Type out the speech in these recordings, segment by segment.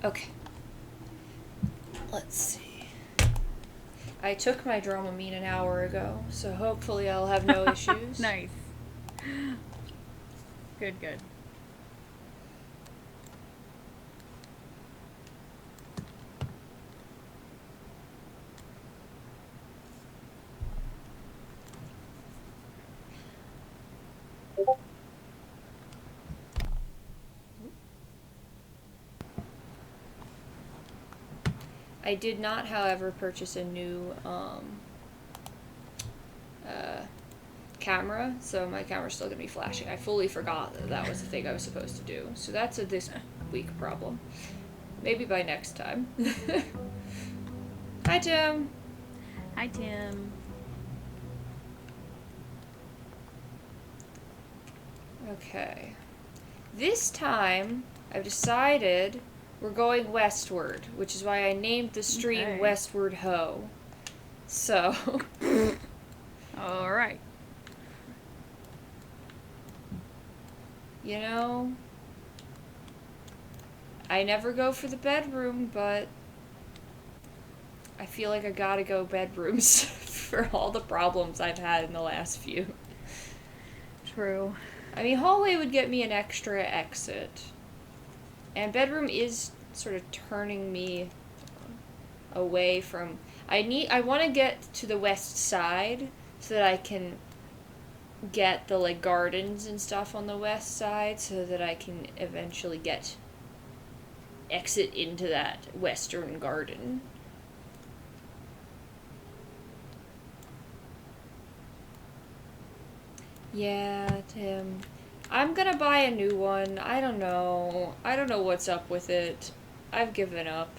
Okay. Let's see. I took my Dramamine an hour ago, so hopefully I'll have no issues. Nice. Good, good. I did not, however, purchase a new camera, so my camera's still gonna be flashing. I fully forgot that that was the thing I was supposed to do. So that's a this week problem. Maybe by next time. Hi, Tim. Hi, Tim. Okay. This time, I've decided we're going westward, which is why I named the stream Westward Ho. So. Alright. You know, I never go for the bedroom, but I feel like I gotta go bedrooms for all the problems I've had in the last few. True. I mean, hallway would get me an extra exit. And bedroom is sort of turning me away from... I want to get to the west side so that I can get the, like, gardens and stuff on the west side so that I can eventually exit into that western garden. Yeah, Tim. I'm gonna buy a new one. I don't know. I don't know what's up with it. I've given up.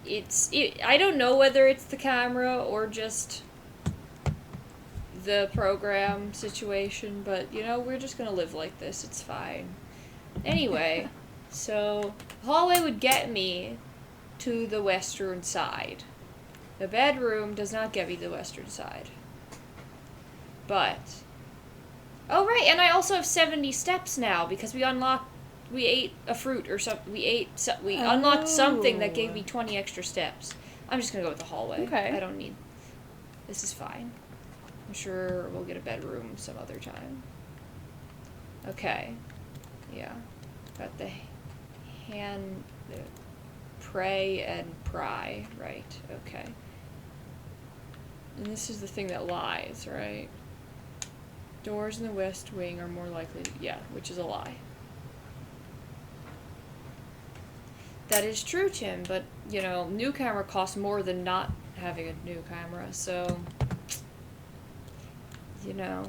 I don't know whether it's the camera or just the program situation, but, you know, we're just gonna live like this. It's fine. Anyway, so hallway would get me to the western side. The bedroom does not get me to the western side. But... Oh, right, and I also have 70 steps now because we ate a fruit or something. We unlocked something that gave me 20 extra steps. I'm just gonna go with the hallway. Okay. I don't need... This is fine. I'm sure we'll get a bedroom some other time. Okay. Yeah. Got the pray and pry. Right. Okay. And this is the thing that lies, right? Doors in the west wing are more likely to... Yeah, which is a lie. That is true, Tim, but, you know, new camera costs more than not having a new camera, so... You know.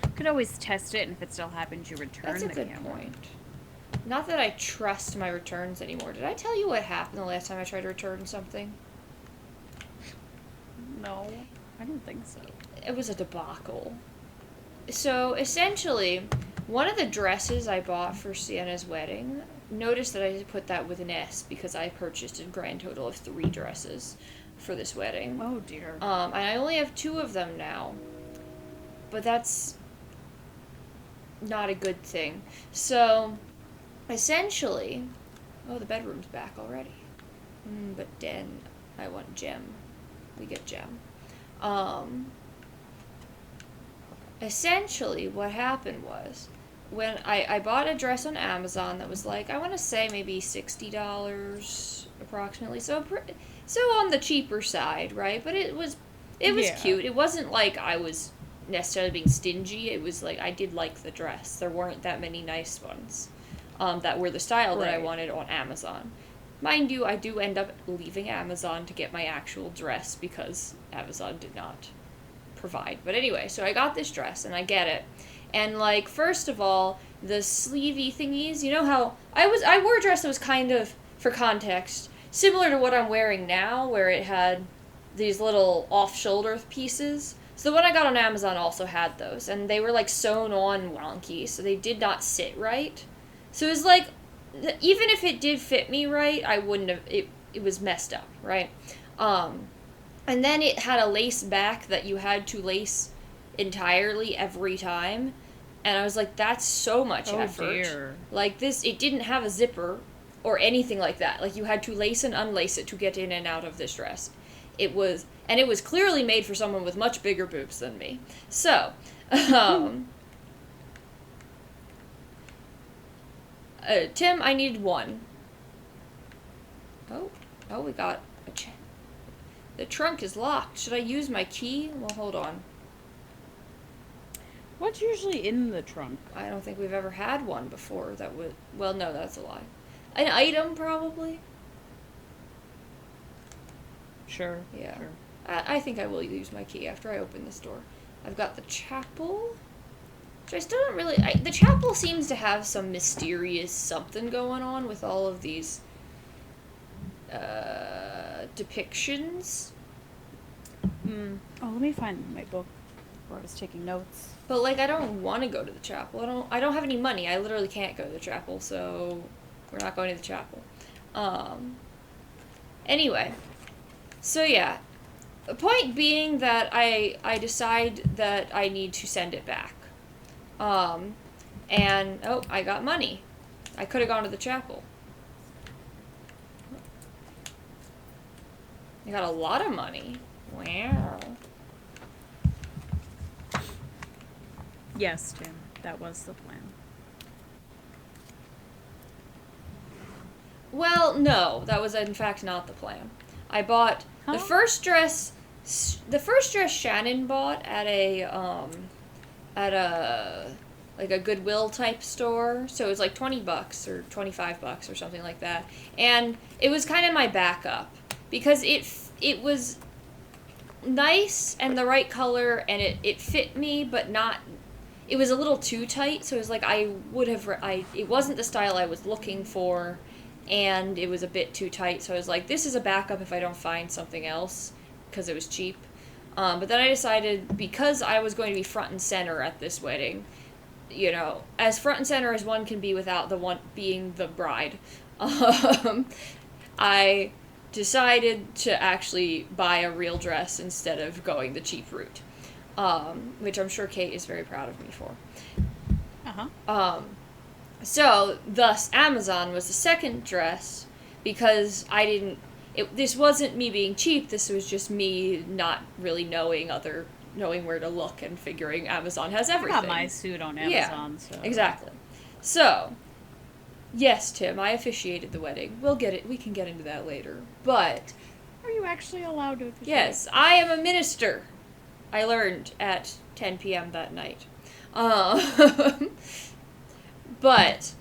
You could always test it, and if it still happens, you return the camera. That's a good point. Not that I trust my returns anymore. Did I tell you what happened the last time I tried to return something? No, I don't think so. It was a debacle. So, essentially, one of the dresses I bought for Sienna's wedding, notice that I put that with an S because I purchased a grand total of 3 dresses for this wedding. Oh, dear. And I only have 2 of them now. But that's not a good thing. So, essentially... Oh, the bedroom's back already. But then I want gem. We get gem. Essentially, what happened was, when I bought a dress on Amazon that was like, I want to say maybe $60 approximately, so on the cheaper side, right? But it was cute. It wasn't like I was necessarily being stingy. It was like I did like the dress. There weren't that many nice ones that were the style that I wanted on Amazon. Mind you, I do end up leaving Amazon to get my actual dress because Amazon did not provide. But anyway, so I got this dress and I get it. And, like, first of all, the sleevey thingies, you know how I wore a dress that was kind of, for context, similar to what I'm wearing now, where it had these little off-shoulder pieces. So the one I got on Amazon also had those, and they were, like, sewn on wonky, so they did not sit right. So it was like, even if it did fit me right, I wouldn't have, it was messed up, right? And then it had a lace back that you had to lace entirely every time. And I was like, that's so much effort. Dear. Like, this, it didn't have a zipper or anything like that. Like, you had to lace and unlace it to get in and out of this dress. It was clearly made for someone with much bigger boobs than me. So, Tim, I needed one. Oh, we got the trunk is locked. Should I use my key? Well, hold on. What's usually in the trunk? I don't think we've ever had one before that would... Well, no, that's a lie. An item, probably? Sure. Yeah. Sure. I think I will use my key after I open this door. I've got the chapel, which I still don't really... the chapel seems to have some mysterious something going on with all of these depictions. Oh, let me find my book where I was taking notes. But, like, I don't want to go to the chapel. I don't have any money. I literally can't go to the chapel, so we're not going to the chapel. Anyway. So, yeah. The point being that I decide that I need to send it back. And, oh, I got money. I could have gone to the chapel. I got a lot of money. Wow. Yes, Tim, that was the plan. Well, no, that was in fact not the plan. I bought the first dress Shannon bought at a like a Goodwill type store. So it was like $20 or $25 or something like that. And it was kind of my backup because it was nice and the right color and it fit me, but not. It was a little too tight, so it was like it wasn't the style I was looking for, and it was a bit too tight, so I was like, this is a backup if I don't find something else, because it was cheap. But then I decided, because I was going to be front and center at this wedding, you know, as front and center as one can be without the one being the bride, I decided to actually buy a real dress instead of going the cheap route. Which I'm sure Kate is very proud of me for. So, thus, Amazon was the second dress, because this wasn't me being cheap, this was just me not really knowing where to look and figuring Amazon has everything. I got my suit on Amazon, yeah, so... Exactly. So, yes, Tim, I officiated the wedding. We can get into that later, but... Are you actually allowed to officiate? Yes, I am a minister. I learned at 10 p.m. that night. But,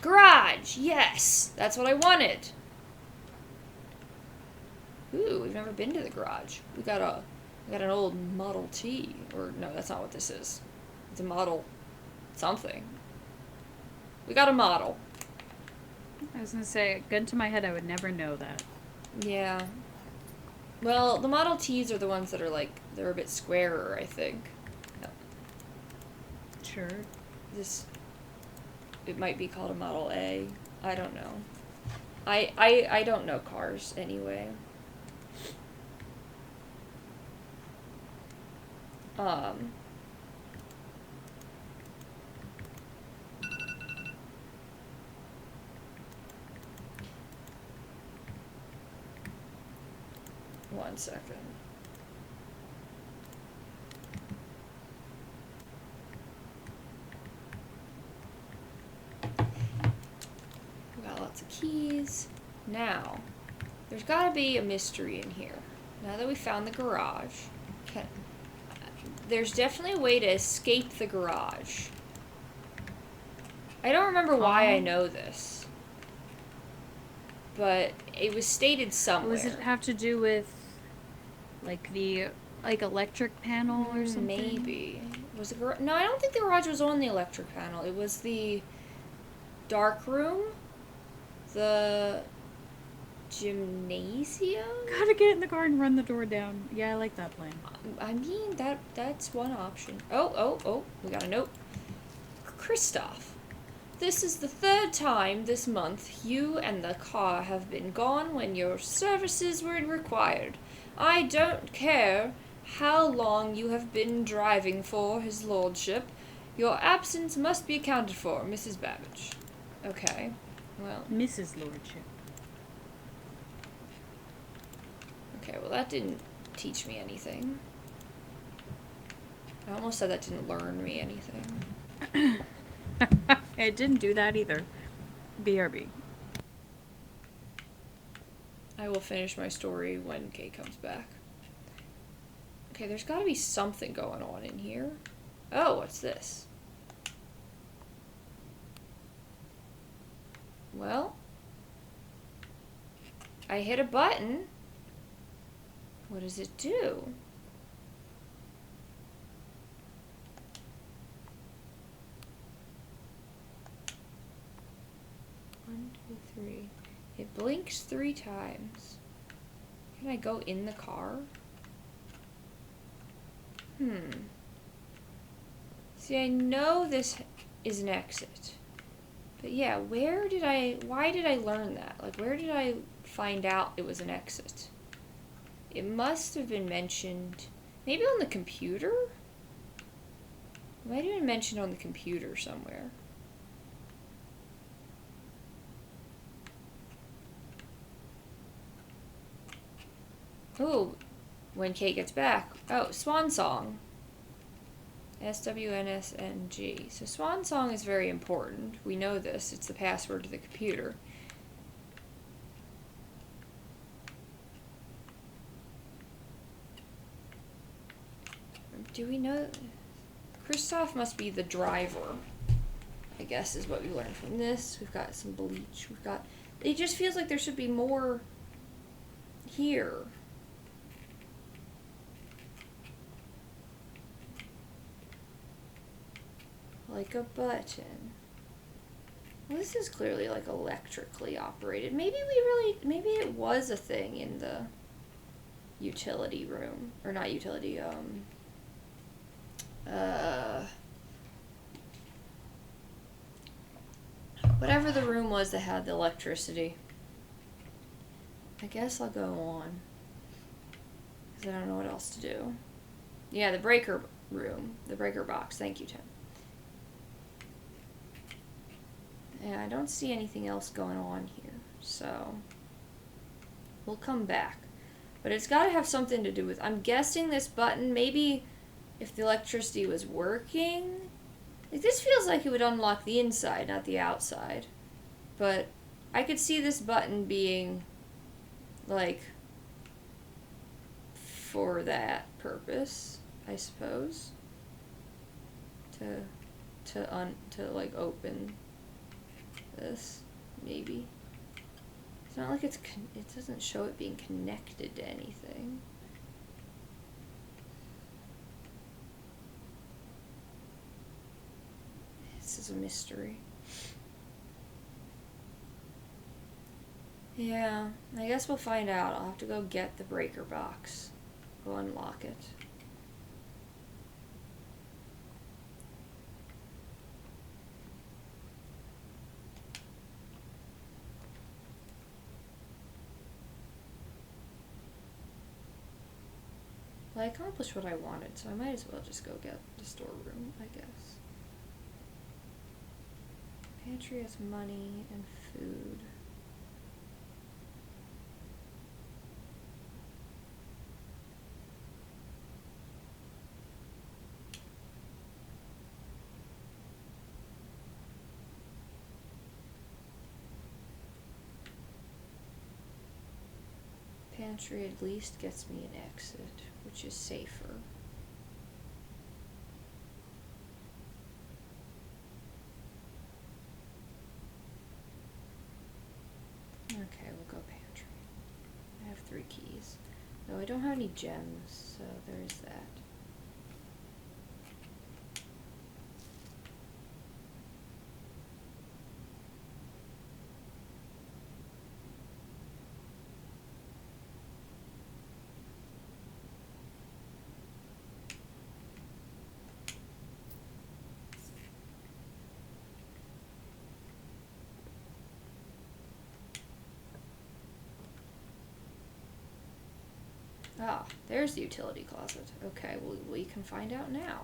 garage, yes, that's what I wanted. Ooh, we've never been to the garage. We got an old Model T, or no, that's not what this is. It's a Model something. We got a model. I was gonna say, gun to my head, I would never know that. Yeah. Well, the Model Ts are the ones that are like, they're a bit squarer, I think. Sure. It might be called a Model A. I don't know. I don't know cars anyway. One second. We got lots of keys. Now, there's gotta be a mystery in here. Now that we found the garage, there's definitely a way to escape the garage. I don't remember why I know this, but it was stated somewhere. Does it have to do with, like, the electric panel or something? Maybe. Was the garage? No, I don't think the garage was on the electric panel. It was the dark room, the gymnasium. Gotta get in the car and run the door down. Yeah, I like that plan. I mean, that's one option. Oh, we got a note. Christoph, this is the third time this month you and the car have been gone when your services were required. I don't care how long you have been driving for his lordship. Your absence must be accounted for, Mrs. Babbage. Okay, well. Mrs. Lordship. Okay, well that didn't teach me anything. I almost said that didn't learn me anything. It didn't do that either. BRB. I will finish my story when Kay comes back. Okay, there's gotta be something going on in here. Oh, what's this? Well, I hit a button. What does it do? One, two, three. It blinks 3 times. Can I go in the car? See, I know this is an exit. But yeah, why did I learn that? Like, where did I find out it was an exit? It must have been mentioned, maybe on the computer? It might have been mentioned on the computer somewhere. Oh, when Kate gets back. Oh, Swan Song. SWNSNG. So Swan Song is very important. We know this. It's the password to the computer. Do we know? Kristoff must be the driver, I guess, is what we learned from this. We've got some bleach. We've got... It just feels like there should be more here. Like a button. Well, this is clearly like electrically operated. Maybe it was a thing in the utility room. Or not utility, whatever the room was that had the electricity. I guess I'll go on. Because I don't know what else to do. Yeah, the breaker room. The breaker box. Thank you, Tim. Yeah, I don't see anything else going on here. So, we'll come back. But it's got to have something to do with... I'm guessing this button, maybe if the electricity was working... Like, this feels like it would unlock the inside, not the outside. But I could see this button being, like, for that purpose, I suppose. To like, open this, maybe. It's not like it doesn't show it being connected to anything. This is a mystery. Yeah, I guess we'll find out. I'll have to go get the breaker box. Go unlock it. Well, I accomplished what I wanted, so I might as well just go get the storeroom, I guess. Pantry has money and food. Pantry at least gets me an exit, which is safer. Okay, we'll go pantry. I have 3 keys. Though I don't have any gems, so there is that. Ah, there's the utility closet. Okay, well, we can find out now.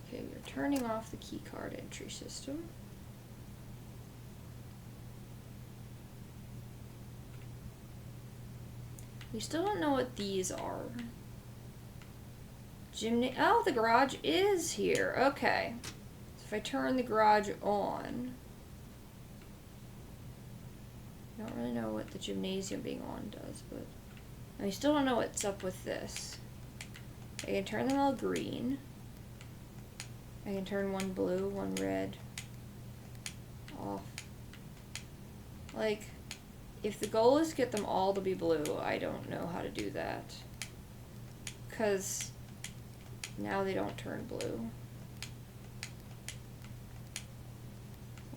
Okay, we're turning off the keycard entry system. We still don't know what these are. Oh, the garage is here. Okay. So if I turn the garage on, I don't really know what the gymnasium being on does, but I still don't know what's up with this. I can turn them all green. I can turn one blue, one red off. Like, if the goal is to get them all to be blue, I don't know how to do that. 'Cause now they don't turn blue.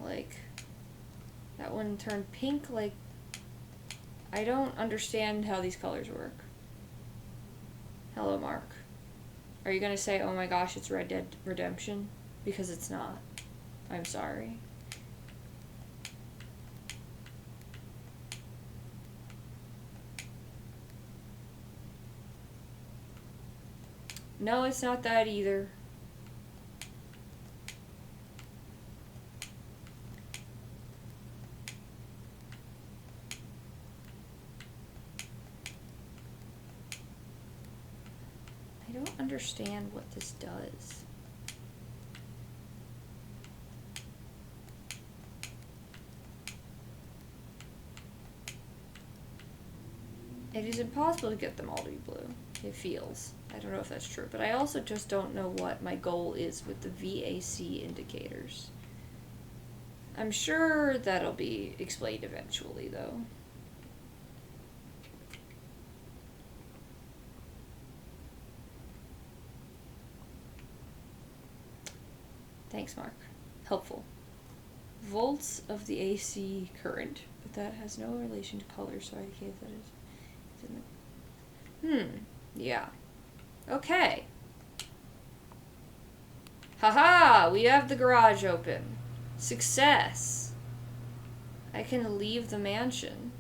Like, that one turned pink. Like, I don't understand how these colors work. Hello, Mark. Are you gonna say, oh my gosh, it's Red Dead Redemption? Because it's not. I'm sorry. No, it's not that either. I don't understand what this does. It is impossible to get them all to be blue. It feels. I don't know if that's true, but I also just don't know what my goal is with the VAC indicators. I'm sure that'll be explained eventually, though. Thanks, Mark. Helpful. Volts of the AC current, but that has no relation to color, so I gave that as... yeah. Okay. Haha! We have the garage open. Success! I can leave the mansion.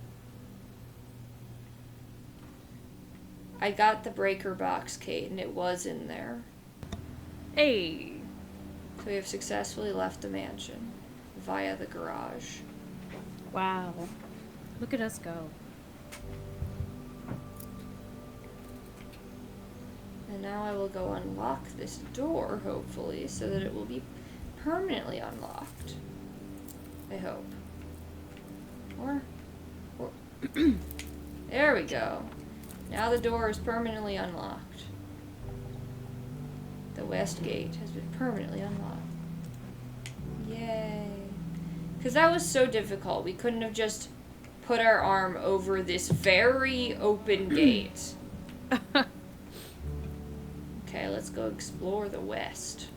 I got the breaker box, Kate, and it was in there. Hey! So we have successfully left the mansion via the garage. Wow. Look at us go. And now I will go unlock this door, hopefully, so that it will be permanently unlocked. I hope. Or there we go. Now the door is permanently unlocked. The west gate has been permanently unlocked. Yay. Because that was so difficult. We couldn't have just put our arm over this very open gate. Okay, let's go explore the west.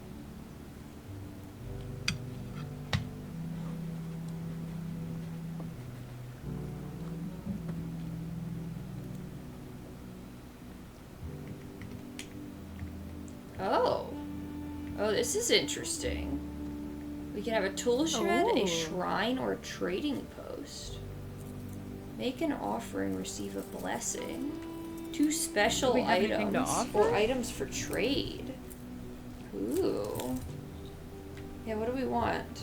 Oh. Oh, this is interesting. We can have a tool shed, a shrine, or a trading post. Make an offering, receive a blessing. 2 special items or items for trade. Ooh. Yeah, what do we want?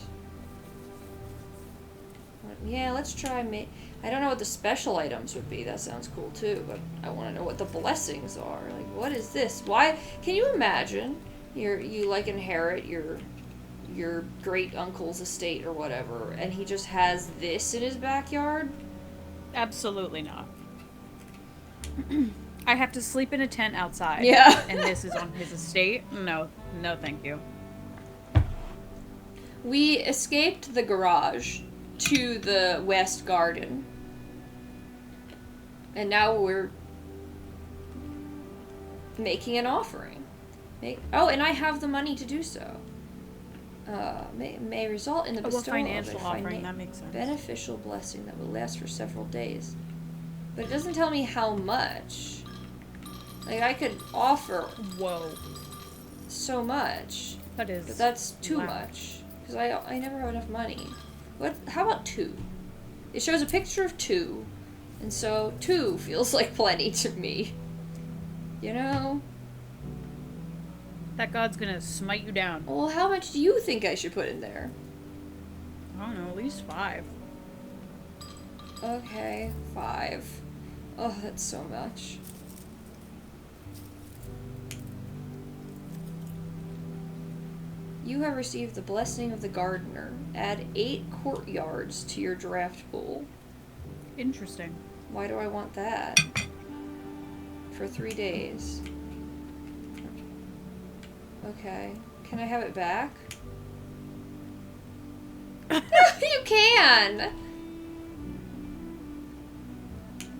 Yeah, let's try I don't know what the special items would be. That sounds cool too, but I want to know what the blessings are. Like, what is this? Why? Can you imagine? You like inherit your great uncle's estate or whatever, and he just has this in his backyard? Absolutely not. I have to sleep in a tent outside. Yeah. And this is on his estate? No, thank you. We escaped the garage to the west garden. And now we're making an offering. Oh, and I have the money to do so. May result in the bestowal financial of a offering, that makes sense. beneficial blessing that will last for several days. But it doesn't tell me how much. Like, I could offer so much. That is... But that's too much. Because I never have enough money. What? How about 2? It shows a picture of 2, and so 2 feels like plenty to me. You know? That god's gonna smite you down. Well, how much do you think I should put in there? I don't know, at least 5. Okay, 5. Oh, that's so much. You have received the blessing of the gardener. Add 8 courtyards to your draft pool. Interesting. Why do I want that? For 3 days. Okay. Can I have it back? You can!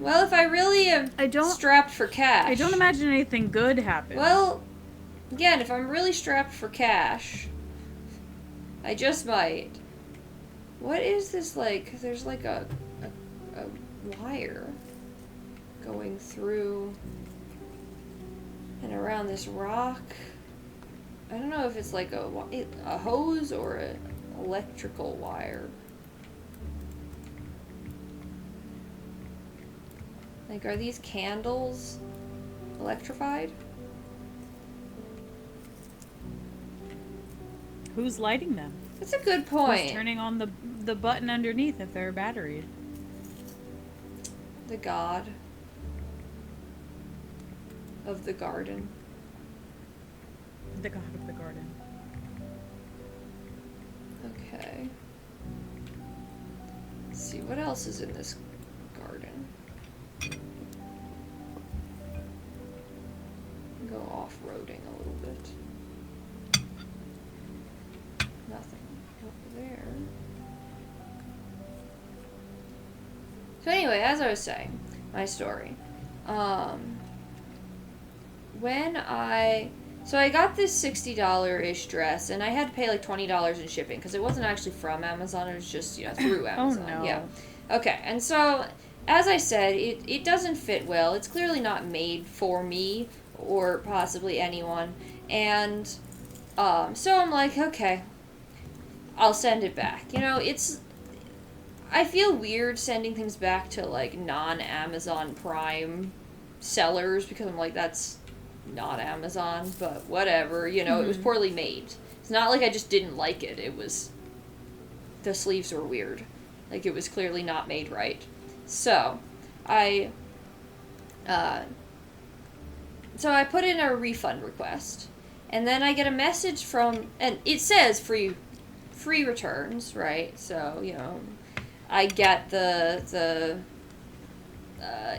Well, if I really am strapped for cash... I don't imagine anything good happens. Well, again, if I'm really strapped for cash, I just might. What is this like? There's like a wire going through and around this rock. I don't know if it's like a hose or an electrical wire. Like, are these candles electrified? Who's lighting them? That's a good point. Who's turning on the button underneath if they're batteried? The god of the garden. The god of the garden. Okay. Let's see, what else is in this garden? Go off-roading a little bit. Nothing over there. So anyway, as I was saying, my story. So I got this $60-ish dress, and I had to pay like $20 in shipping, because it wasn't actually from Amazon, it was just, through Amazon. Oh, no. Yeah. Okay, and so, as I said, it doesn't fit well. It's clearly not made for me, or possibly anyone, and, so I'm like, okay, I'll send it back. I feel weird sending things back to, like, non-Amazon Prime sellers, because I'm like, that's not Amazon, but whatever, it was poorly made. It's not like I just didn't like it, the sleeves were weird. Like, it was clearly not made right. So, I put in a refund request, and then I get a message and it says free returns, right? So, I get the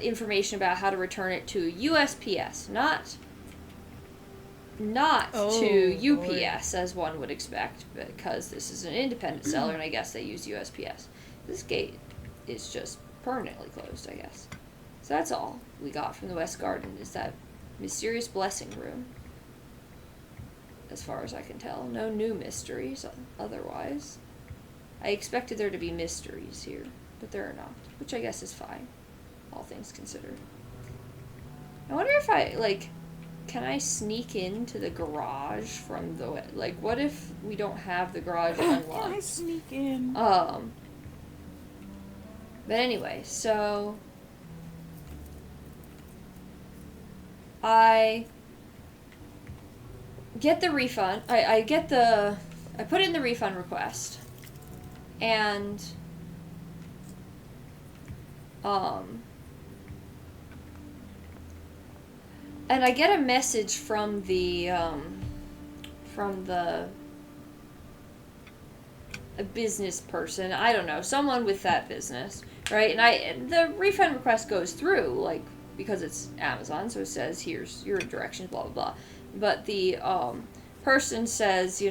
information about how to return it to USPS, not to UPS, as one would expect, because this is an independent seller, and I guess they use USPS. This gate is just permanently closed, I guess. So that's all we got from the West Garden, is that mysterious blessing room. As far as I can tell. No new mysteries, otherwise. I expected there to be mysteries here, but there are not, which I guess is fine, all things considered. I wonder if can I sneak into the garage from what if we don't have the garage unlocked? Can I sneak in? But anyway, so I get the refund. I put in the refund request, and and I get a message from the a business person, I don't know, someone with that business, right? And the refund request goes through, because it's Amazon, so it says, here's your directions, blah, blah, blah. But the person says,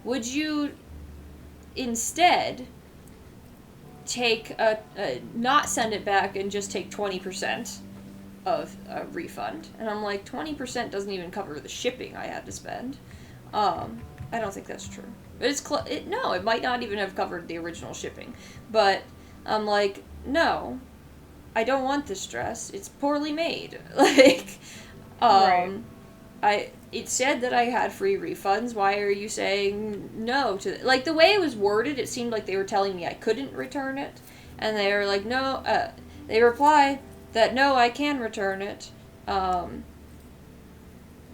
would you instead take not send it back and just take 20% of a refund? And I'm like, 20% doesn't even cover the shipping I had to spend. I don't think that's true. But it might not even have covered the original shipping. But I'm like, no, I don't want this dress. It's poorly made. Right. it said that I had free refunds. Why are you saying no to it? Like, the way it was worded, it seemed like they were telling me I couldn't return it. And they were like, no, they reply that no, I can return it.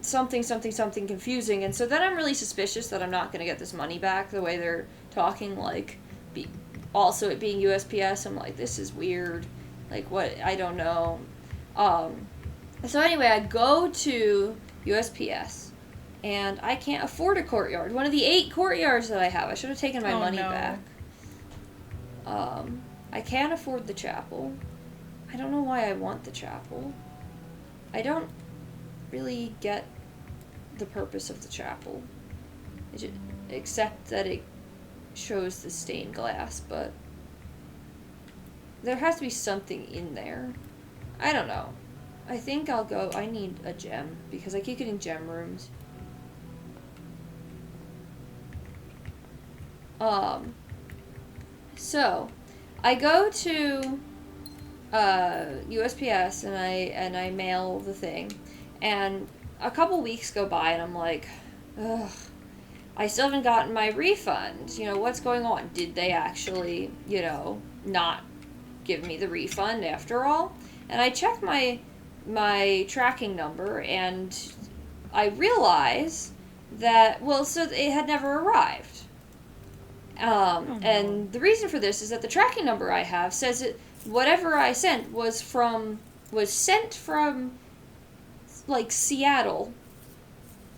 Something, something, something confusing. And so then I'm really suspicious that I'm not going to get this money back the way they're talking, like, also it being USPS. I'm like, this is weird. Like, what? I don't know. So anyway, I go to USPS, and I can't afford a courtyard. One of the 8 courtyards that I have. I should have taken my money back. I can't afford the chapel. I don't know why I want the chapel. I don't really get the purpose of the chapel, except that it shows the stained glass, but there has to be something in there. I don't know. I think I'll go. I need a gem because I keep getting gem rooms. So I go to USPS and I mail the thing, and a couple weeks go by and I'm like, ugh, I still haven't gotten my refund. You know, what's going on? Did they actually, you know, not give me the refund after all? And I check my tracking number, and I realize that, well, so it had never arrived. And the reason for this is that the tracking number I have says that whatever I sent was sent from, like, Seattle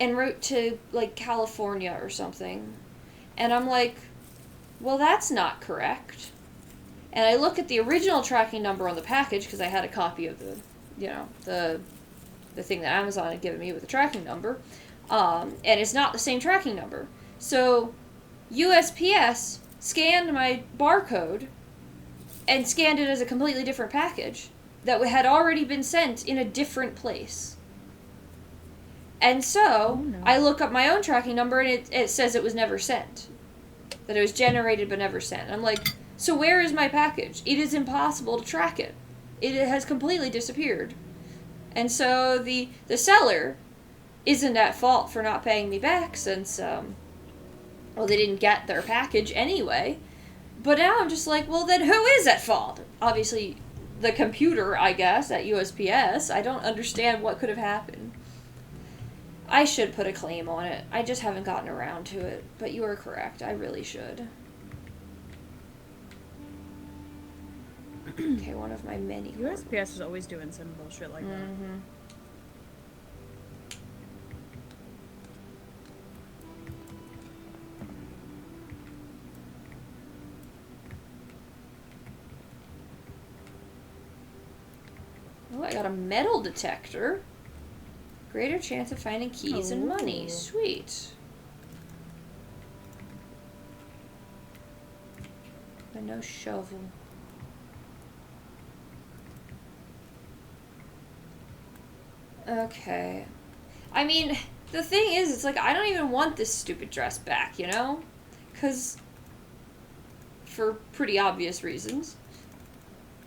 en route to, like, California or something. And I'm like, well, that's not correct. And I look at the original tracking number on the package, because I had a copy of the, you know, the thing that Amazon had given me with the tracking number, and it's not the same tracking number. So USPS scanned my barcode and scanned it as a completely different package that had already been sent in a different place. And so I look up my own tracking number, and it says it was never sent. That it was generated but never sent. I'm like, so where is my package? It is impossible to track it. It has completely disappeared. And so the seller isn't at fault for not paying me back, since, well, they didn't get their package anyway. But now I'm just like, well, then who is at fault? Obviously, the computer, I guess, at USPS. I don't understand what could have happened. I should put a claim on it. I just haven't gotten around to it. But you are correct. I really should. Okay, one of my many. USPS is always doing some bullshit like that. Oh, I got a metal detector. Greater chance of finding keys and money. Sweet. But no shovel. Okay. I mean, the thing is, it's like, I don't even want this stupid dress back, you know? Because, for pretty obvious reasons,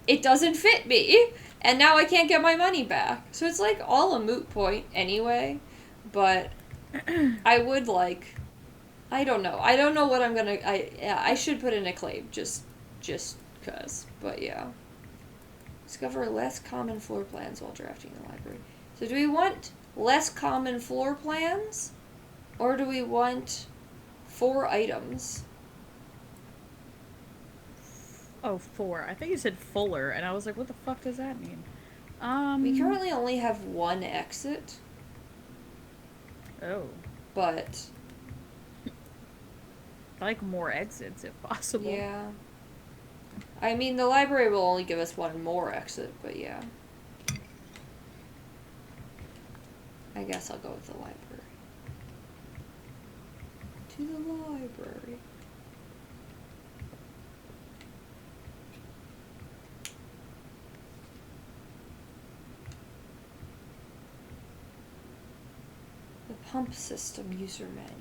it doesn't fit me, and now I can't get my money back. So it's like all a moot point anyway, but I would like, I don't know what I'm gonna, I should put in a claim, just cause, but yeah. Discover less common floor plans while drafting the library. So do we want less common floor plans, or do we want 4 items? Oh, 4. I think you said fuller, and I was like, what the fuck does that mean? We currently only have 1 exit. Oh. But I like more exits if possible. yeah. I mean, the library will only give us 1 more exit, but yeah. I guess I'll go with the library. To the library. The pump system user manual.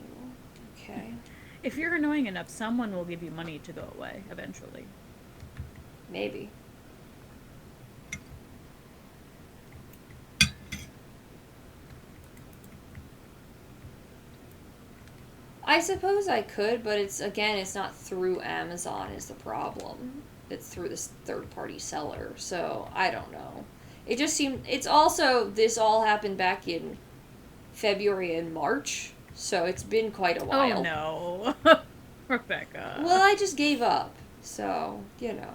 Okay. If you're annoying enough, someone will give you money to go away eventually. Maybe. I suppose I could, but it's not through Amazon is the problem. It's through this third party seller, so I don't know. It just seemed it's also this all happened back in February and March, so it's been quite a while. Oh no. Rebecca. Well, I just gave up, so, you know.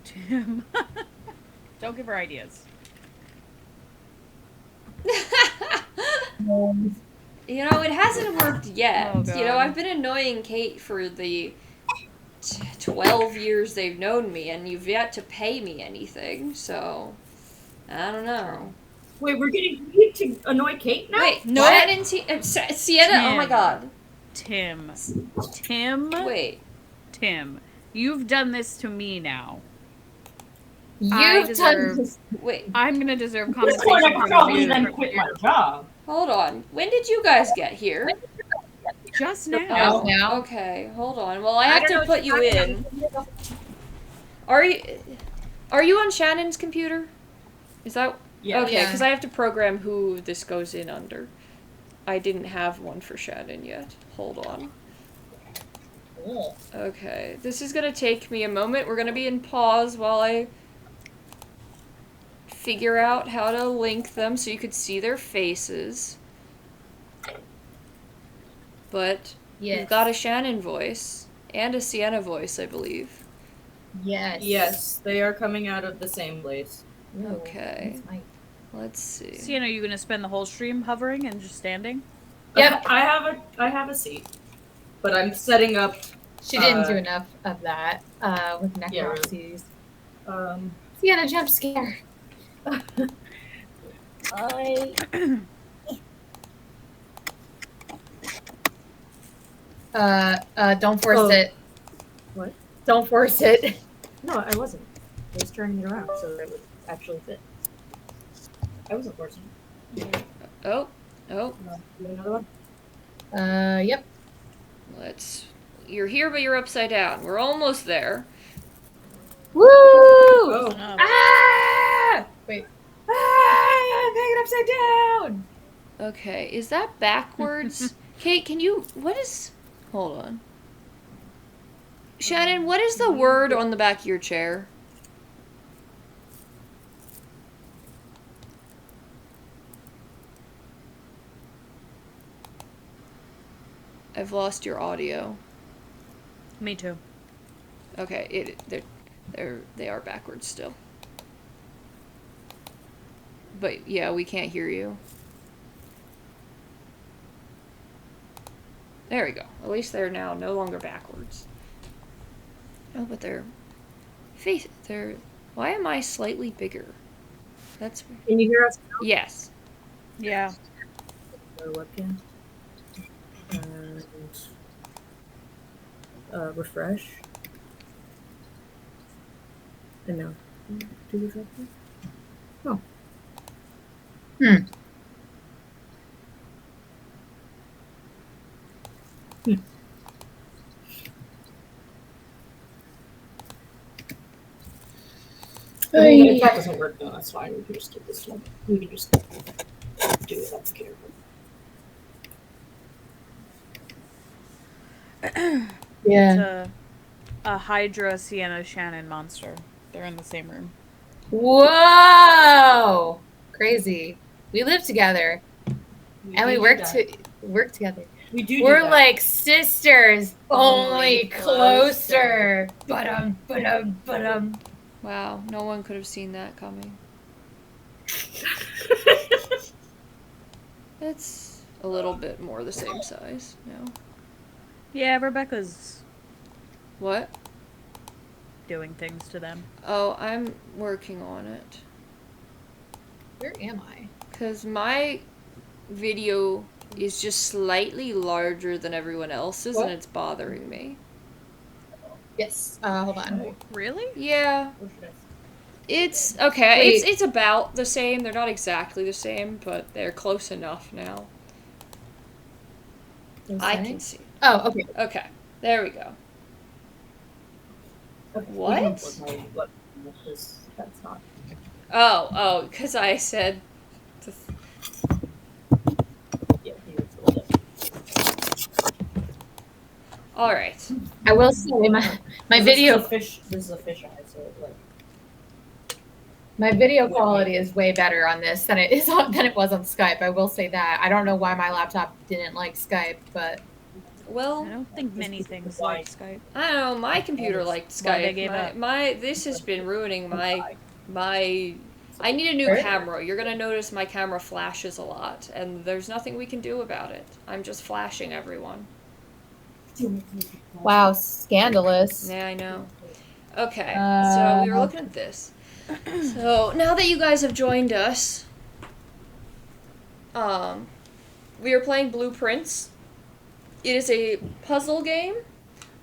Tim. Don't give her ideas. You know, it hasn't worked yet. Oh, God. You know, I've been annoying Kate for the 12 years they've known me, and you've yet to pay me anything, so I don't know. Wait, we're getting paid to annoy Kate now? Wait, No. Shannon, Sienna, oh my Tim. god. Tim. Wait. Tim. You've done this to me now. You've deserve- done this. Wait, I'm gonna deserve At this point, compensation I for probably you. then quit my job. hold on. When did you guys get here? Just now. Oh, now. Okay, hold on. Well, I have don't know to what put you're you talking in. Are you on Shannon's computer? Is that Yeah. okay? Yeah. Because I have to program who this goes in under. I didn't have one for Shannon yet. Hold on. Cool. Okay, this is gonna take me a moment. We're gonna be in pause while I figure out how to link them so you could see their faces. But Yes. you've got a Shannon voice and a Sienna voice, I believe. Yes. Yes, they are coming out of the same place. Ooh, Okay. that's my- Let's see. Sienna, are you gonna spend the whole stream hovering and just standing? Yep. I have a seat, but I'm setting up. She didn't do enough of that with Yeah, really. necropsies. Um, Sienna jump scare. Don't force Oh. it. What? Don't force it. no, I wasn't. I was turning it around so that it would actually fit. I wasn't forcing it. Oh, Do another one. Yep. let's. You're here, but you're upside down. We're almost there. Woo! Oh. Ah! Wait. Ah! I'm hanging upside down. Okay, is that backwards? Kate, can you. What is. Hold on. Shannon, what is the word on the back of your chair? I've lost your audio. Me too. Okay, they are backwards still. But yeah, we can't hear you. There we go. At least they're now no longer backwards. Oh, but they're why am I slightly bigger? That's Can you hear us yes. Yeah. now? Webcam. And refresh. And now. Do we drop this? No. I mean, if that doesn't work, then that's fine. We can just do this one. We can just do it up here. Yeah. It's a Hydra Sienna Shannon monster. They're in the same room. Whoa! Crazy. We live together and we work together. We do. We're that. like sisters, only Only closer. But Wow, no one could have seen that coming. It's a little bit more the same size now. Yeah, Rebecca's What? doing things to them. Oh, I'm working on it. Where am I? Because my video is just slightly larger than everyone else's What? and it's bothering me. Yes. Hold on. Really? Yeah, Where should I- it's okay. Wait. It's about the same. They're not exactly the same, but they're close enough now. I Okay. can see. Oh, okay. Okay, there we go. Okay, we What? can plug my webcam, because that's not. Oh, because I said. All right. I will say my This video is a fish. This is a fish eye, so like. my video quality is way better on this than it was on Skype. I will say that. I don't know why my laptop didn't like Skype, but I Well, don't think many things like Skype. I don't know. My computer liked Why they Skype. gave up. This has been ruining my. I need a new Right. camera. You're gonna notice my camera flashes a lot, and there's nothing we can do about it. I'm just flashing everyone. wow, scandalous. Yeah, I know. Okay, Uh, so we were looking at this. So now that you guys have joined us, we are playing Blueprints. It is a puzzle game.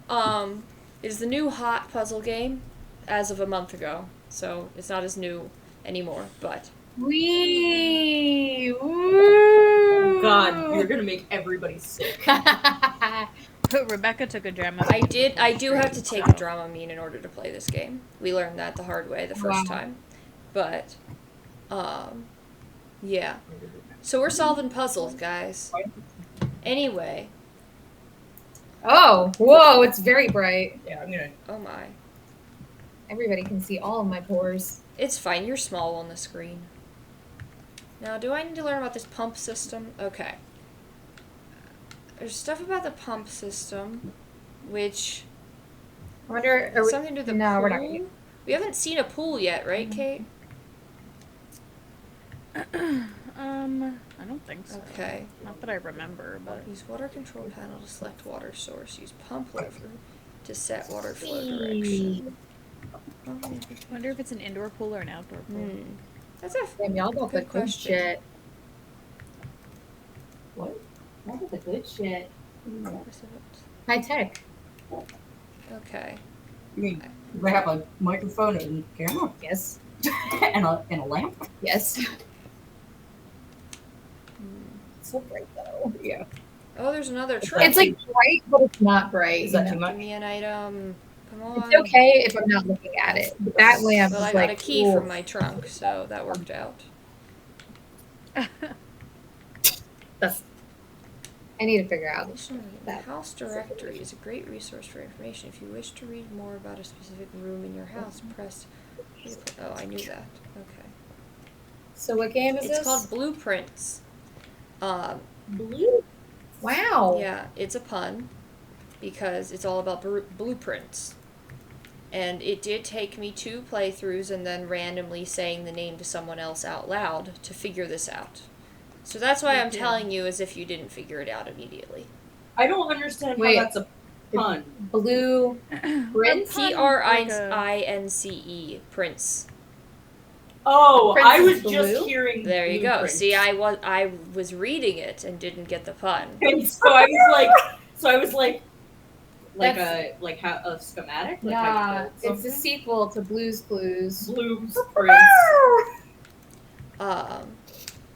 It is the new hot puzzle game as of a month ago, so it's not as new anymore, but Wee! Woo! God, you're gonna make everybody sick. Rebecca took a drama. I do have to take a Dramamine in order to play this game. We learned that the hard way the first Wow. time. But yeah. So we're solving puzzles, guys. Anyway, Oh, whoa, it's very bright. Yeah, I'm gonna. oh my. Everybody can see all of my pores. It's fine, you're small on the screen. Now, do I need to learn about this pump system? Okay. There's stuff about the pump system, which I wonder. Are has we, something to do with the no, pool. we're not gonna. We haven't seen a pool yet, right, Kate? I don't think so. Okay. Not that I remember, but Use water control panel to select water source. Use pump lever to set water flow direction. I wonder if it's an indoor pool or an outdoor pool. That's a Damn, y'all got the Good good question. shit. What? Y'all got the good shit. Percent. High tech. Okay. You mean they have a microphone and camera Yes. and a lamp? Yes. So bright though. Yeah. Oh, there's another truck. It's like bright, but it's not bright. Is that you too know? Give much? me an item. Come on. It's okay if I'm not looking at it. But that lamp Well, is I got like a key cool. from my trunk, so that worked out. That's. I need to figure out. Additionally, the house directory is a great resource for information. If you wish to read more about a specific room in your house, press. Oh, I knew that. Okay. So what game is It's this? called Blueprints. Blue? Wow. Yeah, it's a pun because it's all about blueprints. And it did take me 2 playthroughs and then randomly saying the name to someone else out loud to figure this out. So that's why I'm telling you as if you didn't figure it out immediately. I don't understand Wait. how that's a pun. Blue Prince. Prince, Prince. Oh, Prince I is was just blue? hearing. There you go. blueprint. See, I was reading it and didn't get the pun. And so I was like, That's- a schematic. Like Nah, how you build it's a something? sequel to Blue's Clues. Blues Prince.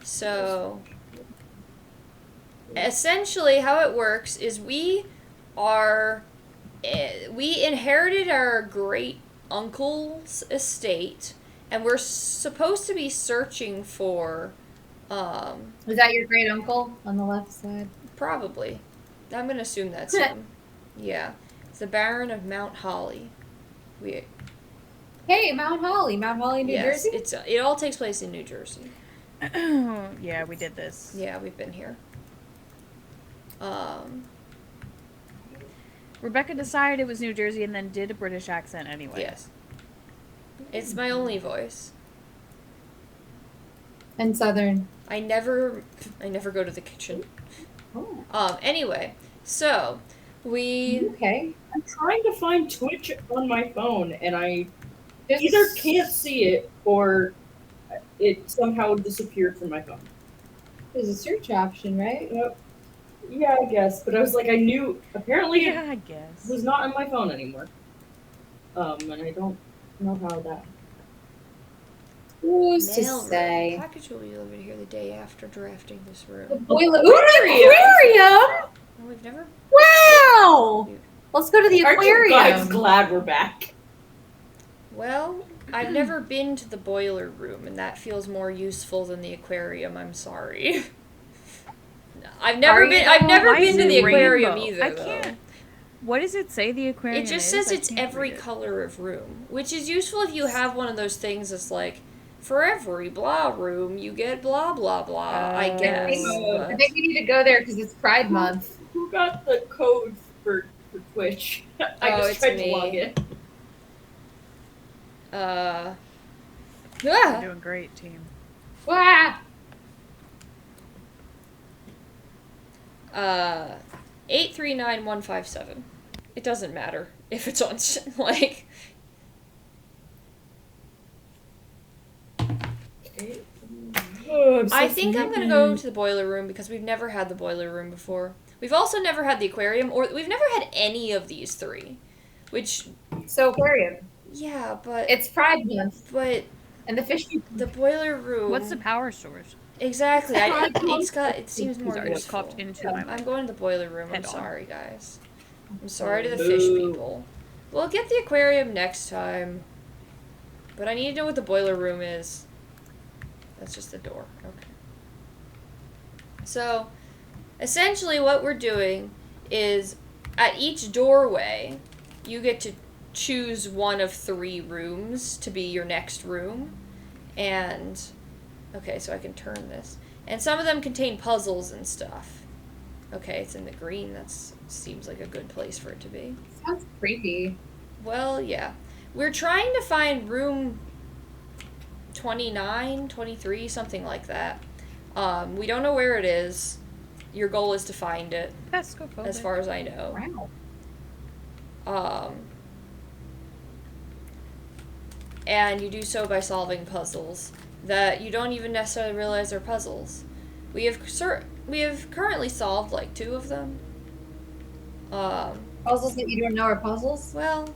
So essentially how it works is we inherited our great uncle's estate and we're supposed to be searching for Was that your great uncle on the left side? probably. I'm gonna assume that's him. Yeah. It's the Baron of Mount Holly. Hey, Mount Holly, New Yes, Jersey. it all takes place in New Jersey. Yeah, we did this. Yeah, we've been here. Rebecca decided it was New Jersey and then did a British accent anyway. Yes. It's my only voice. And Southern. I never go to the kitchen. Oh. Anyway, so we Okay. I'm trying to find Twitch on my phone, and I There's- either can't see it or it somehow disappeared from my phone. There's a search option, right? Yep. Yeah, I guess. But I was like, I knew. Apparently, Yeah, I it guess. was not on my phone anymore. And I don't know how that. Who's to mail room. say? Package will be delivered here the day after drafting this The room. boiler. Ooh, an aquarium! No, we've never. Wow! Let's go to the Aren't you guys aquarium. glad we're back? Well, I've never been to the boiler room, and that feels more useful than the aquarium. I'm sorry. I've never Are you been. I've though? never Why been is to it the aquarium rainbow? either. I though. can't- What does it say the aquarium It just is? says I it's can't every read it. color of room, which is useful if you have one of those things that's like, for every blah room, you get blah blah blah, I Oh. guess. I But think we need to go there because it's Pride Month. Who got the code for Twitch? I Oh, just it's tried me. to log in. You're Ah, doing great, team. Wah! 839157. It doesn't matter if it's on, like, Oh, I think I'm gonna go to the boiler room because we've never had the boiler room before. We've also never had the aquarium, or we've never had any of these three. Which, So aquarium. yeah, but It's Pride Month, but and the fish. the boiler room. What's the power source? Exactly. It seems more Sorry, just useful. popped into my I'm mind. going to the boiler room. I'm Head on. sorry, guys. I'm sorry to the fish people. We'll get the aquarium next time. But I need to know what the boiler room is. That's just the door. Okay. So, essentially what we're doing is at each doorway, you get to choose one of 3 rooms to be your next room. And, okay, so I can turn this. And some of them contain puzzles and stuff. Okay, it's in the green. That seems like a good place for it to be. Sounds creepy. Well, yeah. We're trying to find room 29, 23, something like that. We don't know where it is. Your goal is to find it, Pescophobic. as far as I know. Wow. And you do so by solving puzzles that you don't even necessarily realize are puzzles. We have currently solved like 2 of them. Puzzles that you don't know are puzzles? Well,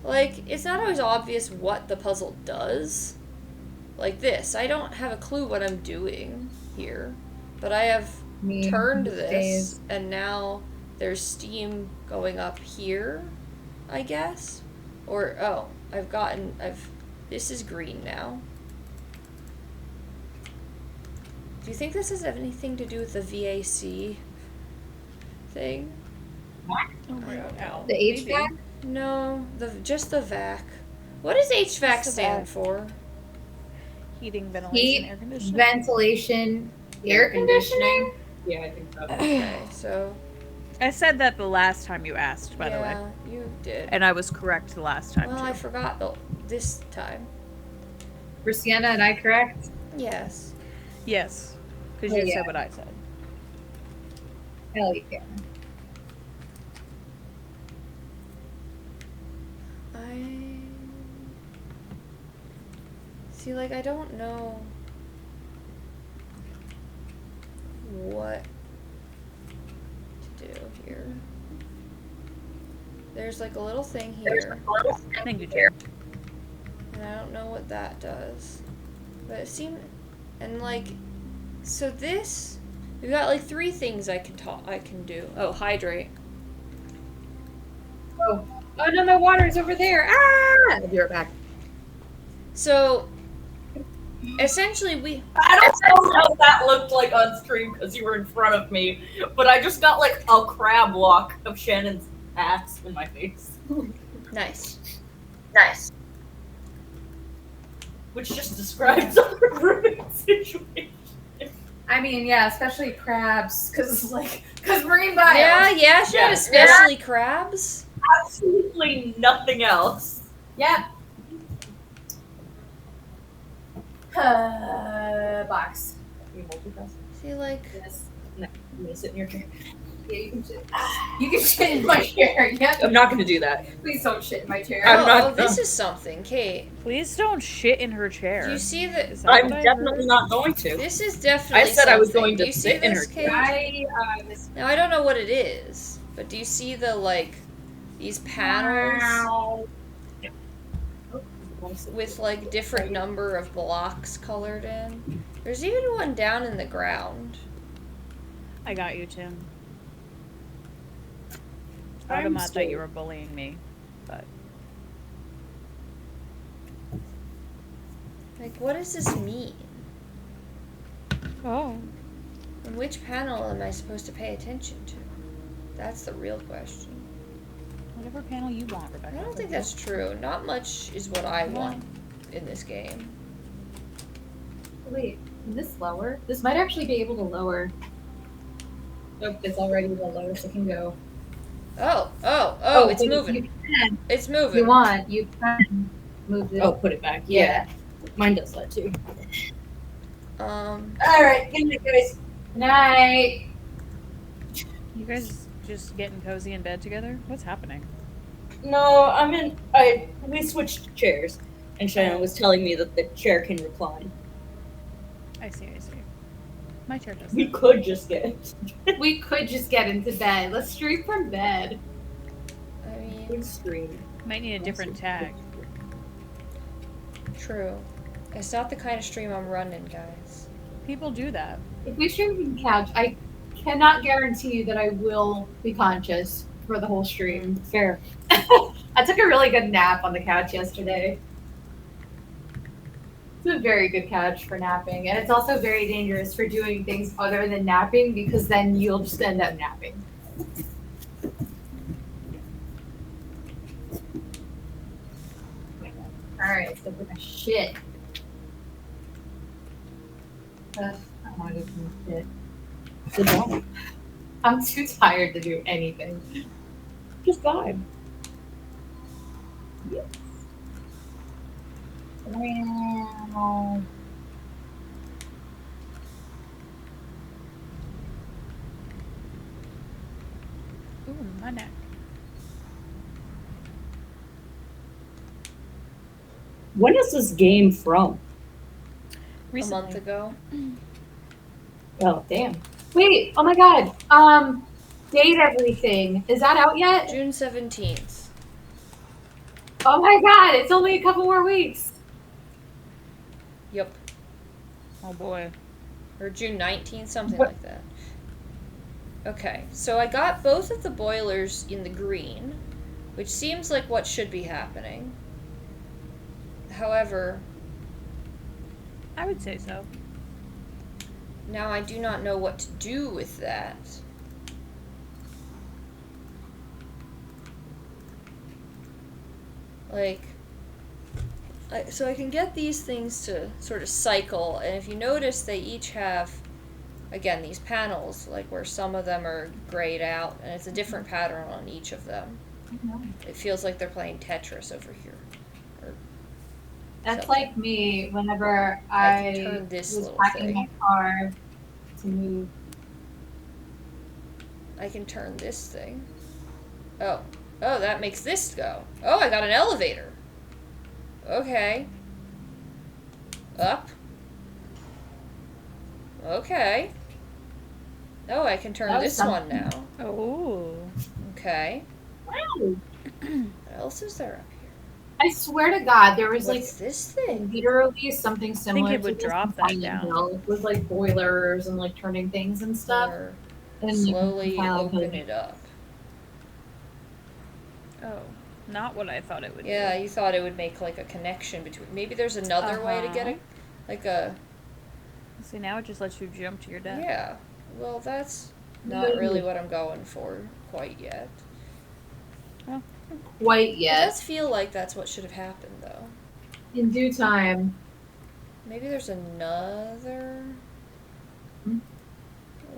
like, it's not always obvious what the puzzle does. Like this, I don't have a clue what I'm doing here, but I have turned this, and now there's steam going up here, I guess? Or, oh, this is green now. Do you think this has anything to do with the VAC thing? Oh I my don't know. The HVAC? No, just the VAC. What does HVAC Just the stand VAC. for? Heating, ventilation, Heat, air conditioning. ventilation, air conditioning. Yeah, I think so. Okay, so I said that the last time you asked, by the way. yeah, you did. And I was correct the last time, Well, too. I forgot this time. Were Sienna and I correct? Yes. Yes. Because Oh, you yeah. said what I said. Hell yeah. See, like, I don't know what to do here. There's like a little thing here, Thank you, Jared. and I don't know what that does. But it seemed, and like, so this, we've got like 3 things I can do. Oh, hydrate. Oh no, my water's over there. Ah! I'll be right back. So, essentially I don't know how that looked like on stream because you were in front of me, but I just got like a crab walk of Shannon's ass in my face. Nice. Which just describes our roommate situation. I mean, yeah, especially crabs, because marine bio. Yeah, she had Yeah. especially crabs. Absolutely nothing else. Yep. Box. Can you multitask? See, like, Yes. No, I'm gonna sit in your chair. Yeah, you can shit. You can shit in my chair. Yep. I'm not gonna do that. Please don't shit in my chair. I'm oh, not- this is something, Kate. Please don't shit in her chair. Do you see that? Is that I'm what I definitely heard? not going to. This is definitely. I said I was something. going Do to you see sit in this, her Kate? This Now I don't know what it is, but do you see the these panels with like different number of blocks colored in? There's even one down in the ground. I got you, Tim. I'm Automat still- that you were bullying me, but Like, what does this mean? oh, And which panel am I supposed to pay attention to? That's the real question. Whatever panel you want, Rebecca. I don't think that's true. Not much is what I want in this game. Wait, is this lower? This might actually be able to lower. Nope, it's already the lowest it can go. Oh, it's but moving. You can, It's if moving. you want, you can move it. Oh, put it back. Yeah. Mine does that too. Alright, good night, guys. Night. You guys just getting cozy in bed together? What's happening? No, we switched chairs, and Shannon was telling me that the chair can recline. I see. My chair does We that. could just get We could just get into bed. Let's stream from bed. I mean, good stream. Might need a different tag. true. It's not the kind of stream I'm running, guys. People do that. If we stream from the couch, I cannot guarantee you that I will be conscious for the whole stream. Fair. I took a really good nap on the couch yesterday. It's a very good couch for napping, and it's also very dangerous for doing things other than napping because then you'll just end up napping. Alright, so we're gonna shit. Ugh, I don't want to go from shit. Good job. I'm too tired to do anything. Just vibe. Wow. Ooh, my neck. When is this game from? Recently. A month ago. Oh, damn. Wait, oh my god. Date Everything. Is that out yet? June 17th. Oh my god, it's only a couple more weeks. Yep. Oh boy. Or June 19th, something What? like that. Okay, so I got both of the boilers in the green, which seems like what should be happening. However, I would say so. now I do not know what to do with that. Like, so I can get these things to sort of cycle, and if you notice, they each have, again, these panels, like where some of them are grayed out, and it's a different pattern on each of them. It feels like they're playing Tetris over here. That's So- like me whenever I can I turn this was little packing my thing. car to move. I can turn this thing. Oh, that makes this go. Oh, I got an elevator. Okay. Up. Okay. Oh, I can turn That was this one now. Oh. Okay. Wow. What else is there up here? I swear to God, there was What's this thing? literally something similar it to would this drop in that Silent down. Hill, with like boilers and like turning things and stuff. Or And like, slowly Silent Hill. open it up. Oh. Not what I thought it would Yeah, do. you thought it would make like a connection between. Maybe there's another way to get it, like a. See, now it just lets you jump to your death. Yeah. Well, that's not really what I'm going for quite yet. Quite It yet. does feel like that's what should have happened, though. In due time. Maybe there's another.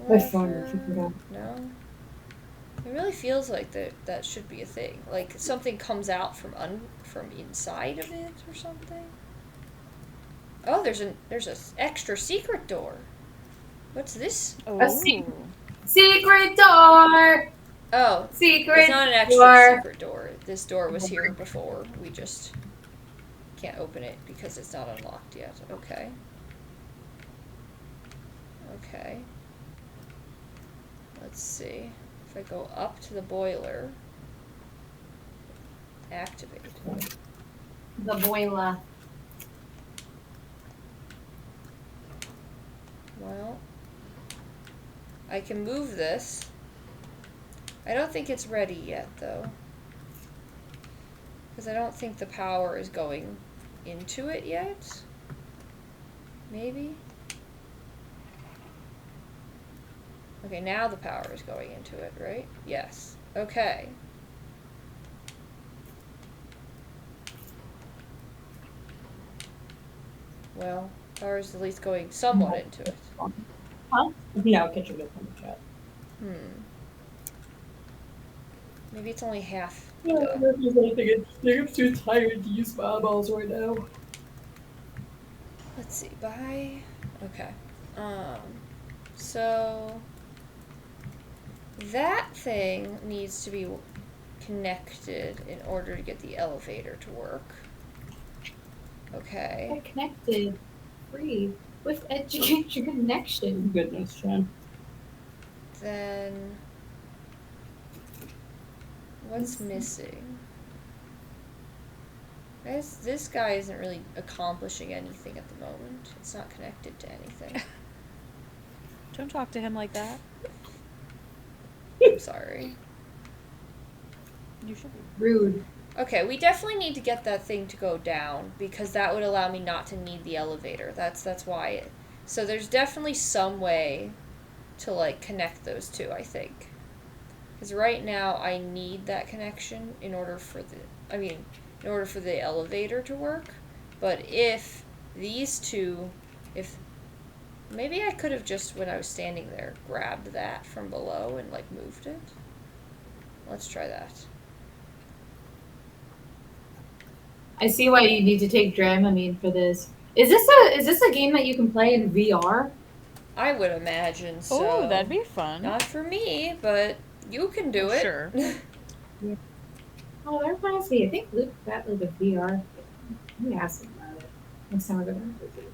My phone lever? is freaking out. No. It really feels like that should be a thing. Like something comes out from inside of it or something. Oh, there's a extra secret door. What's this? Oh. A secret door! Oh, Secret it's not an extra door! secret door. This door was here before. We just can't open it because it's not unlocked yet. Okay. Okay. Let's see. If I go up to the boiler, activate. The boiler. Well, I can move this. I don't think it's ready yet, though. Because I don't think the power is going into it yet. Maybe? Okay, now the power is going into it, right? Yes. Okay. Well, ours is at least going somewhat into it. Huh? No, catching up on the chat. Maybe it's only half. There's anything interesting. I'm too tired to use my eyeballs right now. Let's see. Bye. Okay. So that thing needs to be connected in order to get the elevator to work. Okay. Get connected, free, with education connection. Goodness, Jen. Then what's missing? This guy isn't really accomplishing anything at the moment. It's not connected to anything. Don't talk to him like that. I'm sorry. You should be. Rude. Okay, we definitely need to get that thing to go down because that would allow me not to need the elevator. That's why. So there's definitely some way to like connect those two, I think. Because right now I need that connection in order for the elevator to work. But if these two, maybe I could have just, when I was standing there, grabbed that from below and like moved it. Let's try that. I see why you need to take Dramamine for this. Is this a game that you can play in VR? I would imagine so. Oh, that'd be fun. Not for me, but you can do it. Sure. Oh, that reminds me. I think Luke got like a VR. Let me ask him about it next time I go down to visit.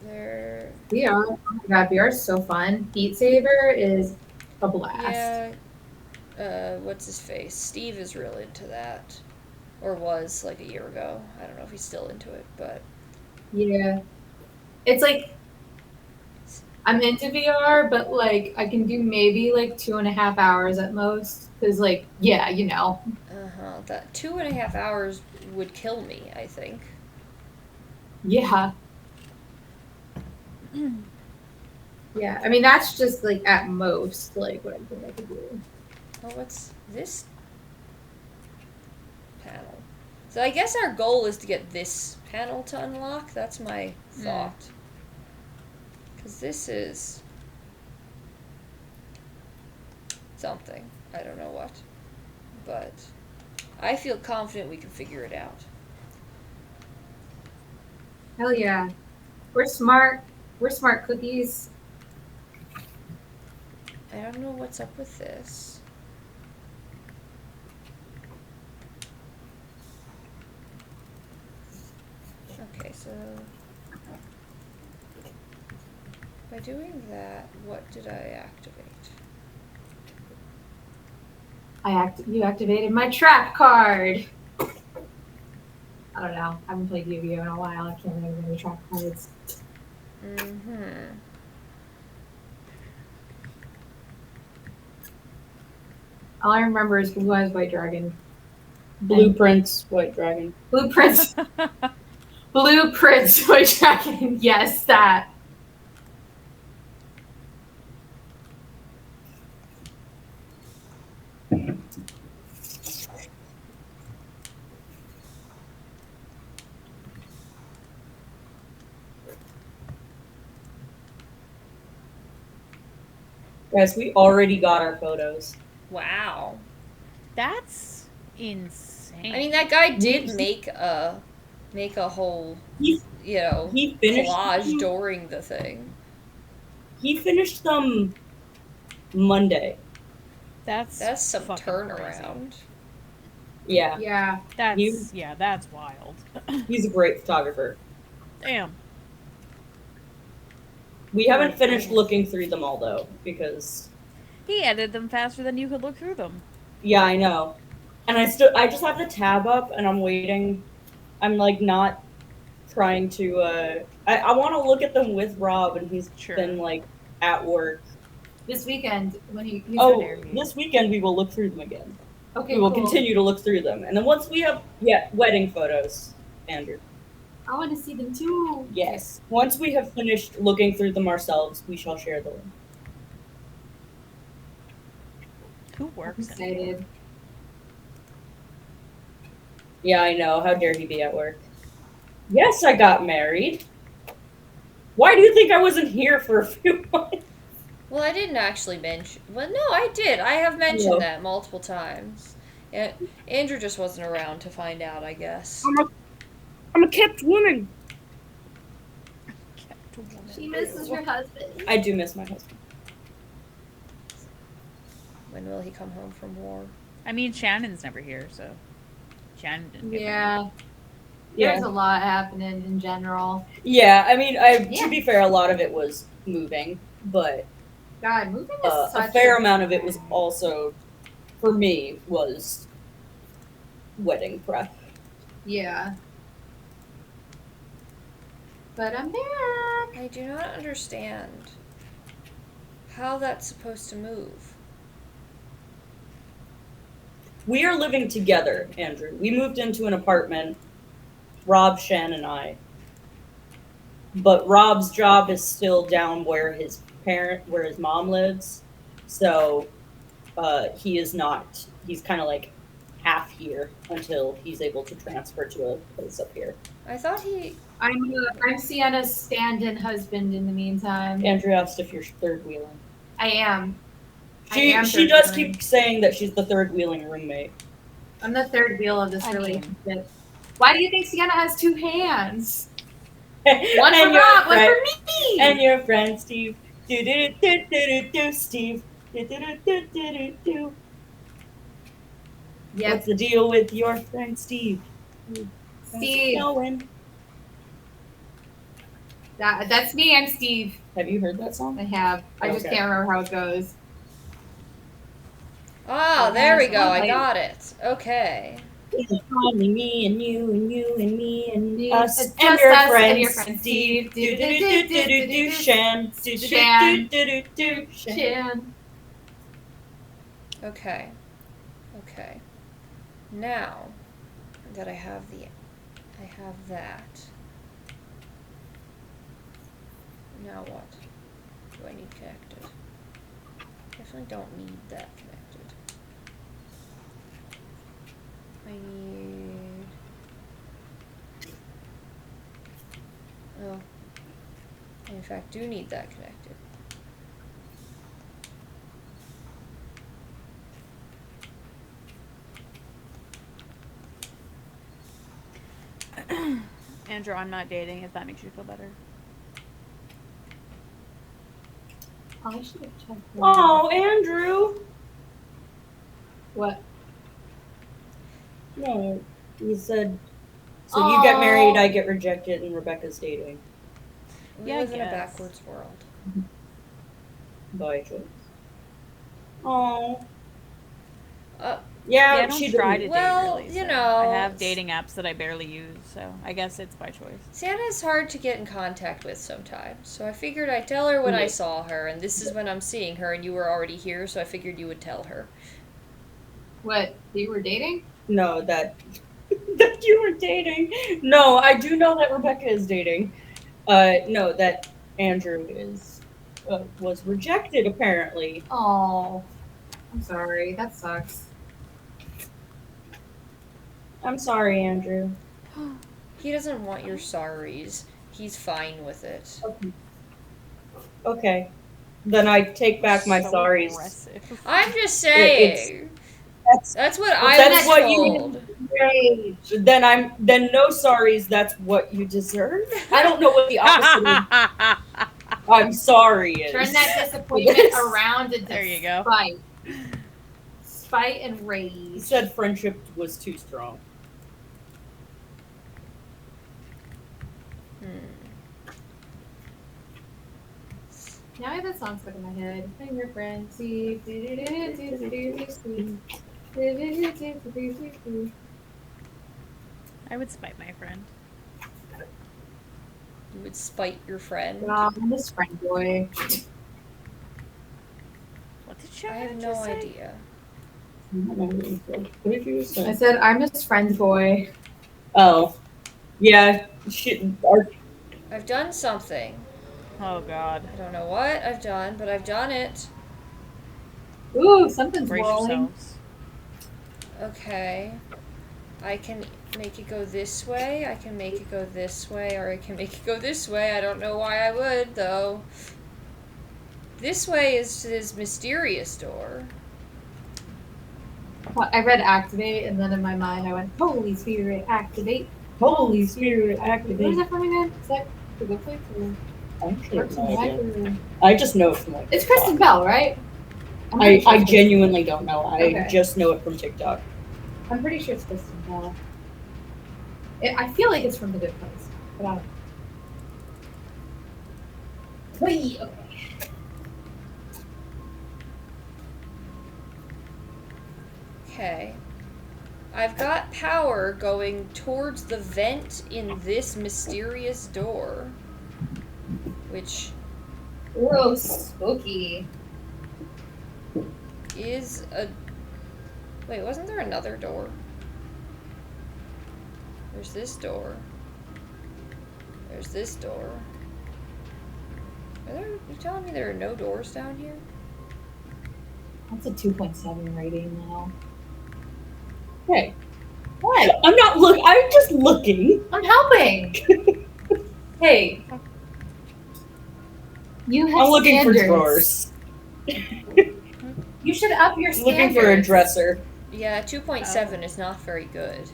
There. VR. Oh my god, VR is so fun. Beat Saber is a blast. Yeah. What's his face? Steve is real into that. Or was like a year ago. I don't know if he's still into it, but. Yeah. It's like I'm into VR, but like I can do maybe like 2.5 hours at most. Cause like, yeah, you know. That 2.5 hours would kill me, I think. Yeah. Yeah. I mean that's just like at most like what I think I could do. Oh, what's this panel? So I guess our goal is to get this panel to unlock. That's my thought. Because this is something. I don't know what. But I feel confident we can figure it out. Hell yeah. We're smart. We're smart cookies. I don't know what's up with this. Okay, so by doing that, what did I activate? You activated my trap card. I don't know. I haven't played Yu-Gi-Oh in a while. I can't remember any trap cards. All I remember is Blue Eyes White Dragon. Blueprints, White Dragon. Blueprints. Blueprints White Dragon. Yes, that. Guys, we already got our photos. Wow. That's insane. I mean, that guy did make a whole, He finished collage them, during the thing. He finished them Monday. That's some fucking turnaround. crazy. Yeah. Yeah. That's wild. He's a great photographer. Damn. We haven't finished looking through them all though, because He edited them faster than you could look through them. yeah, I know. And I just have the tab up and I'm waiting. I'm like not trying to I want to look at them with Rob and he's been like at work. This weekend when he's this weekend we will look through them again. Okay, we will cool. continue to look through them. And then once we have wedding photos, Andrew. I want to see them too. Yes. Once we have finished looking through them ourselves, we shall share the link. Who works? I'm excited. Yeah, I know. How dare he be at work? Yes, I got married. Why do you think I wasn't here for a few months? Well, I didn't actually mention. Well, no, I did. I have mentioned No. that multiple times. Yeah, Andrew just wasn't around to find out, I guess. I'm a kept woman. Kept a woman. She misses her husband. I do miss my husband. When will he come home from war? I mean, Shannon's never here, so Shannon didn't get married. Yeah. Yeah. There's a lot happening in general. Yeah, I mean, Yeah. to be fair, a lot of it was moving, but God, moving is a such fair amount of it was also, for me, was wedding prep. Yeah. But I'm back. I do not understand how that's supposed to move. We are living together, Andrew. We moved into an apartment, Rob, Shan, and I. But Rob's job is still down where his mom lives. So he is not, he's kind of like half here until he's able to transfer to a place up here. I thought he. I'm Sienna's stand-in husband in the meantime. Andrew asked if you're third wheeling. I am. She third does wheeling. keep saying that she's the third wheeling roommate. I'm the third wheel of this I mean- relationship. Why do you think Sienna has two hands? One One for Rob, one for me! And your friend Steve. Do do do do do Steve. Do do do do do. Yep, What's the deal with your friend Steve? How's it Steve. going? That's me. I'm Steve. Have you heard that song? I have. I just Okay. can't remember how it goes. Ah, Oh, there we yes, go. I okay. got it. Okay. It's only me and you and you and me and Me, us it's and just your us friend and your friend Steve. Steve. Do do do do do do Shan. Do do Shan. do do do Shan. Chan. Okay. Okay. Now that I have that. Now what? Do I need connected? Definitely don't need that connected. I need. Oh. I in fact do need that connected. Andrew, I'm not dating, if that makes you feel better. Oh, I should have checked. Oh, Andrew. What? No, he said. So you get Aw. married, I get rejected, and Rebecca's dating We Yeah, I live in a guess. backwards world. by choice. Oh. Uh, Yeah, Yeah, I don't she try to didn't. Well, date, really. you so know, I have dating apps that I barely use, so I guess it's by choice. Santa's hard to get in contact with sometimes, so I figured I'd tell her when I Yeah. saw her, and this is when I'm seeing her, and you were already here, so I figured you would tell her. What? You were dating? No, that that you were dating. No, I do know that Rebecca is dating. No, that Andrew is was rejected apparently. Oh, I'm sorry. That sucks. I'm sorry, Andrew. He doesn't want your sorries. He's fine with it. Okay. Then I take back my So sorries. aggressive. I'm just it's- saying. That's That's what Well, I that's was what you- told. Rage. then no sorries, that's what you deserve. I don't know what the opposite of I'm sorry is. Turn that disappointment Yes. around into There you go. spite. Spite and He rage. said friendship was too strong. Now I have that song stuck in my head. I'm your friend. See. I would spite my friend. You would spite your friend. I'm this friend boy. What did I Shannon have just no say? idea. What did you I say? said I'm his friend boy. Oh. Yeah. I've done something. Oh god. I don't know what I've done, but I've done it. Ooh, something's Brace rolling. yourselves. Okay. I can make it go this way, I can make it go this way, or I can make it go this way. I don't know why I would, though. This way is his mysterious door. I read activate, and then in my mind I went, Holy Spirit, activate. Holy Spirit, What is activate. that from again? Is that the good place? Or Actually, Parks and no Rec, idea. or- I just know it from like. It's Kristen Bell, right? I'm I, pretty sure I it's genuinely don't know. I Okay. just know it from TikTok. I'm pretty sure it's Kristen Bell. I feel like it's from the good place, but I don't know. Wait, okay. Okay. I've got power going towards the vent in this mysterious door. Which Gross, spooky. is a... Wait, wasn't there another door? There's this door. There's this door. Are there... You telling me there are no doors down here? That's a 2.7 rating now. Hey, What? I'm not I'm just looking. I'm helping. Hey. You have I'm looking standards. for drawers. You should up your standards. Looking for a dresser. Yeah, 2.7 is not very good.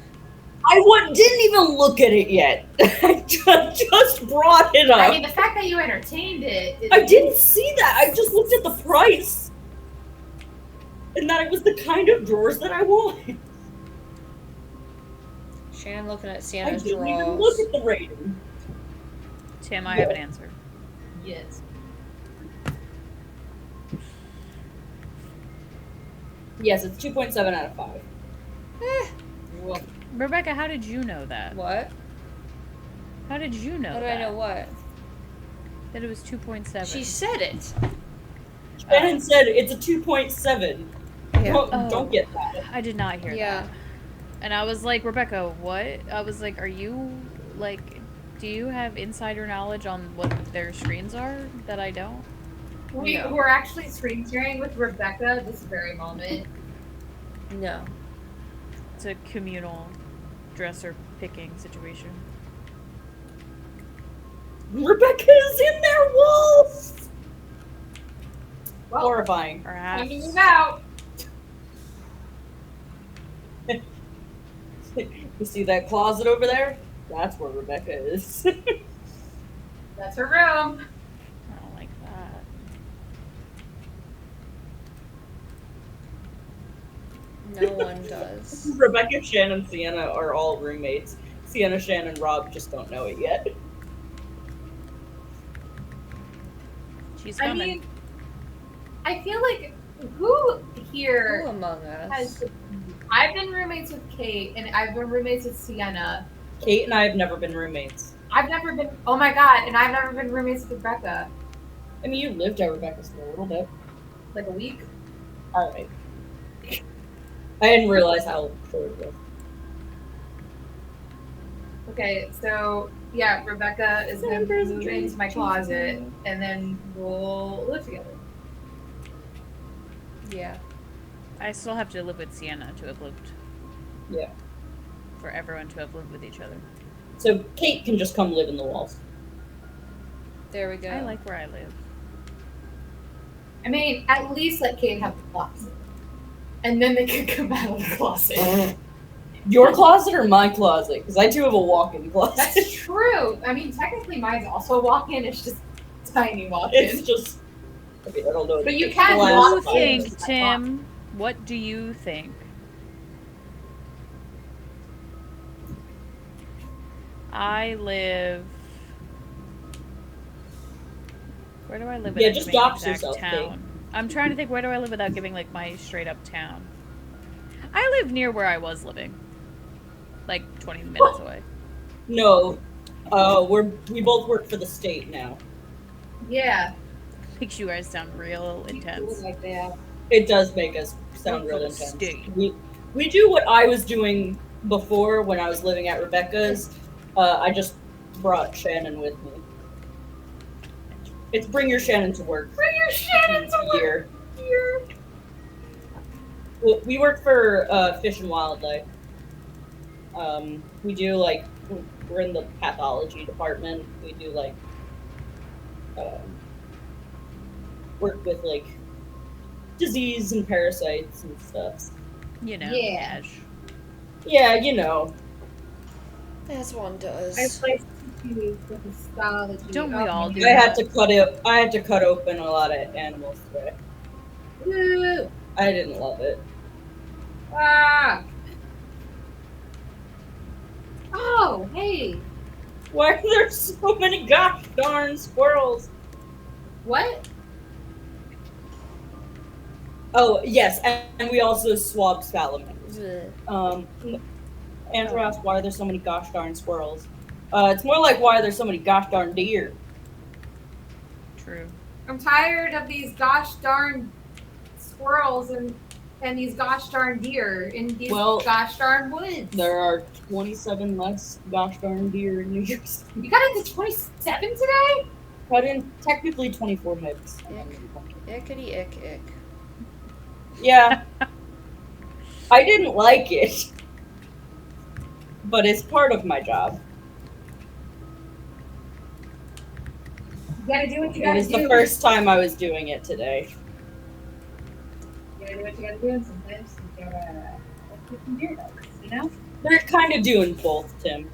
Didn't even look at it yet. I just brought it up. I mean, the fact that you entertained it. I didn't see that. I just looked at the price. And that it was the kind of drawers that I want. Shannon looking at I Sienna's didn't even drawers. look at the rating. Tim, I have an answer. Yes. Yes, it's 2.7 out of 5. Well, Rebecca, how did you know that? What? How did you know How do that? I know what? That it was 2.7. She said it. Shannon said it's a 2.7. Yeah. Don't get that. I did not hear Yeah. that. And I was like, Rebecca, what? I was like, are you, like, do you have insider knowledge on what their screens are that I don't? we're actually screen sharing with Rebecca this very moment. No. It's a communal dresser picking situation. Rebecca is in their walls! Well, Horrifying. Perhaps. time to move out. You see that closet over there? That's where Rebecca is. That's her room. I don't like that. No one does. Rebecca, Shannon, Sienna are all roommates. Sienna, Shannon, Rob just don't know it yet. She's I coming. mean, I feel like who here Who among us? has. I've been roommates with Kate, and I've been roommates with Sienna. Kate and I have never been roommates. I've never been. Oh my god! And I've never been roommates with Rebecca. I mean, you lived at Rebecca's for a little bit. Like a week. Alright. I didn't realize how short it was. Okay, so yeah, Rebecca is gonna move into my closet, and then we'll live together. Yeah. I still have to live with Sienna to have lived. Yeah. For everyone to have lived with each other. So Kate can just come live in the walls. There we go. I like where I live. I mean, at least let Kate have the closet, and then they can come out of the closet. Your closet or my closet? Because I too have a walk-in closet. That's true. I mean, technically, mine's also walk-in. It's just tiny walk-in. It's just. Okay, I don't know. But you It's can glass What do you walk box. in. think, Tim? What do you think? I live. Where do I live? Yeah, without just giving dox exact yourself, town? I'm trying to think. Where do I live without giving like my straight up town? I live near where I was living, like 20 minutes away. No. We both work for the state now. Yeah. Makes you guys sound real intense. Like that. It does make us sound Work for real the intense. state. We do what I was doing before when I was living at Rebecca's. I just brought Shannon with me. It's bring your Shannon to work. Bring your Shannon to work. Year. Here. Well, we work for Fish and Wildlife. We do like we're in the pathology department. We do like work with like disease and parasites and stuff. You know, Yeah. Ash. Yeah, you know. As one I does. placed you with histology. Don't we all do I that? had to cut it. I had to cut open a lot of animals today. Woo! I didn't love it. Ah! Oh, hey. Why are there so many gosh darn squirrels? What? Oh yes, and we also swab salamanders. Ugh. Andrew asked why there's so many gosh darn squirrels. It's more like why there's so many gosh darn deer. True. I'm tired of these gosh darn squirrels and these gosh darn deer in these gosh darn woods. There are 27 less gosh darn deer in New York City. You got into 27 today? Cut in technically 24 heads. Ickety ick ick. Yeah. I didn't like it. But it's part of my job. You gotta do what you It gotta was do. the first time I was doing it today. You gotta do what you gotta do, and sometimes you gotta keep some deer dogs, you know? They're kind of doing both, Tim.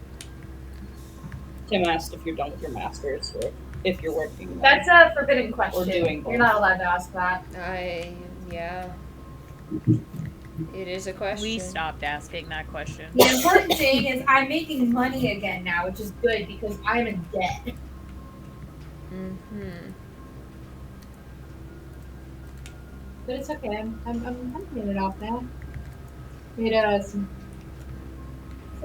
Tim asked if you're done with your master's or if you're working. That's a forbidden question. Or doing both. You're not allowed to ask that. Yeah. It is a question. We stopped asking that question. The important thing is I'm making money again now, which is good because I'm in debt. Mm-hmm. But it's okay. I'm paying it off now. Made some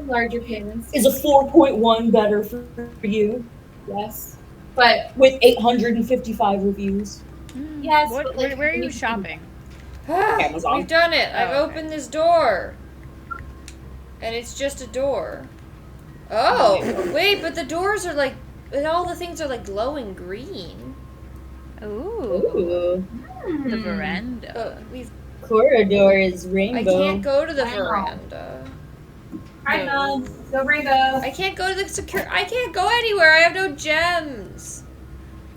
larger payments. Is a 4.1 better for you? Yes. But with 855 reviews. Yes. What, but like, where are you shopping? Amazon. We've done it. I've Oh, okay. opened this door. And it's just a door. Oh, wait, but the doors are like, and all the things are like glowing green. Ooh. Ooh. The veranda. We've. Corridor is I rainbow. can't go to the Wow. veranda. Hi, Mom. Go rainbow. I can't go to the I can't go anywhere. I have no gems.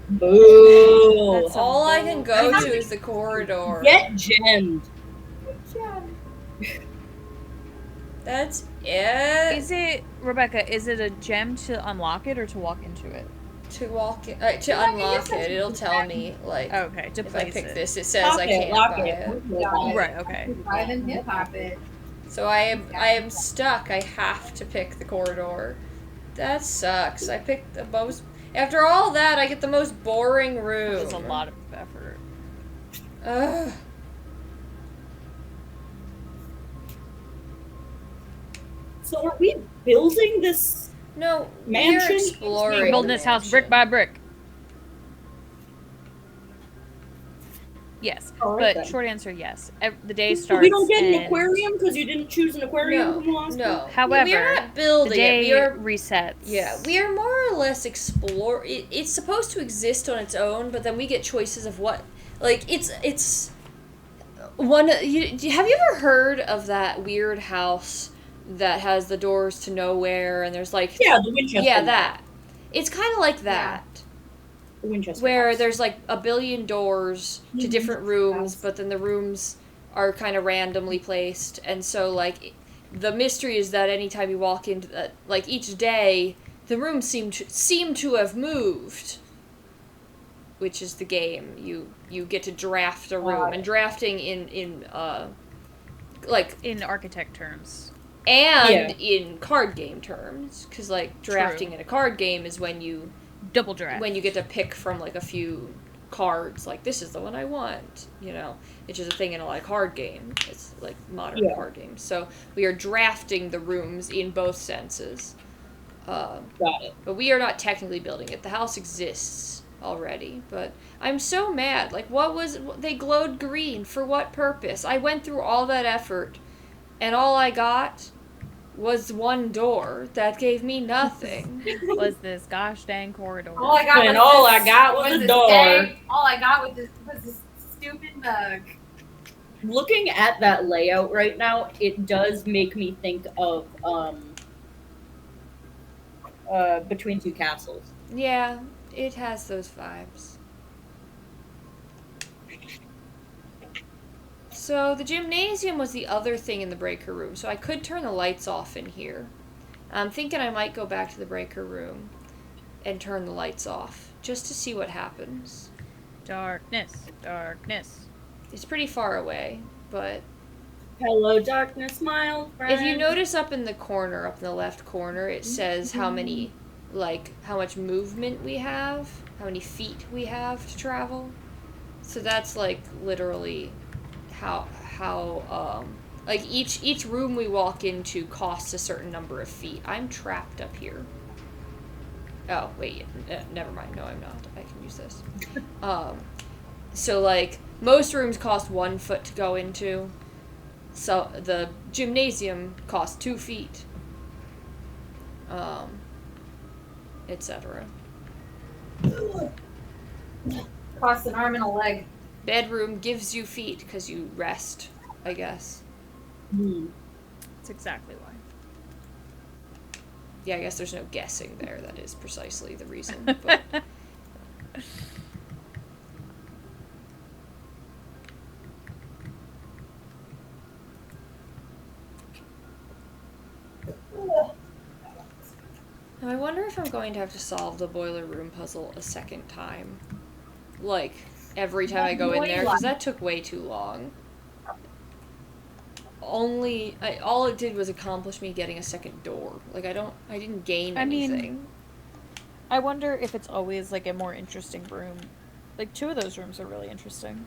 Boo. That's All I can go That's to is the corridor. Get gemmed. That's it. Is it, Rebecca, is it a gem to unlock it or to walk into it? To walk in, to unlock it, it'll tell me like Okay, to if I place pick it. this, it says Lock I it, can't lock buy it. it. Right, okay. Buy them hip hop it. So I am stuck. I have to pick the corridor. That sucks. I picked the most. After all that, I get the most boring room. It was a lot of effort. Ugh. So are we building this? No, Mansion? we're exploring. We're building this house brick by brick. Yes, All right, but then. short answer, yes. The day So starts. we don't get an and aquarium because you didn't choose an aquarium from No, last no. time? However, we are not The building day it. We are. resets. Yeah, we are more or less explore. It's supposed to exist on its own, but then we get choices of what. Like it's one. Have you ever heard of that weird house that has the doors to nowhere and there's like Yeah, the Winchester. yeah that. It's kind of like that. The Winchester. Where house. there's like a billion doors to different rooms, but then the rooms are kind of randomly placed, and so like the mystery is that anytime you walk into that, like each day, the rooms seem to have moved, which is the game. You get to draft a room, and drafting in like In architect terms. and in card game terms, because like drafting in a card game is when you Double draft. when you get to pick from like a few cards, like this is the one I want, which is a thing in a lot of card games. It's like modern card games. So we are drafting the rooms in both senses. Got it. But we are not technically building it. The house exists already, but I'm so mad. Like, they glowed green for what purpose? I went through all that effort, and all I got was one door that gave me nothing. Was this gosh dang corridor. All I got And was all this, I got was a this door. egg. All I got was this stupid mug. looking at that layout right now, it does make me think of Between Two Castles. Yeah, it has those vibes. So the gymnasium was the other thing in the breaker room, so I could turn the lights off in here. I'm thinking I might go back to the breaker room and turn the lights off, just to see what happens. Darkness, darkness. It's pretty far away, but... Hello, darkness, my old friend. If you notice up in the corner, up in the left corner, it says how many, like, how much movement we have, how many feet we have to travel. So that's, like, literally how like, each room we walk into costs a certain number of feet. I'm trapped up here. Oh, wait, never mind. No, I'm not. I can use this. So, like, most rooms cost 1 foot to go into. So, the gymnasium costs 2 feet. Etc. Costs an arm and a leg. Bedroom gives you feet because you rest, I guess. That's exactly why. Yeah, I guess there's no guessing there. That is precisely the reason. But now, I wonder if I'm going to have to solve the boiler room puzzle a second time. Like, every time I go in there, because that took way too long. All it did was accomplish me getting a second door. Like, I didn't gain anything. I wonder if it's always, like, a more interesting room. Like, 2 of those rooms are really interesting.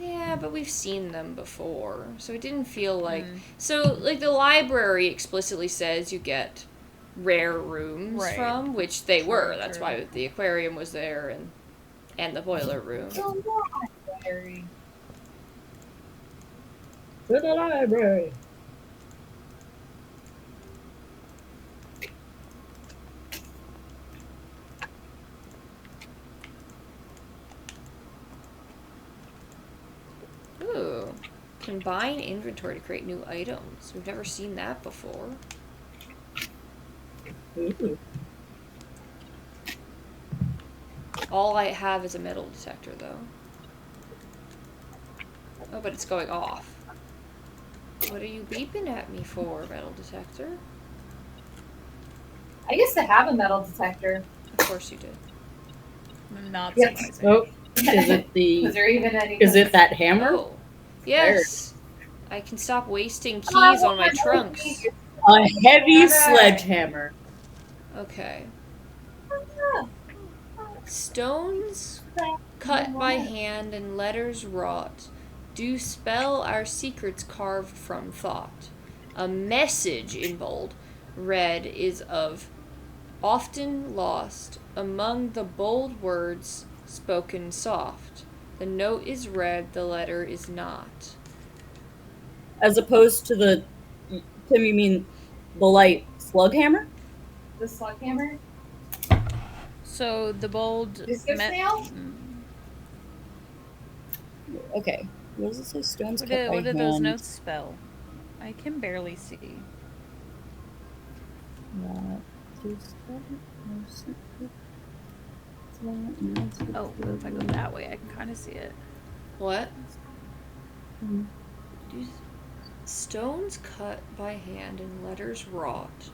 Yeah, but we've seen them before, so it didn't feel like... So, like, the library explicitly says you get rare rooms from, which they were. That's why the aquarium was there, and the boiler room. To the library. Ooh. Combine inventory to create new items. We've never seen that before. Ooh. All I have is a metal detector, though. Oh, but it's going off. What are you beeping at me for, metal detector? I used to have a metal detector. Of course you did. Not Yep. surprising. Oh, is it the? Was there even any? Is it that hammer? Oh. Yes. I can stop wasting keys Oh, on my trunks. A heavy sledgehammer. Okay. Stones cut by hand and letters wrought do spell our secrets carved from thought. A message in bold read is of often lost among the bold words spoken soft. The note is read, the letter is not. As opposed to the, Tim, you mean the light slug hammer? The slug hammer? So the bold... Disco snail? Okay. What does it say? Stones What cut do, by what do those hand. notes spell? I can barely see. Oh, if I go that way, I can kind of see it. What? Stones cut by hand and letters wrought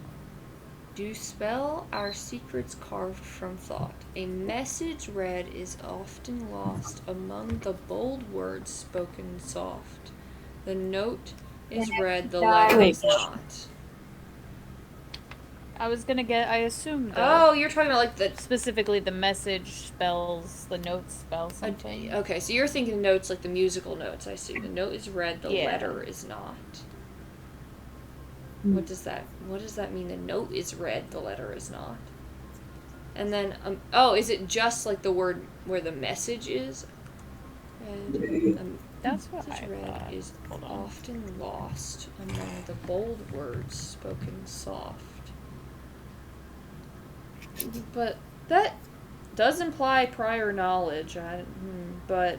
do spell our secrets carved from thought. A message read is often lost among the bold words spoken soft. The note is read, the letter is not. I was gonna get, I assumed. Oh, you're talking about like the... Specifically the message spells, the notes spell something. Okay, so you're thinking notes like the musical notes. I see. The note is read, the Yeah. letter is not. What does that mean? The note is read, the letter is not. And then, oh, is it just like the word where the message is? And, That's what message I read thought. is often lost among the bold words spoken soft. But that does imply prior knowledge, but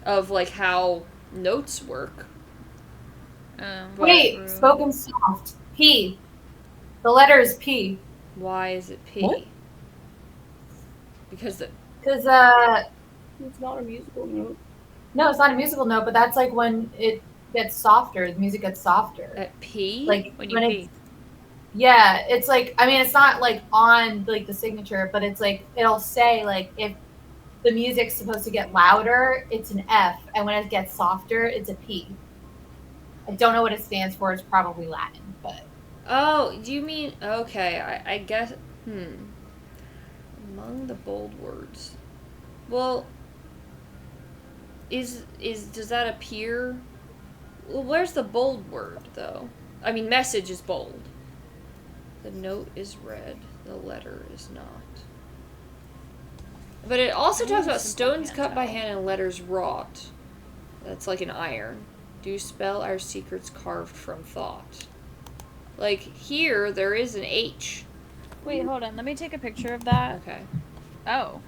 of like how notes work. Wait, spoken soft. P. The letter is P. Why is it P? What? Because Because It's not a musical note. no, it's not a musical note, but that's like when it gets softer. The music gets softer. at P. Like When you when pee. it's yeah, it's like I mean it's not like on like the signature, but it's like it'll say like if the music's supposed to get louder, it's an F, and when it gets softer, it's a P. I don't know what it stands for. It's probably Latin, but Oh, do you mean okay? I guess. Among the bold words. Well, is does that appear? Well, where's the bold word though? I mean, message is bold. The note is red. The letter is not. But it also talks about stones cut by hand and letters wrought. That's like an iron. Do spell our secrets carved from thought. Like here, there is an H. Wait, hold on. Let me take a picture of that. Okay. Oh.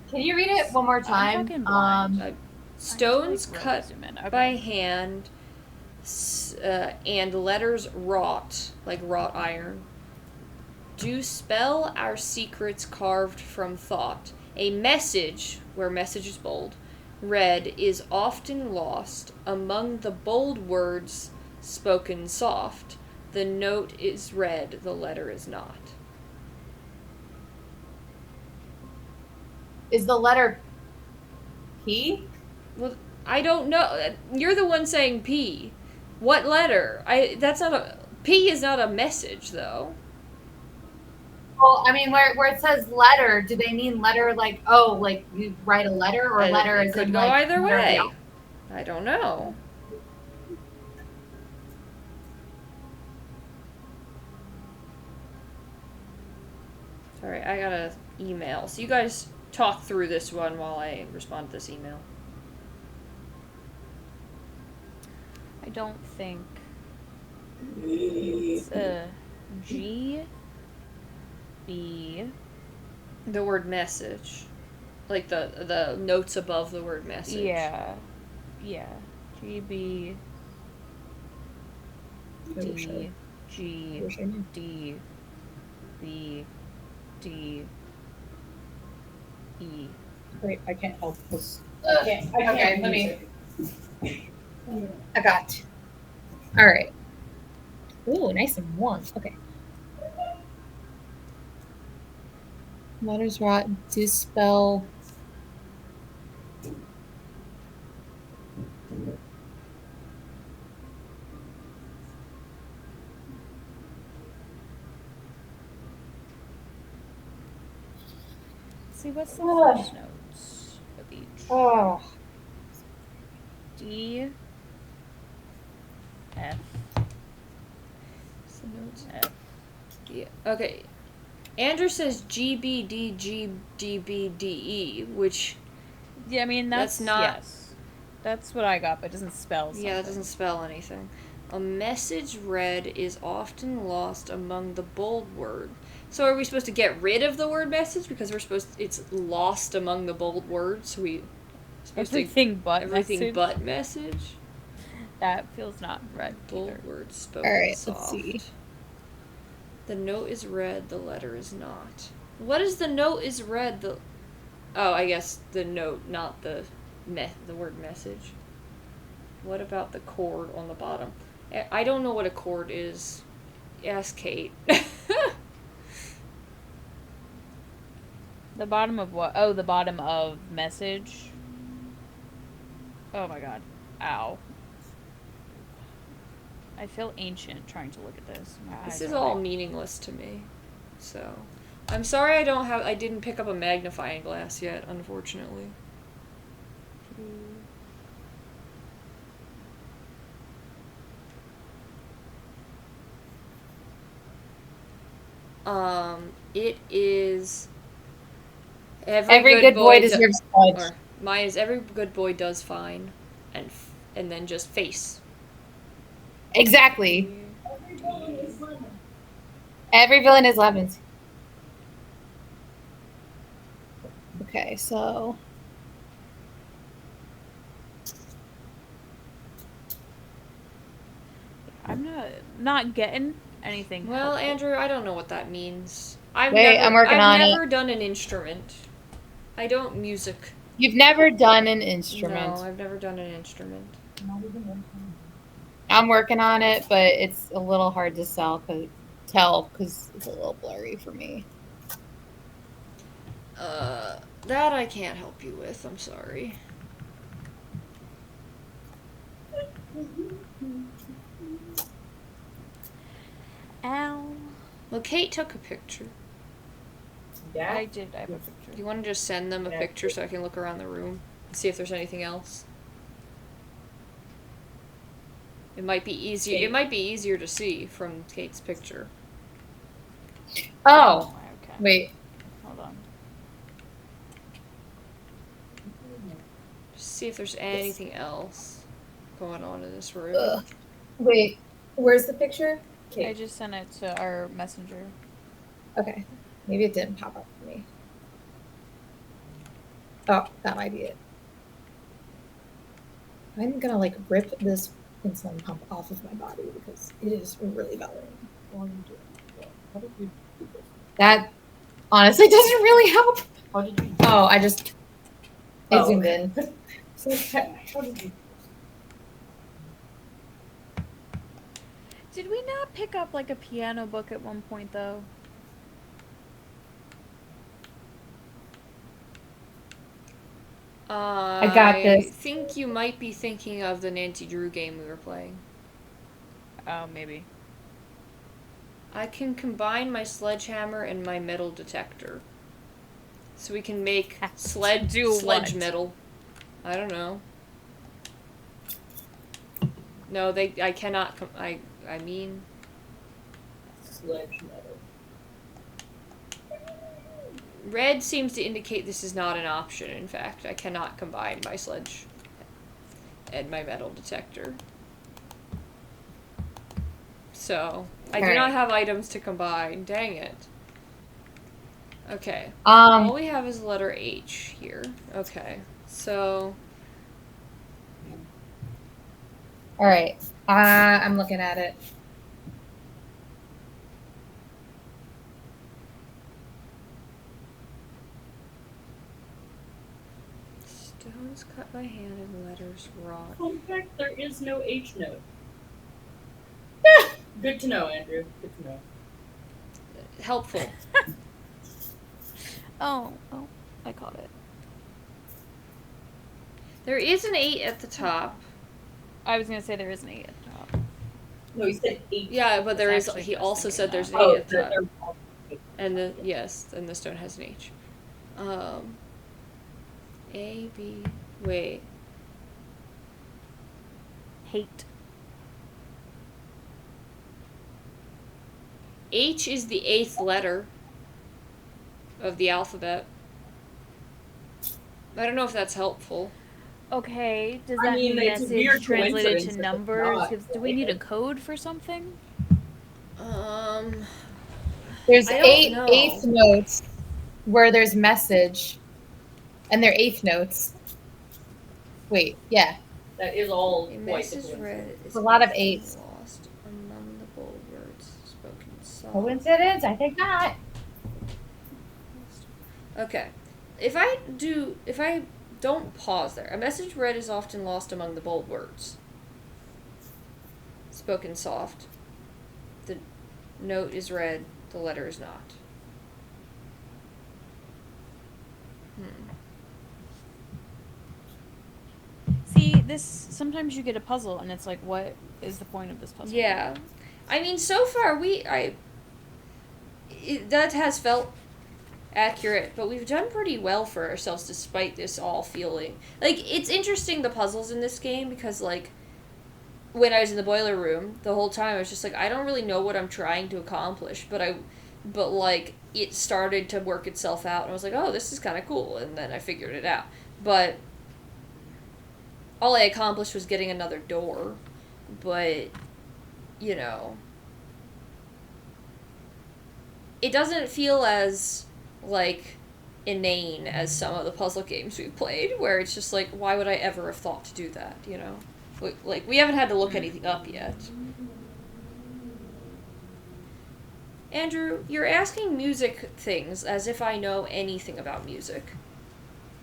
can you read it one more time? fucking blind. Stones Really cut zoom in. Okay. by hand, and letters wrought, like wrought iron. Do spell our secrets carved from thought. A message, where message is bold, read is often lost among the bold words spoken soft. The note is red, the letter is not. Is the letter P? Well, I don't know. You're the one saying P. What letter? That's not a P is not a message though. Well, I mean, where it says letter, do they mean letter like oh, like you write a letter, or letter It as could in go like either letter way. L? I don't know. Sorry, I got a email. So you guys talk through this one while I respond to this email. I don't think it's a G B. The word message. Like the notes above the word message. Yeah. Yeah. G B D G D B D E. Wait, I can't help this. Okay, let me. I got. All right. Ooh, nice and warm. Okay. Letters rot. Dispel. See, what's the first notes of each? Oh. D F So notes. F. Yeah. Okay. Andrew says G B D G D B D E, which Yeah, I mean that's not. yes. That's what I got, but it doesn't spell something. Yeah, it doesn't spell anything. A message read is often lost among the bold word. So are we supposed to get rid of the word message because it's lost among the bold words? So we supposed Everything to but everything message. but message. That feels not right. Bold Either. words spoken All right, soft. let's see. The note is red, the letter is not. What is the note is red? I guess the note, not the word message. What about the chord on the bottom? I don't know what a chord is. Ask Kate. The bottom of what? Oh, the bottom of message. Oh my god. Ow. I feel ancient trying to look at this. My This eyes is are all like- meaningless to me. So, I'm sorry I didn't pick up a magnifying glass yet, unfortunately. It is Every good boy deserves fudge. Or mine is every good boy does fine, and then just face. Exactly. Every villain is lemons. Okay, so I'm not getting anything. Well, helpful. Andrew, I don't know what that means. I'm working on it. I've never done an instrument. I don't music. You've never done an instrument. No, I've never done an instrument. I'm working on it, but it's a little hard to tell because it's a little blurry for me. That I can't help you with. I'm sorry. Ow. Well, Kate took a picture. Yeah. I did. I have a picture. Do you want to just send them a picture so I can look around the room and see if there's anything else? It might be easier. It might be easier to see from Kate's picture. Oh, Okay. wait. Hold on. Just see if there's anything else going on in this room. Ugh. Wait, where's the picture? I just sent it to our messenger. Okay. Maybe it didn't pop up for me. Oh, that might be it. I'm gonna like rip this insulin pump off of my body because it is really bothering me. That honestly doesn't really help. How did you? Oh, I just it zoomed okay. in. How did you? Did we not pick up like a piano book at one point though? I got this. I think you might be thinking of the Nancy Drew game we were playing. Oh, maybe. I can combine my sledgehammer and my metal detector. So we can make Do sledge what? metal. I don't know. No, I cannot I mean Sledge metal. red seems to indicate this is not an option. In fact, I cannot combine my sledge and my metal detector. So, I do not have items to combine. Dang it. Okay. All we have is the letter H here. Okay. So, All right. I'm looking at it. stones cut by hand and letters wrought. Fun fact: there is no H note. Good to know, Andrew. Good to know. Helpful. Oh, I caught it. There is an 8 at the top. I was gonna say there is an 8 at the top. No, he said H. Yeah, but there is. Actually, He I was also thinking said there's an that. 8 at the top. they're And the stone has an H. A, B, wait. Hate. H is the 8th letter of the alphabet. I don't know if that's helpful. Okay, does I that mean, mean it's a weird message translated coincidence to if it's numbers? not, Do we need a right? code for something? There's I don't know. eighth notes where there's message, and they're eighth notes. Wait, yeah. That is all A quite the message read coincidence. is A lot of often 8s. lost among the bold words spoken soft. Coincidence? I think not. Okay. If I don't pause there, a message read is often lost among the bold words spoken soft. The note is read, the letter is not. See, sometimes you get a puzzle and it's like, what is the point of this puzzle? Yeah. I mean, so far that has felt accurate, but we've done pretty well for ourselves despite this all feeling. Like, it's interesting, the puzzles in this game, because, like, when I was in the boiler room, the whole time I was just like, I don't really know what I'm trying to accomplish, but like, it started to work itself out, and I was like, oh, this is kind of cool, and then I figured it out. But all I accomplished was getting another door, but, you know, it doesn't feel as, like, inane as some of the puzzle games we've played, where it's just like, why would I ever have thought to do that, you know? Like, we haven't had to look anything up yet. Andrew, you're asking music things as if I know anything about music.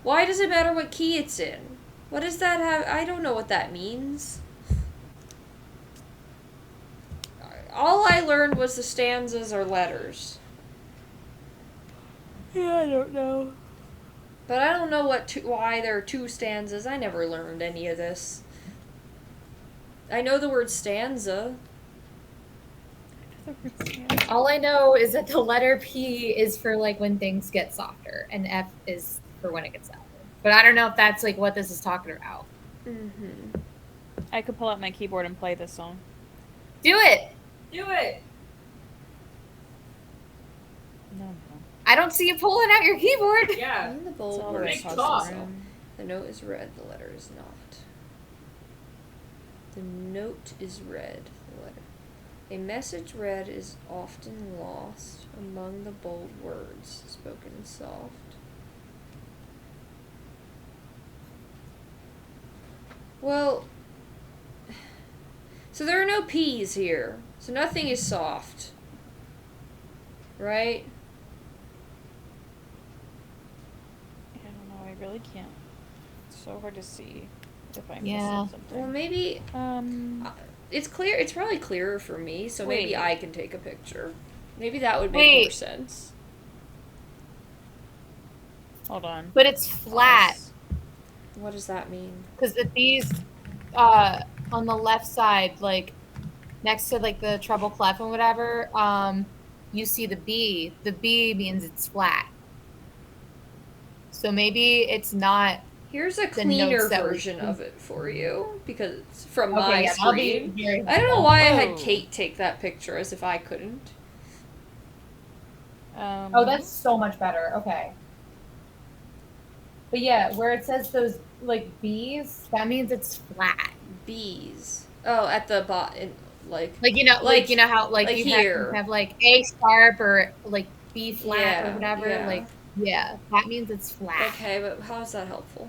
Why does it matter what key it's in? What does that have? I don't know what that means. All I learned was the stanzas are letters. Yeah, I don't know. But I don't know why there are 2 stanzas. I never learned any of this. I know the word stanza. All I know is that the letter P is for like when things get softer, and F is for when it gets louder. But I don't know if that's like what this is talking about. Mm-hmm. I could pull out my keyboard and play this song. Do it. Do it. No. I don't see you pulling out your keyboard. Yeah. In the It's bold all word Make across talk. the room. the note is read, the letter is not. The note is read, the letter. A message read is often lost among the bold words, spoken soft. Well, so there are no P's here, so nothing is soft. Right? I don't know, I really can't. It's so hard to see if I'm Yeah. missing something. Well, maybe it's clear. It's probably clearer for me, so maybe Wait. I can take a picture. Maybe that would make more Wait. sense. Hold on. But it's flat What does that mean? because these on the left side, like next to like the treble clef and whatever, you see the B. The B means it's flat. So maybe it's not. Here's a The cleaner notes that we- version of it for you, because it's from Okay, my yeah, that'll be screen. very I don't know why I had Whoa. Kate take that picture, as if I couldn't. Oh, that's so much better. Okay. But yeah, where it says those like B's, that means it's flat. B's. Oh, at the bottom, like Like you know, like you know how like, like you here. have like A sharp or like B flat Yeah, or whatever. yeah. Like yeah, that means it's flat. Okay, but how is that helpful?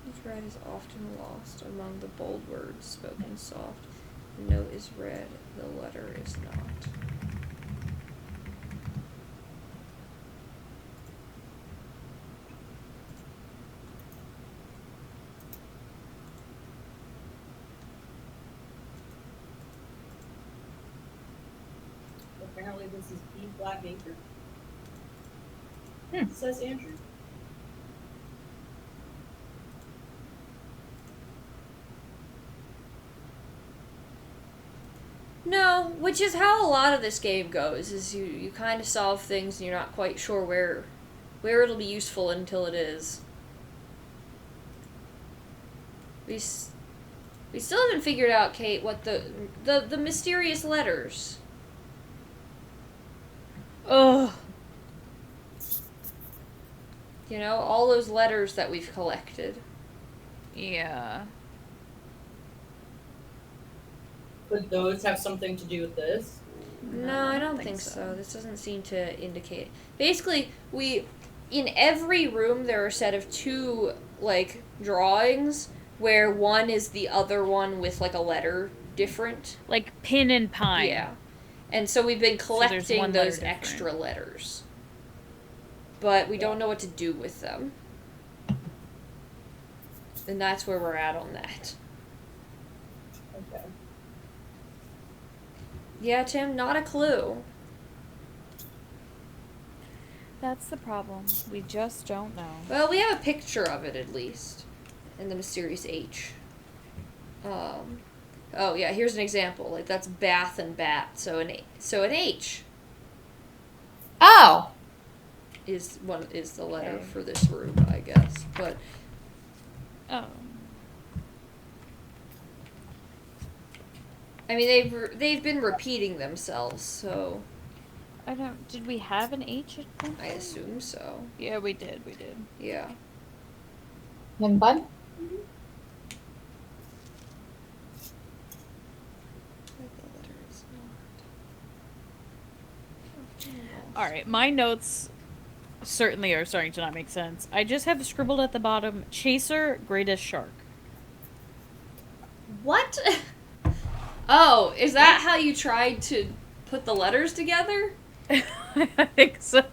Each read is often lost among the bold words spoken soft. The note is read, the letter is not. Apparently this is B flat major. Hmm. Says Andrew. No, which is how a lot of this game goes, is you kind of solve things and you're not quite sure where it'll be useful until it is. We still haven't figured out, Kate, what the mysterious letters. Ugh. You know, all those letters that we've collected. Yeah. Could those have something to do with this? No, I don't think so. This doesn't seem to indicate. Basically, in every room there are a set of 2 like drawings where one is the other one with like a letter different. Like pin and pine. Yeah. And so we've been there's collecting one letter those different. extra letters. But we don't know what to do with them. And that's where we're at on that. Okay. Yeah, Tim, not a clue. That's the problem. We just don't know. Well, we have a picture of it at least. In the mysterious H. Oh yeah, here's an example. Like that's bath and bat. So an H Oh. is the letter Okay. for this room, I guess. But Oh. I mean they've been repeating themselves, so I don't. Did we have an H at one I point? assume so. Yeah, we did. We did. Yeah. And bun? The letter is not. All right, my notes certainly are starting to not make sense. I just have scribbled at the bottom: Chaser, greatest shark. What? Oh, is that how you tried to put the letters together? I think so.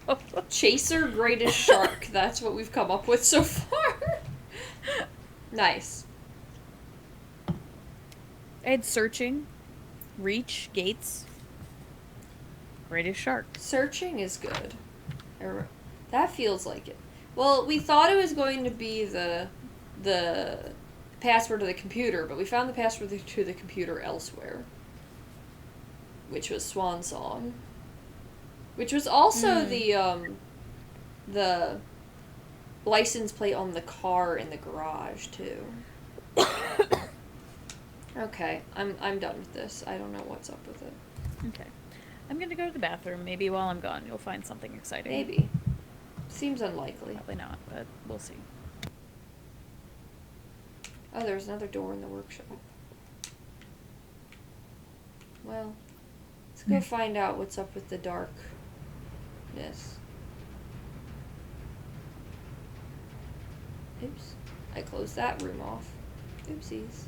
Chaser, greatest shark. That's what we've come up with so far. Nice. I had searching, reach, gates, greatest shark. Searching is good. That feels like it. Well, we thought it was going to be the password to the computer, but we found the password to the computer elsewhere, which was Swan Song, which was also the license plate on the car in the garage too. Okay, I'm done with this. I don't know what's up with it. Okay. I'm gonna go to the bathroom. Maybe while I'm gone, you'll find something exciting. Maybe. Seems unlikely. Probably not, but we'll see. Oh, there's another door in the workshop. Well, let's go find out what's up with the darkness. Oops. I closed that room off. Oopsies.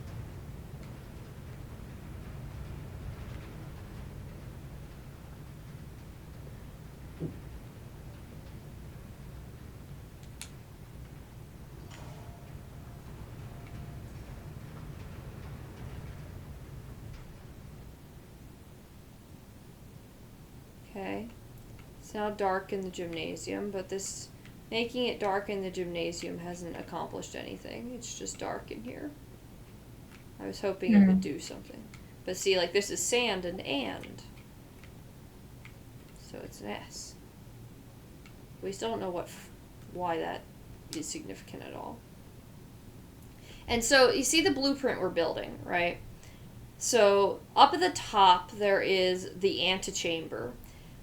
Okay. It's now dark in the gymnasium, but this making it dark in the gymnasium hasn't accomplished anything. It's just dark in here. I was hoping it would do something. But see, like, this is sand and. So it's an S. We still don't know why that is significant at all. And so, you see the blueprint we're building, right? So, up at the top, there is the antechamber.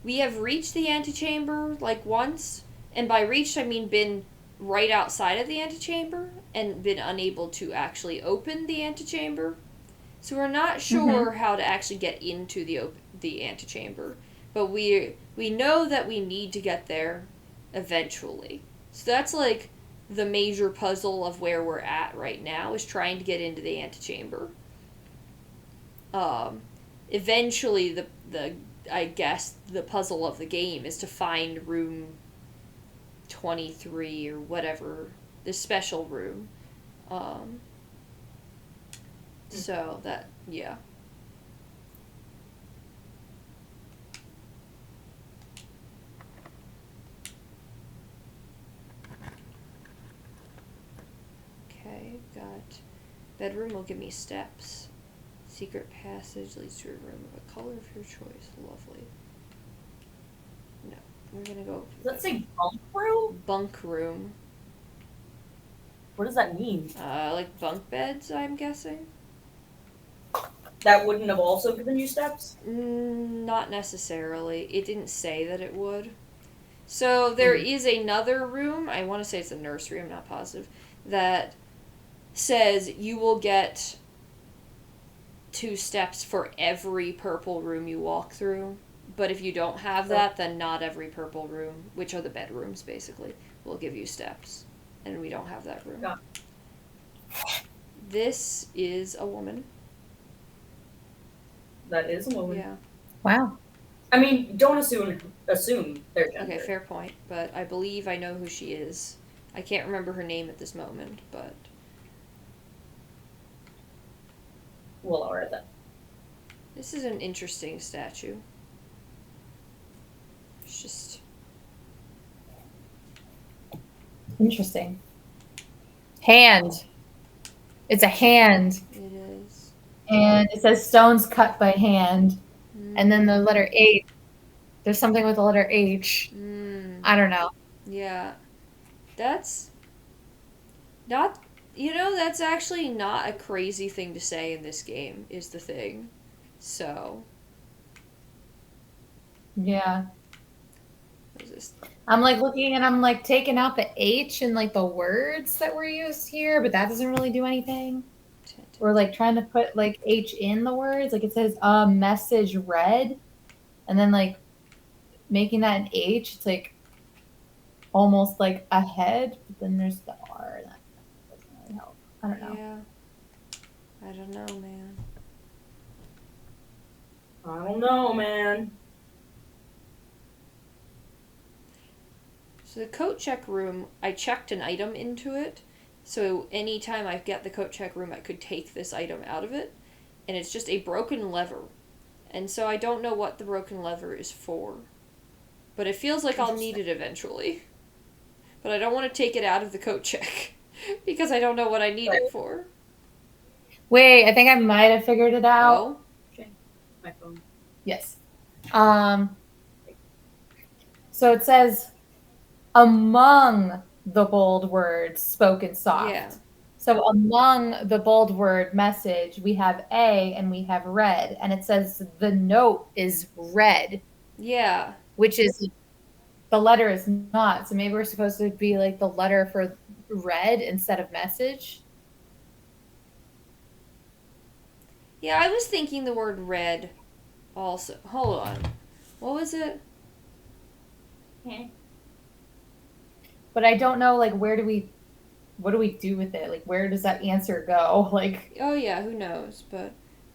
We have reached the antechamber, like, once. And by reached, I mean been right outside of the antechamber and been unable to actually open the antechamber. So we're not sure how to actually get into the antechamber. But we know that we need to get there eventually. So that's, like, the major puzzle of where we're at right now, is trying to get into the antechamber. Eventually, I guess the puzzle of the game is to find room 23 or whatever, this special room. So that, yeah. Okay, got bedroom will give me steps. Secret passage leads to a room of a color of your choice. Lovely. No, we're gonna go. Let's say bunk room? Bunk room. What does that mean? Like bunk beds, I'm guessing? That wouldn't have also given you steps? Not necessarily. It didn't say that it would. So there is another room, I want to say it's a nursery, I'm not positive, that says you will get 2 steps for every purple room you walk through. But if you don't have that, then not every purple room, which are the bedrooms basically, will give you steps. And we don't have that room. Yeah. This is a woman. That is a woman. Yeah. Wow. I mean, don't assume their gender. Okay, fair point. But I believe I know who she is. I can't remember her name at this moment, but... Well, alright then. This is an interesting statue. It's just... Interesting. Hand. It's a hand. It is. And it says stones cut by hand. And then the letter H. There's something with the letter H. I don't know. Yeah. That's... Not... You know, that's actually not a crazy thing to say in this game, is the thing. So... Yeah. What is this? I'm like looking and I'm like taking out the H and like the words that were used here, but that doesn't really do anything. We're like trying to put like H in the words. Like it says message read. And then like making that an H, it's like almost like a head, but then there's the R. That doesn't really help. I don't know. Yeah. I don't know, man. I don't know, man. So the coat check room, I checked an item into it. So anytime I get the coat check room, I could take this item out of it. And it's just a broken lever. And so I don't know what the broken lever is for. But it feels like I'll need it eventually. But I don't want to take it out of the coat check. Because I don't know what I need it for. Wait, I think I might have figured it out. Oh? Okay. My phone. Yes. So it says, among the bold words spoken soft. Yeah. So among the bold word message, we have A and we have red. And it says the note is red. Yeah. Which is, the letter is not. So maybe we're supposed to be like the letter for red instead of message. Yeah, I was thinking the word red also. Hold on. What was it? But I don't know, like, what do we do with it? Like, where does that answer go? Like, Oh, yeah, who knows? But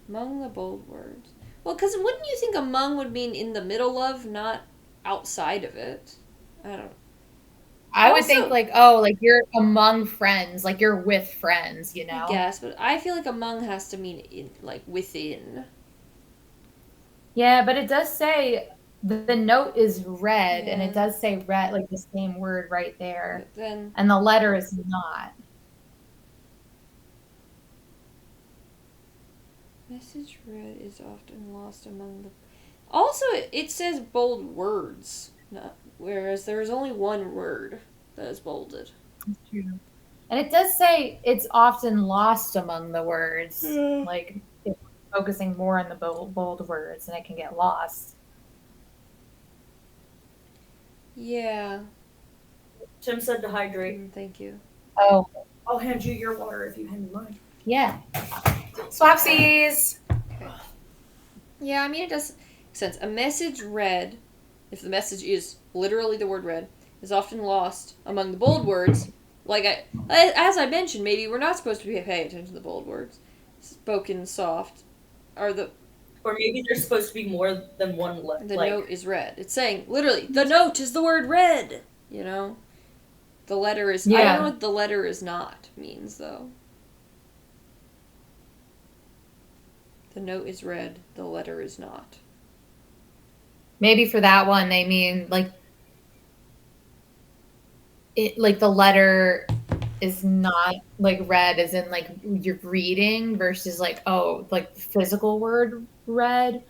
among the bold words. Well, because wouldn't you think among would mean in the middle of, not outside of it? I don't. I would think, like, oh, like, you're among friends. Like, you're with friends, you know? I guess, but I feel like among has to mean in, like, within. Yeah, but it does say the note is red, and it does say red, like the same word right there. But then, and the letter is not. message read is often lost among the. Also, it says bold words, whereas there's only one word that is bolded. That's true. And it does say it's often lost among the words. Like, it's focusing more on the bold words, and it can get lost. Yeah. Tim said to hydrate. Thank you. Oh. I'll hand you your water if you hand me mine. Yeah. Swapsies. Okay. Yeah, I mean, it does make sense. A message read, if the message is literally the word read, is often lost among the bold words. Like, as I mentioned, maybe we're not supposed to be paying attention to the bold words. Spoken soft. Or maybe there's supposed to be more than one letter. The note is red. It's saying, literally, the note is the word red! You know? The letter is... I don't know what the letter is not means, though. The note is red. The letter is not. Maybe for that one, they mean, like, it, like, the letter is not, like, red as in, like, you're reading versus, like, oh, like, the physical word red.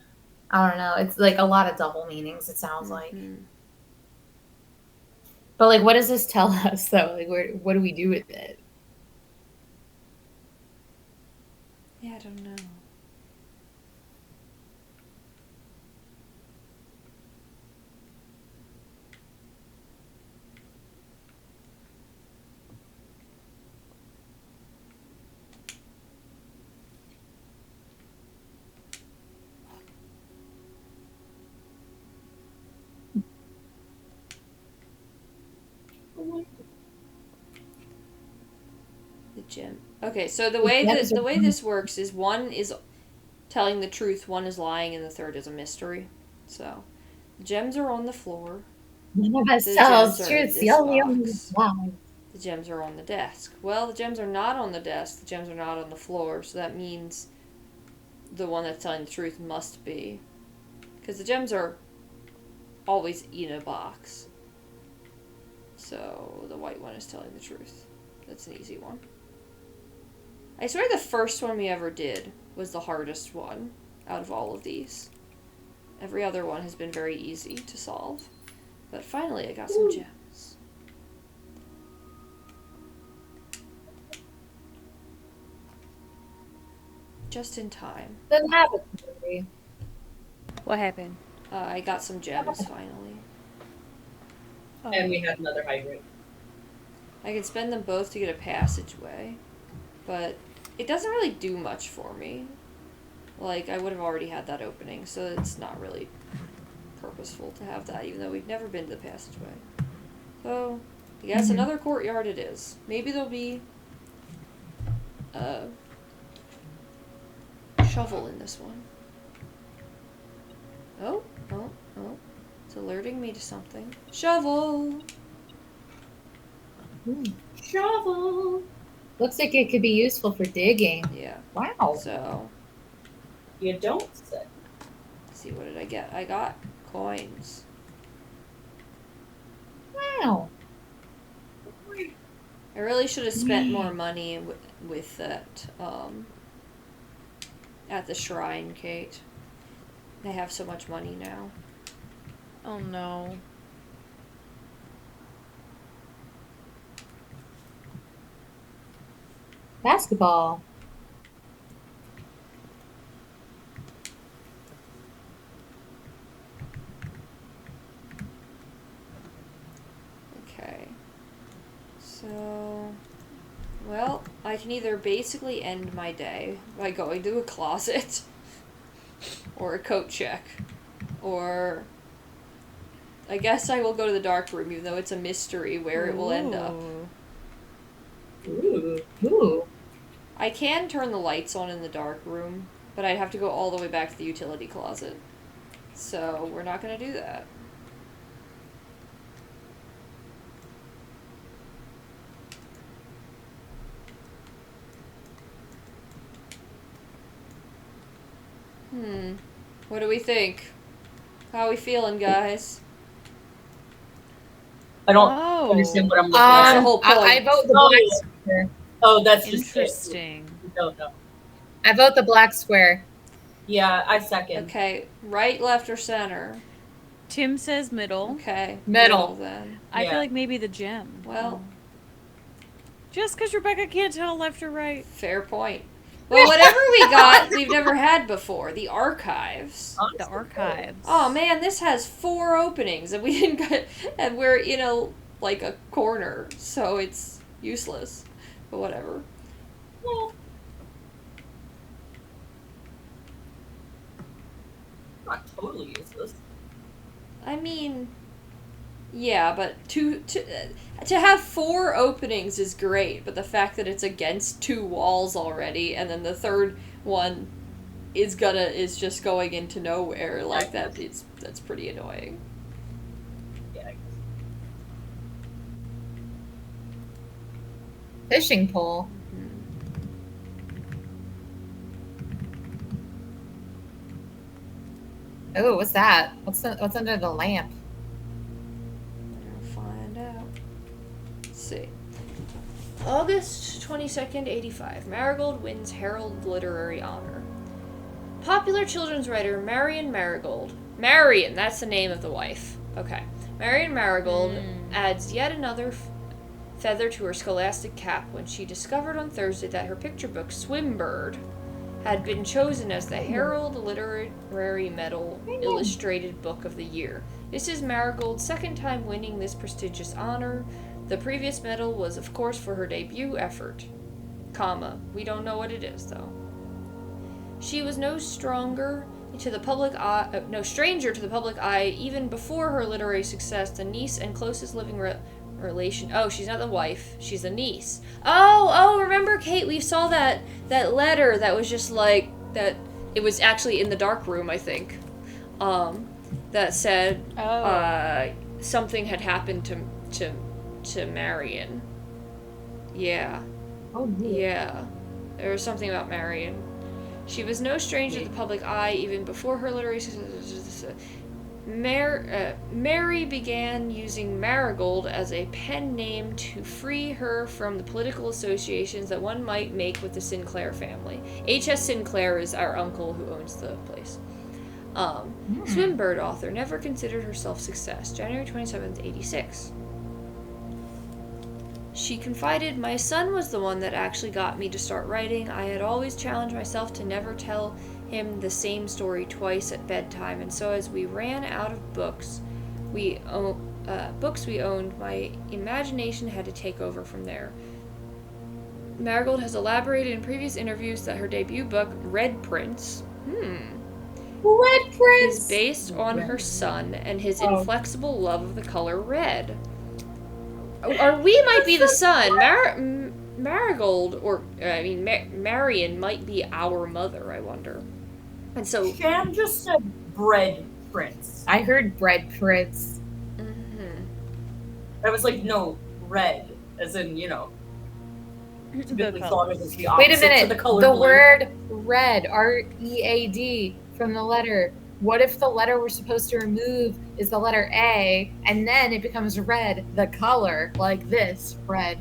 I don't know. It's, like, a lot of double meanings, it sounds like. But, like, what does this tell us, though? Like, what do we do with it? Yeah, I don't know. The gem. Okay, so the way this works is one is telling the truth, one is lying, and the third is a mystery. So, the gems are on the floor. None of us tells truth. The only one is lying. The gems are on the desk. Well, the gems are not on the desk. The gems are not on the floor. So that means the one that's telling the truth must be, because the gems are always in a box. So the white one is telling the truth. That's an easy one. I swear the first one we ever did was the hardest one out of all of these. Every other one has been very easy to solve. But finally I got some gems. Just in time. The laboratory. What happened? I got some gems finally. Oh. And we had another hydrant. I can spend them both to get a passageway, but it doesn't really do much for me. Like, I would have already had that opening, so it's not really purposeful to have that, even though we've never been to the passageway. So, I guess another courtyard it is. Maybe there'll be shovel in this one. Oh. It's alerting me to something. Shovel! Shovel. Looks like it could be useful for digging. Yeah. Wow. So, You don't say. let's see, what did I get? I got coins. Wow. I really should have spent more money with that, at the shrine, Kate. They have so much money now. Oh no. Basketball. Okay. So, well, I can either basically end my day by going to a closet, or a coat check, or I guess I will go to the dark room, even though it's a mystery where it will end up. Ooh. Ooh. I can turn the lights on in the dark room, but I'd have to go all the way back to the utility closet. So, we're not going to do that. What do we think? How are we feeling, guys? I don't Oh. understand what I'm looking That's the at. whole point. I vote the black square. Oh, that's just it. Interesting. No, no. I vote the black square. Yeah, I second. Okay, right, left, or center? Tim says middle. Okay, Middle. then. I Yeah. feel like maybe the gem. Well, Just because Rebecca can't tell left or right. fair point. Well, whatever we got, we've never had before. The archives. The archives. Oh man, this has 4 openings, and we didn't get, and we're in like a corner, so it's useless. But whatever. Well, not totally useless. I mean, yeah, but to have 4 openings is great, but the fact that it's against 2 walls already, and then the third one is just going into nowhere like that, that's pretty annoying. Yeah, I guess. Fishing pole. Oh, what's that? What's under the lamp? I'll find out. Let's see. August 22nd, 85. Marigold wins Herald Literary Honor. Popular children's writer Marion Marigold. Marion, that's the name of the wife. Okay. Marion Marigold adds yet another feather to her scholastic cap when she discovered on Thursday that her picture book, Swimbird, had been chosen as the Herald Literary Medal Illustrated Book of the Year. This is Marigold's second time winning this prestigious honor. The previous medal was, of course, for her debut effort. We don't know what it is, though. She was no stranger to the public eye even before her literary success. The niece and closest living relation. Oh, she's not the wife. She's the niece. Oh, remember, Kate? We saw that letter that was just like that. It was actually in the dark room, I think. That said, something had happened to Marion. Yeah. Oh, Yeah. There was something about Marion. She was no stranger to the public eye even before her literary success. Mary began using Marigold as a pen name to free her from the political associations that one might make with the Sinclair family. H.S. Sinclair is our uncle who owns the place. Swimbird author never considered herself success. January 27th, 86. She confided, "My son was the one that actually got me to start writing. I had always challenged myself to never tell him the same story twice at bedtime, and so as we ran out of books we owned, my imagination had to take over from there." Marigold has elaborated in previous interviews that her debut book, Red Prince, Red Prince is based on her son and his inflexible love of the color red. Or we might be the son. Marigold, or Marion might be our mother, I wonder. And so Shan just said bread prince. I heard bread prince. I was like, no, red, as in, typically thought of as the Wait a opposite minute. to the color The blue. word red, READ, from the letter. What if the letter we're supposed to remove is the letter A, and then it becomes red, the color, like this, red?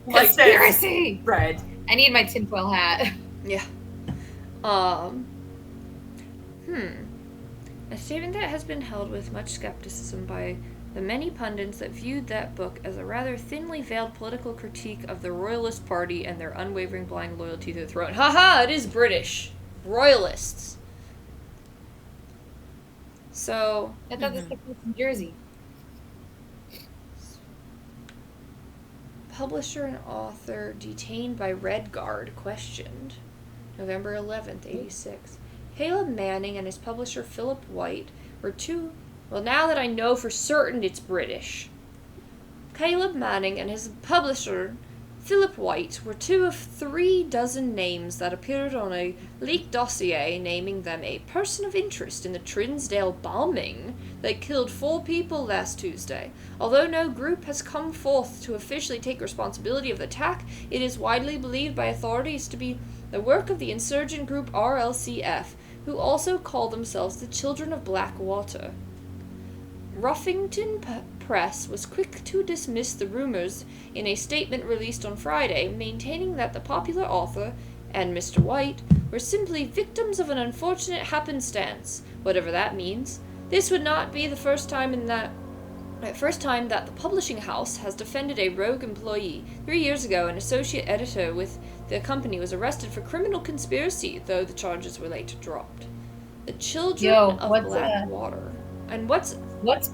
Like Conspiracy! Red. I need my tinfoil hat. Yeah. A statement that has been held with much skepticism by the many pundits that viewed that book as a rather thinly veiled political critique of the Royalist Party and their unwavering blind loyalty to the throne. Haha, it is British. Royalists. So... I thought this was from Jersey. Publisher and author detained by Red Guard questioned. November 11th, 86. Caleb Manning and his publisher Philip White were two... Well, now that I know for certain it's British. Caleb Manning and his publisher Philip White were 2 of 3 dozen names that appeared on a leaked dossier naming them a person of interest in the Trinsdale bombing that killed 4 people last Tuesday. Although no group has come forth to officially take responsibility of the attack, it is widely believed by authorities to be the work of the insurgent group RLCF, who also call themselves the Children of Blackwater. Ruffington Press was quick to dismiss the rumors in a statement released on Friday, maintaining that the popular author and Mr. White were simply victims of an unfortunate happenstance, whatever that means. This would not be the first time that the publishing house has defended a rogue employee. 3 years ago, an associate editor with the company was arrested for criminal conspiracy, though the charges were later dropped. The Children of Blackwater. And what's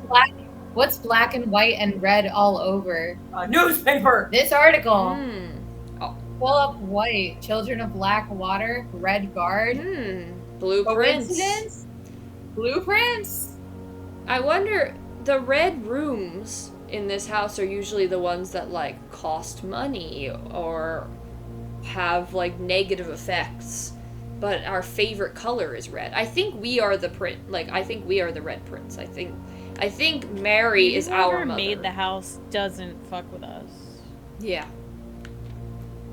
black? What's black and white and red all over? Newspaper! This article. Oh. Philip White, Children of Blackwater, Red Guard. Blueprints. Coincidence? Blueprints? I wonder, the red rooms in this house are usually the ones that, cost money or have, negative effects. But our favorite color is red. I think we are the I think we are the red prince. I think Mary is our mother. Whoever made the house doesn't fuck with us. Yeah.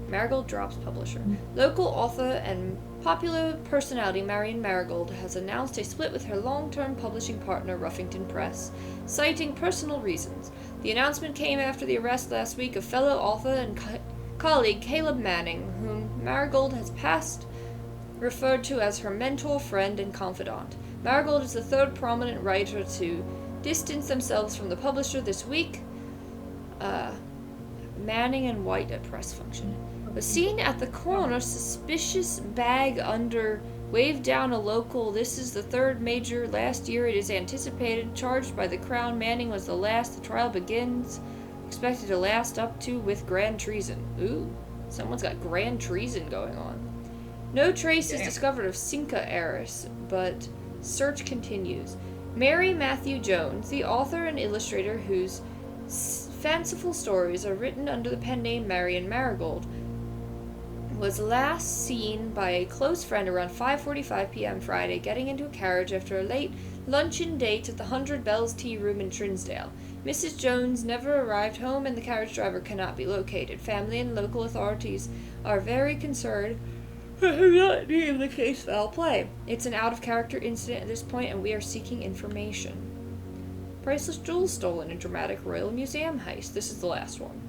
Marigold drops publisher. Local author and popular personality Marion Marigold has announced a split with her long-term publishing partner Ruffington Press, citing personal reasons. The announcement came after the arrest last week of fellow author and colleague Caleb Manning, whom Marigold has past referred to as her mentor, friend, and confidant. Marigold is the 3rd prominent writer to distance themselves from the publisher this week. Manning and White at press function was seen at the corner, suspicious bag under, waved down a local. This is the 3rd major. Last year it is anticipated. Charged by the Crown, Manning was the last. The trial begins. Expected to last up to with grand treason. Ooh, someone's got grand treason going on. No trace is discovered of Cinca heiress, but search continues. Mary Matthew Jones, the author and illustrator whose fanciful stories are written under the pen name Marion Marigold, was last seen by a close friend around 5:45 p.m. Friday, getting into a carriage after a late luncheon date at the 100 Bells Tea Room in Trinsdale. Mrs. Jones never arrived home and the carriage driver cannot be located. Family and local authorities are very concerned not name the case foul play. It's an out-of-character incident at this point, and we are seeking information. Priceless jewels stolen in dramatic Royal Museum heist. This is the last one.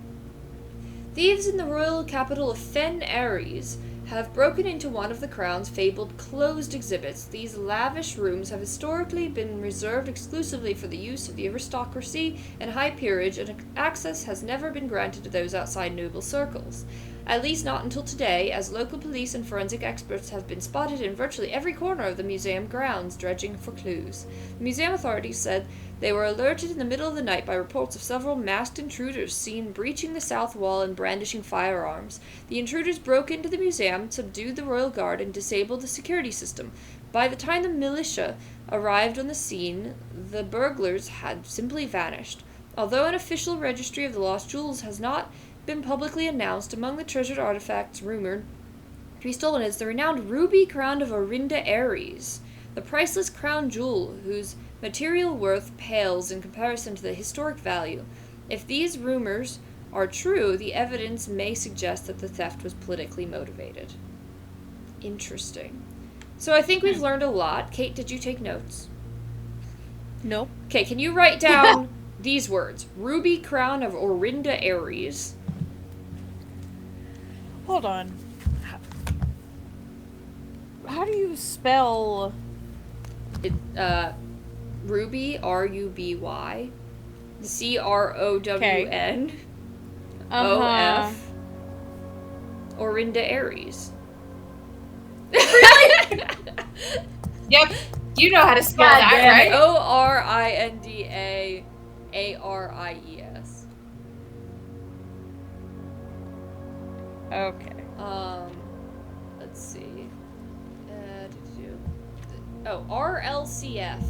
Thieves in the royal capital of Fen Ares have broken into one of the Crown's fabled closed exhibits. These lavish rooms have historically been reserved exclusively for the use of the aristocracy and high peerage, and access has never been granted to those outside noble circles. At least not until today, as local police and forensic experts have been spotted in virtually every corner of the museum grounds, dredging for clues. The museum authorities said they were alerted in the middle of the night by reports of several masked intruders seen breaching the south wall and brandishing firearms. The intruders broke into the museum, subdued the royal guard, and disabled the security system. By the time the militia arrived on the scene, the burglars had simply vanished. Although an official registry of the lost jewels has not been publicly announced, among the treasured artifacts rumored to be stolen is the renowned ruby crown of Orinda Aries, the priceless crown jewel whose material worth pales in comparison to the historic value. If these rumors are true, the evidence may suggest that the theft was politically motivated. Interesting. So I think we've learned a lot. Kate, did you take notes? Nope. Okay, can you write down these words? Ruby crown of Orinda Aries. Hold on. How do you spell... It, Ruby, R-U-B-Y. C-R-O-W-N. O-F. Orinda Aries. Really? Yep. You know how to spell God that, damn right? O-R-I-N-D-A-A-R-I-E-S. Okay. Let's see. RLCF.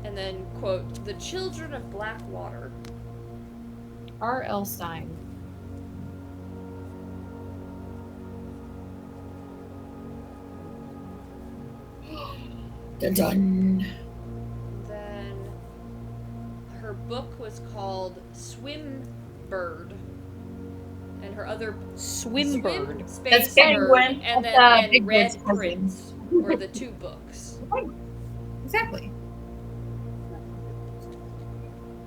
And then, quote, the children of Blackwater. R.L. Stein. Dun. Then her book was called Swim Bird. And her other Swimbird. Space That's Bird, Penguin. and That's, then Big Red Bird's cousin. Prince were the two books. Exactly.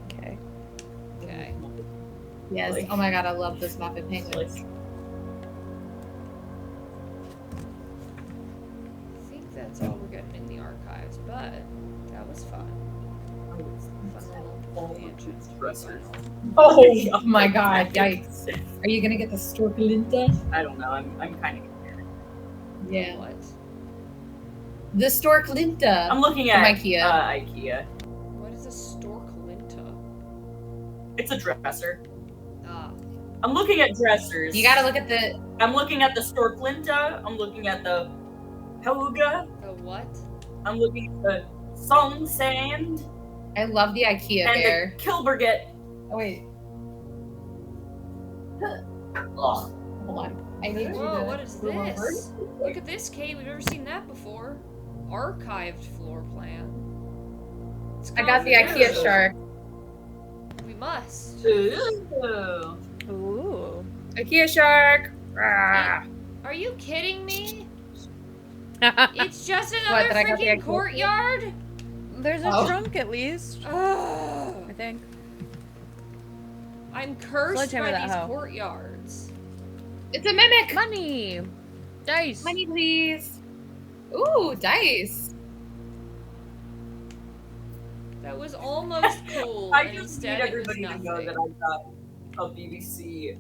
Okay. Okay. Yes. Like- Oh my god, I love this Muppet Penguins. I think that's all we're getting in the archives, but that was fun. Fun little tangent. Oh my god, yikes. Are you gonna get the Storkalinta? I don't know. I'm kind of. Yeah. What? The Storkalinta. I'm looking From at IKEA. IKEA. What is a Storkalinta? It's a dresser. Ah. I'm looking at dressers. You gotta look at the. I'm looking at the Storklinta. I'm looking at the Helga. The what? I'm looking at the Song Sand I love the IKEA and bear. the Kilberget. Oh wait, Ugh. hold on. I need you Whoa, to. what is move over. this? Look at this, Kate. We've never seen that before. Archived floor plan. It's I got the called- IKEA shark. We must. Ooh. Ooh. IKEA shark. Ah. Are you kidding me? There's It's just What, another that I got the freaking IKEA courtyard? a Oh. trunk at least, Ugh. I think. I'm cursed Sledgehammer by that these hoe. courtyards. It's a mimic. Money! Dice! Money, please. Ooh, dice. That was almost cool. I and just instead need it was everybody to know nothing. that I got a BBC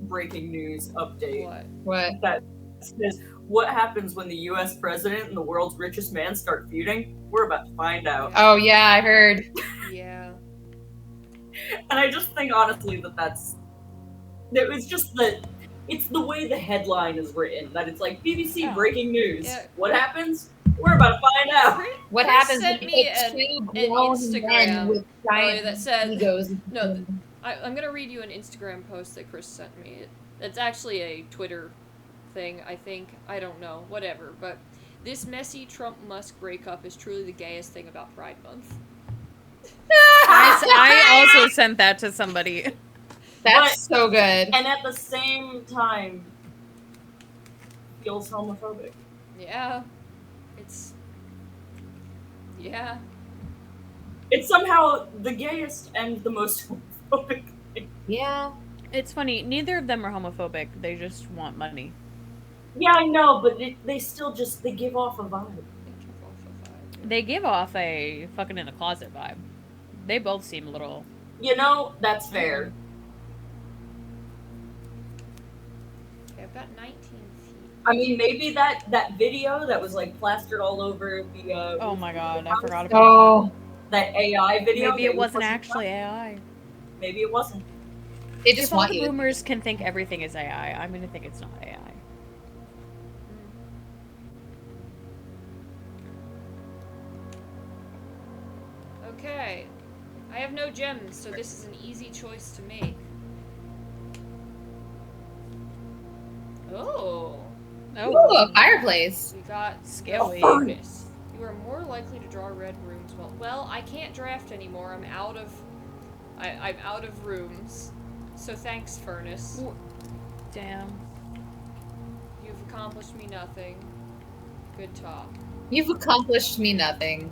breaking news update What? What? that says what happens when the U.S. president and the world's richest man start feuding. We're about to find out. Oh yeah, I heard. Yeah. And I just think honestly it was just it's the way the headline is written that it's like BBC Oh. breaking news. Yeah. What happens? We're about to find out. What Chris happens sent when me you an take two an grown Instagram men with giant that said- egos? No, I'm gonna read you an Instagram post that Chris sent me. It's actually a Twitter thing, I think. I don't know. Whatever. But this messy Trump-Musk breakup is truly the gayest thing about Pride Month. I also sent that to somebody. That's so good. And at the same time feels homophobic. Yeah. It's... Yeah. It's somehow the gayest and the most homophobic thing. Yeah. It's funny, neither of them are homophobic, they just want money. Yeah, I know, but they still they give off a vibe. They give off a fucking in the closet vibe. They both seem a little... You know, that's fair. Okay, I've got 19 feet. I mean, maybe that video that was like plastered all over the Oh my god, I forgot about Oh, that AI that. video. Maybe it wasn't actually AI. Maybe it wasn't. they just If all want the you. boomers can think everything is AI, I'm gonna think it's not AI. Okay. I have no gems, so this is an easy choice to make. Ooh, a fireplace. We got Scary. a furnace. You are more likely to draw red rooms. Well, I can't draft anymore. I'm out of rooms. So thanks, furnace. Damn. You've accomplished me nothing. Good talk. You've accomplished me nothing.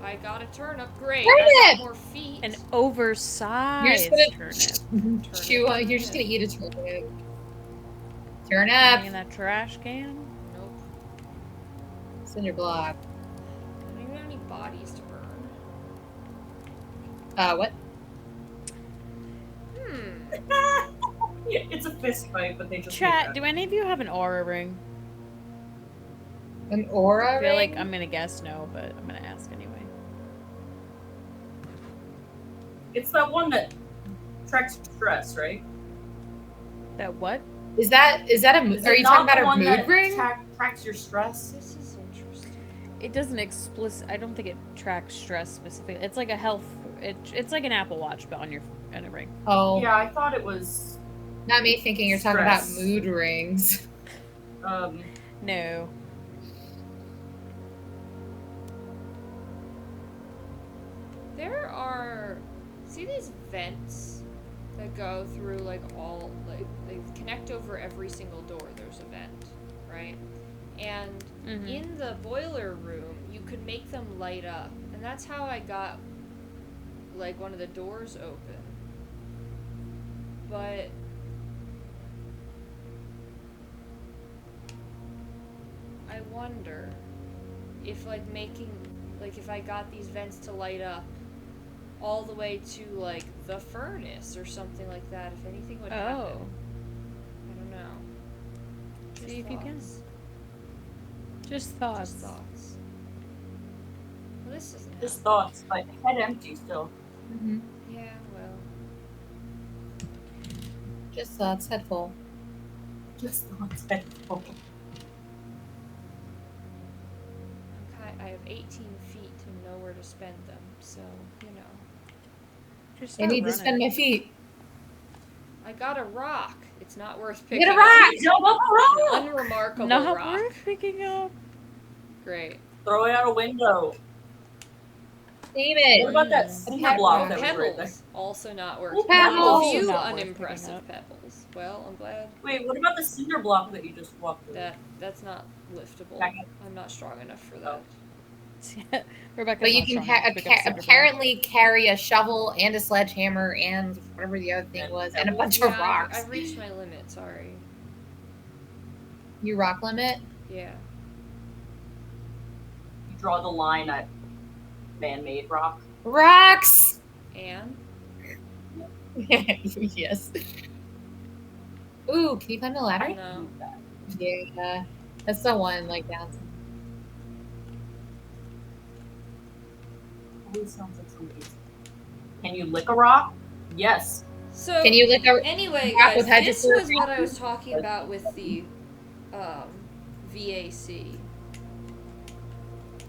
I got a turnip. Great. Turnip! I got more feet. An oversized You're turnip. just gonna you're just gonna eat a turnip. Turnip. In that trash can. Nope. Cinder block. I don't even have any bodies to burn. What? It's a fist fight, but they just Chat, do any of you have an aura ring? An aura I feel ring? like I'm gonna guess no, but I'm gonna ask anyway. It's that one that tracks stress, right? That what? Is that a? Is Are it you not talking the about a one mood that ring? tracks your stress? This is interesting. It doesn't I don't think it tracks stress specifically. It's like a health. It's like an Apple Watch, but on a ring. Oh, Yeah, I thought it was. not me thinking you're talking about Stress. mood rings. No. There are, see these vents that go through like they connect over every single door. There's a vent, right? And in the boiler room, you could make them light up, and that's how I got like one of the doors open. But I wonder if if I got these vents to light up all the way to like the furnace or something like that, if anything would happen. I don't know. See if you can. thoughts. Just thoughts. Just thoughts. Well, this isn't Just happening. thoughts, but head empty still. Mm-hmm. Yeah, well. Just thoughts, head full. Just thoughts, head full. I have 18 feet and know where to spend them, so, you know. Just I start need to running. spend my feet. I got a rock. It's not worth You picking get a rock! Jump up a rock! An unremarkable Not rock. worth picking up. Great. Throw it out a window. Damn What it. about that A cinder pet block rock. that was right there? Pebbles, also not worth Ooh, picking up. pebbles. A few Not worth picking unimpressive up. pebbles. Well, I'm glad Wait, what about the cinder block that you just walked through? that's not liftable. Back up. I'm not strong enough for that. Rebecca's But you not can strong enough to pick up cinder block. apparently carry a shovel and a sledgehammer and whatever the other thing was, and a bunch Yeah, of rocks. I've reached my limit, sorry. You rock limit? Yeah. You draw the line at man-made rock. Rocks! And? Yes. Ooh, can you climb the ladder? No. Yeah. That's the one, like, down. Always sounds like somebody's. Can you lick a rock? Yes. So, Can you lick a anyway, rock guys, with hedges this through was it? what I was talking about with the VAC.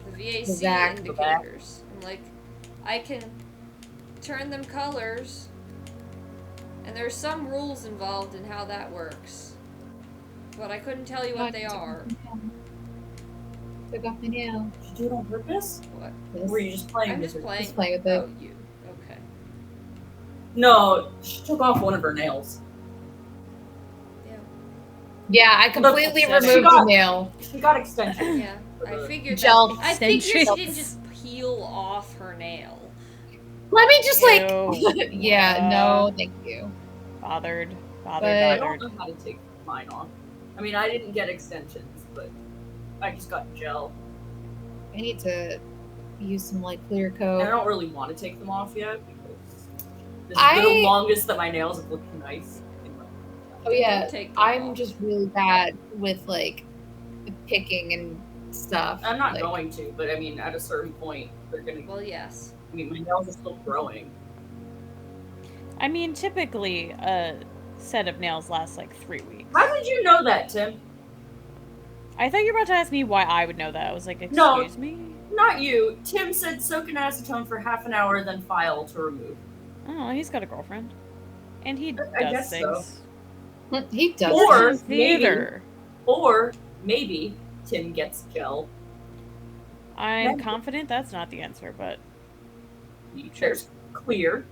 The VAC Exact. indicators. I'm like, I can turn them colors, and there's some rules involved in how that works. But I couldn't tell you what they are. Took off my nail. Did you do it on purpose? What? Or were you just playing I'm with just it? playing. Just play with it. Oh, you. Okay. No, she took off one of her nails. Yeah. Yeah, I completely Look, removed the got- nail. She got extensions. Yeah. I figured Gel that. I figured she extensions. didn't just peel off her nail. Let me just like Ew. yeah, no, thank you. Bothered. But- I Bothered. don't know how to take mine off. I mean, I didn't get extensions, but I just got gel. I need to use some like clear And I coat. don't really want to take them off yet because this is I- the longest that my nails have looked nice. Oh yeah, Don't take them I'm off. just really bad with like picking and stuff. I'm not like, going to, but I mean, at a certain point, they're gonna. Well, yes. I mean, my nails are still growing. I mean, typically a set of nails lasts like 3 weeks. How did you know that, Tim? I thought you were about to ask me why I would know that. I was like, excuse No. me? Not you. Tim said soak in acetone for half an hour, then file to remove. Oh, he's got a girlfriend. And he I does guess things. so. He does. Or Theater. Or maybe Tim gets gel. I'm confident that's not the answer, but There's clear.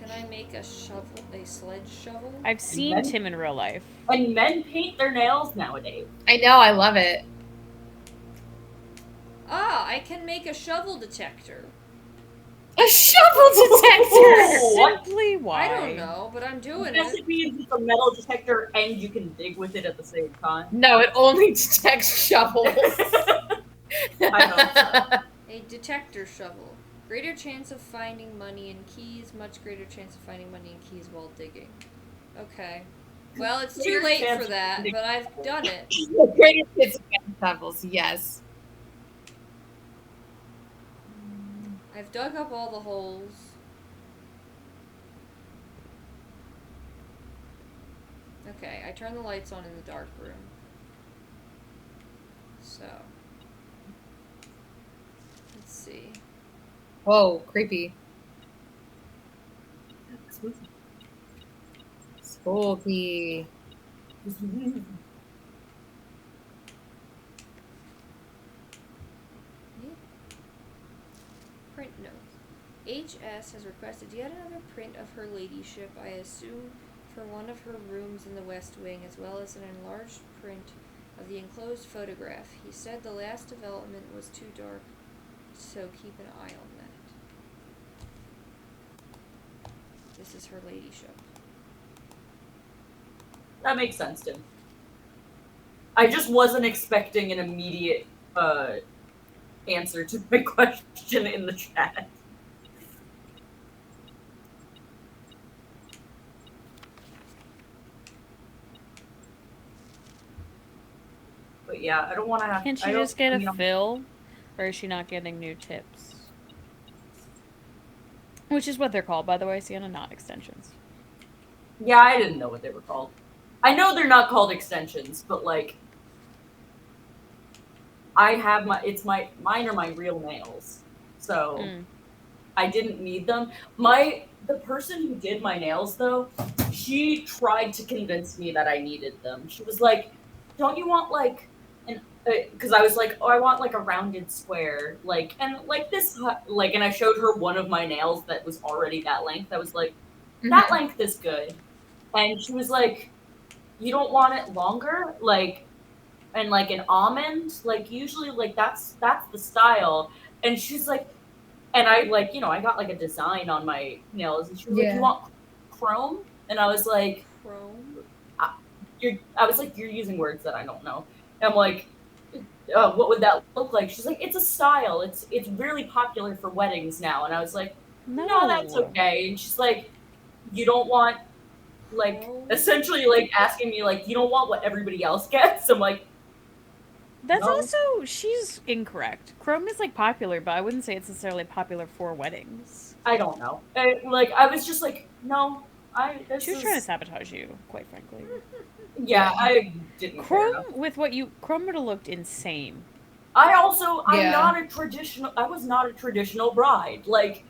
Can I make a sledge shovel? I've seen Tim in real life. And men paint their nails nowadays. I know, I love it. Ah, I can make a shovel detector. A shovel detector! Simply why? I don't know, but I'm doing Yes, it. it means it's a metal detector and you can dig with it at the same time. No, it only detects shovels. I hope so. A detector shovel. Greater chance of finding money in keys, much greater chance of finding money in keys while digging. Okay. Well, it's too Greater late chance for that, of but I've done it. The greatest hits of shovels, yes. I've dug up all the holes. Okay, I turn the lights on in the dark room. So. Let's see. Whoa, creepy. Spooky. Print notes. HS has requested yet another print of her ladyship, I assume for one of her rooms in the West Wing, as well as an enlarged print of the enclosed photograph. He said the last development was too dark, so keep an eye on that. This is her ladyship. That makes sense, Tim. I just wasn't expecting an immediate answer to my question in the chat. But yeah, I don't want to have. Can't she just get a fill, or is she not getting new tips? Which is what they're called, by the way, Sienna, not extensions. Yeah, I didn't know what they were called. I know they're not called extensions, but like, I have mine are my real nails, so I didn't need them. The person who did my nails though, she tried to convince me that I needed them. She was like, "Don't you want like because I was like, oh, I want like a rounded square, like, and like this, like, and I showed her one of my nails that was already that length. I was like, that length is good. And she was like, you don't want it longer? Like, and like an almond? Like, usually, like, that's the style. And she's like, and I, like, you know, I got like a design on my nails, and she was like, you want chrome? And I was like, Chrome? I was like, you're using words that I don't know. And I'm like, what would that look like? She's like, it's a style. It's really popular for weddings now. And I was like, no, that's okay. And she's like, you don't want, like, essentially, like, asking me, like, you don't want what everybody else gets? I'm like, that's also, she's incorrect. Chrome is, like, popular, but I wouldn't say it's necessarily popular for weddings. I don't know. I was just like, no, she was trying to sabotage you, quite frankly. Yeah, I didn't. Chrome Chrome would have looked insane. I was not a traditional bride. Like,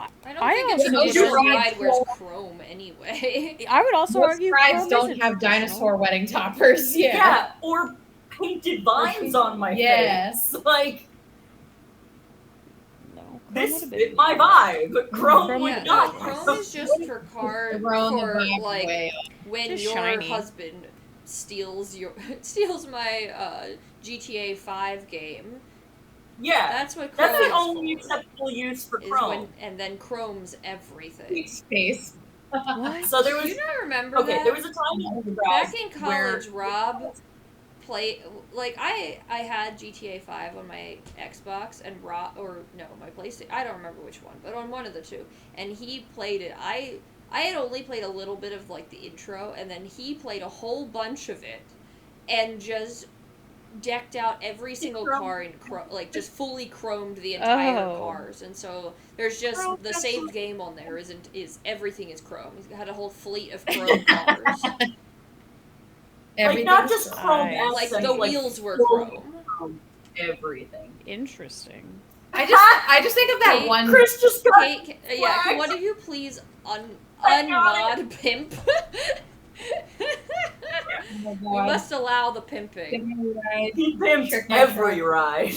I don't think a traditional bride wears chrome anyway. I would also argue brides don't have dinosaur wedding toppers. Yeah, or painted vines on my face. Like, this fit my vibe, but chrome would not. Chrome is just for cars, for like when just your shiny. husband steals my GTA 5 game. Yeah, that's what chrome that's the only acceptable use for chrome. And then chrome's everything. Space. What? So there was. Do you not remember Okay, that? there was a time back in college, Rob played like I had GTA 5 on my Xbox and my PlayStation. I don't remember which one, but on one of the two, and he played it. I had only played a little bit of like the intro, and then he played a whole bunch of it, and just decked out every single car in like just fully chromed the entire cars, and so there's just the saved game on there is everything is chrome. He's had a whole fleet of chrome cars. Like not just chrome, like the wheels were chrome. Everything. Interesting. I just think of that one. Chris just got can one of you please unmod pimp? Oh my We God. must allow the pimping. Give me a ride. He pimped Trick my every truck. ride.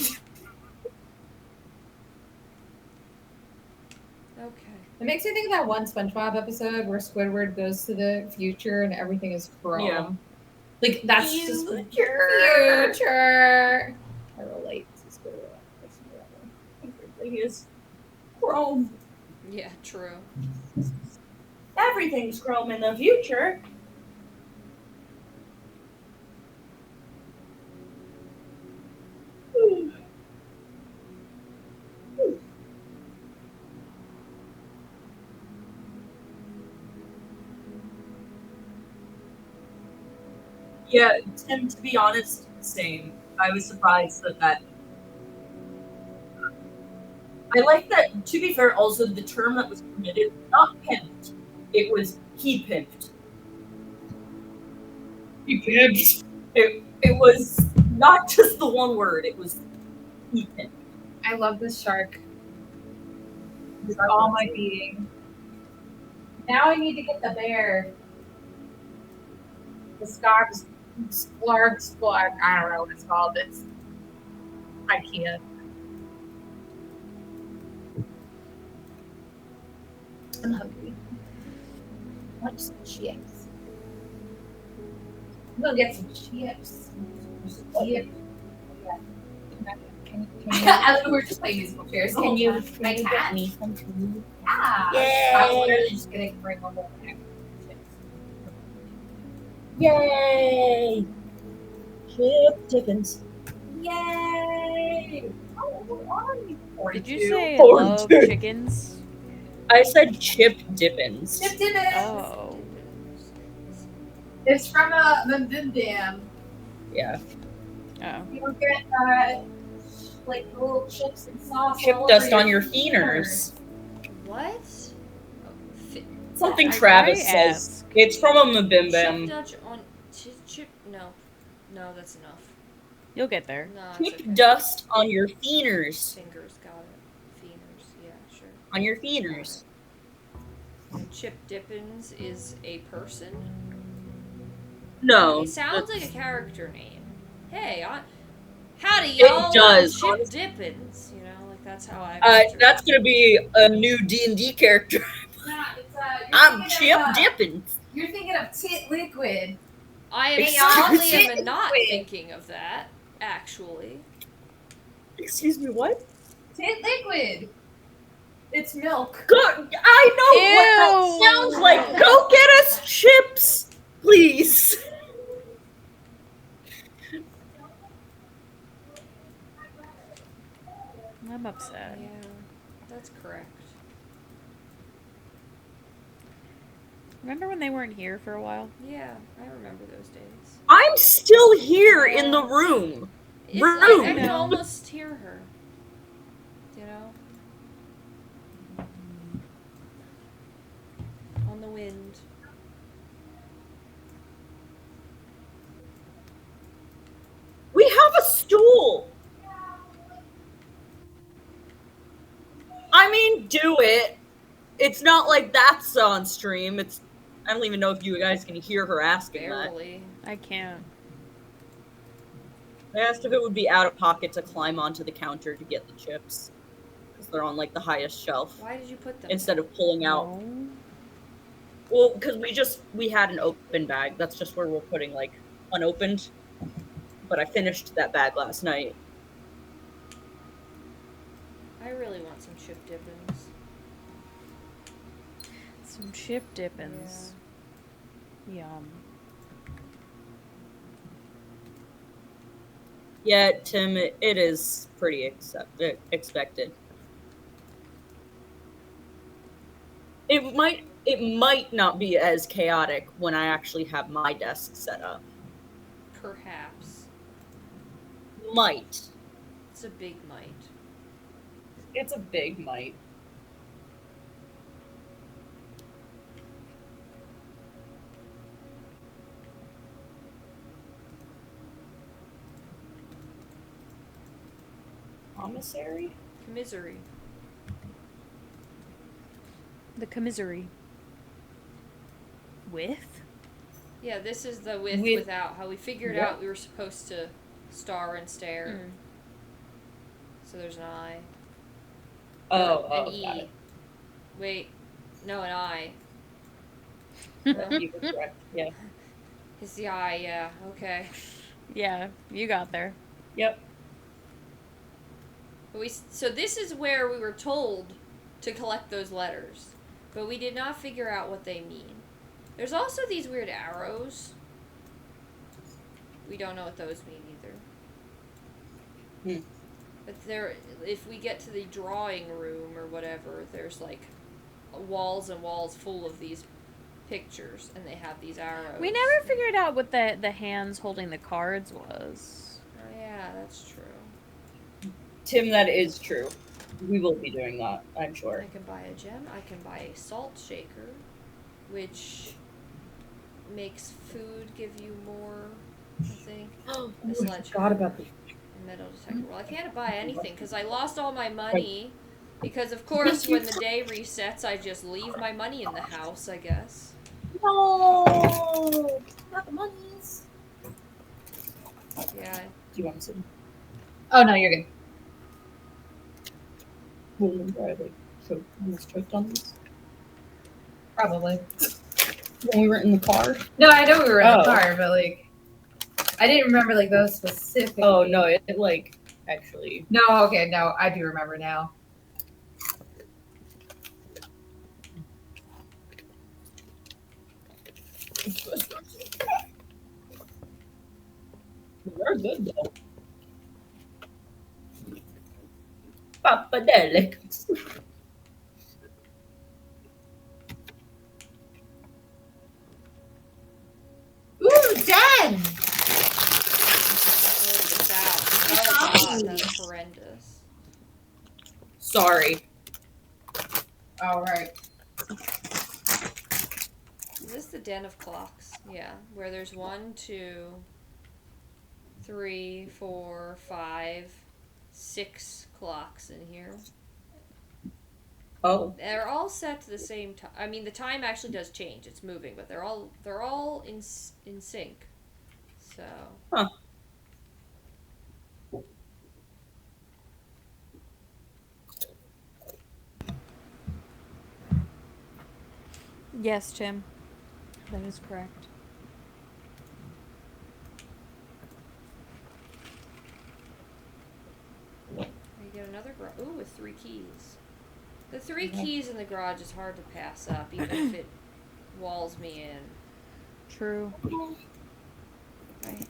Okay. It makes me think of that one SpongeBob episode where Squidward goes to the future and everything is chrome. Yeah. Like that's just Future. future. I relate to Squidward. Everything is chrome. Yeah, true. Everything's chrome in the future. Yeah, Tim, to be honest, same. I was surprised that I like that, to be fair, also the term that was permitted, not pimped, it was he pimped. He pimped. It was not just the one word, it was he pimped. I love this shark with all my being. Now I need to get the bear. The Sklark. I don't know what it's called. It's IKEA. I'm hungry. I want some chips. I'm gonna get some chips. Chips. Can We're just playing musical chairs. Can you get me some food? Yeah. Yay! I'm literally just gonna bring one more pack of chips. Yay! Chip Dickens. Yay! Oh, what are you? Did you 42. say Or love two. chickens? I said Chip Dippins. Chip Dippins! Oh. It's from the Dim Dam. Yeah. Oh. You don't get like little chips and sauce. Chip all dust over on your fingers. feeners. What? Oh, Something I Travis says. ask. It's from a Mabim chip Bam. Dutch on chip. No, that's enough. You'll get there. No, it's Chip okay. dust on your feeners. Fingers, got it. Feeners, yeah, sure. On your feeners. And Chip Dippins is a person. No. It sounds like a character name. Hey, howdy It y'all. does, Chip honestly. Dippins. You know, like that's how I. picture That's it. gonna be a new D&D character. Nah, it's I'm Chip Dippins. You're thinking of Tit Liquid. I am Excuse certainly me? not thinking of that. Actually, Excuse me, what? Tit Liquid. It's milk. Go, I know what that Ew. sounds like. Go get us chips, please. I'm upset. yeah, that's correct. Remember when they weren't here for a while? Yeah, I remember those days. I'm still here in the room. I Rude. can almost hear her. You know? On the wind. We have a stool. I mean, do it. It's not like that's on stream. I don't even know if you guys can hear her asking that. Barely. I can't. I asked if it would be out of pocket to climb onto the counter to get the chips. Because they're on, like, the highest shelf. Why did you put them Instead of pulling out. No. Well, because we had an open bag. That's just where we're putting, like, unopened. But I finished that bag last night. I really want some Chip Dippins. Some chip dippins. Yum. Yeah, Tim, it is pretty expected. It might not be as chaotic when I actually have my desk set up. Perhaps. Might. It's a big might. It's a big might. Commissary? Commisery. The commissary. With? Yeah, this is the with without. How we figured out we were supposed to star and stare. So there's an I. An E. Wait. No, an I. You were correct. Yeah. It's the I, yeah. Okay. Yeah, you got there. Yep. So this is where we were told to collect those letters, but we did not figure out what they mean. There's also these weird arrows. We don't know what those mean either. But if we get to the drawing room or whatever, there's like walls and walls full of these pictures, and they have these arrows. We never figured out what the hands holding the cards was. Oh yeah, that's true. Tim, that is true. We will be doing that, I'm sure. I can buy a gem. I can buy a salt shaker, which makes food give you more, I think. Oh, A I sledgehammer. forgot about the Metal detector. Well, I can't buy anything because I lost all my money. Because, of course, when the day resets, I just leave my money in the house, I guess. No! Not the monies. Yeah. Do you want some? Oh no, you're good. Remember I so almost choked on this Probably. when we were in the car. No, I know we were in the car, but like, I didn't remember like those specific. Oh no, it like actually. No, okay, no, I do remember now. They're good though. Papadelics. Ooh, 10! Oh, God, that's horrendous. Sorry. All right. Is this the den of clocks? Yeah, where there's 1, 2, 3, 4, 5, 6 clocks in here. Oh. They're all set to the same time. I mean, the time actually does change; it's moving, but they're all in sync. So. Huh. Yes, Tim. That is correct. You get another garage. Ooh, with 3 keys. The 3 keys in the garage is hard to pass up, even if it walls me in. True. I had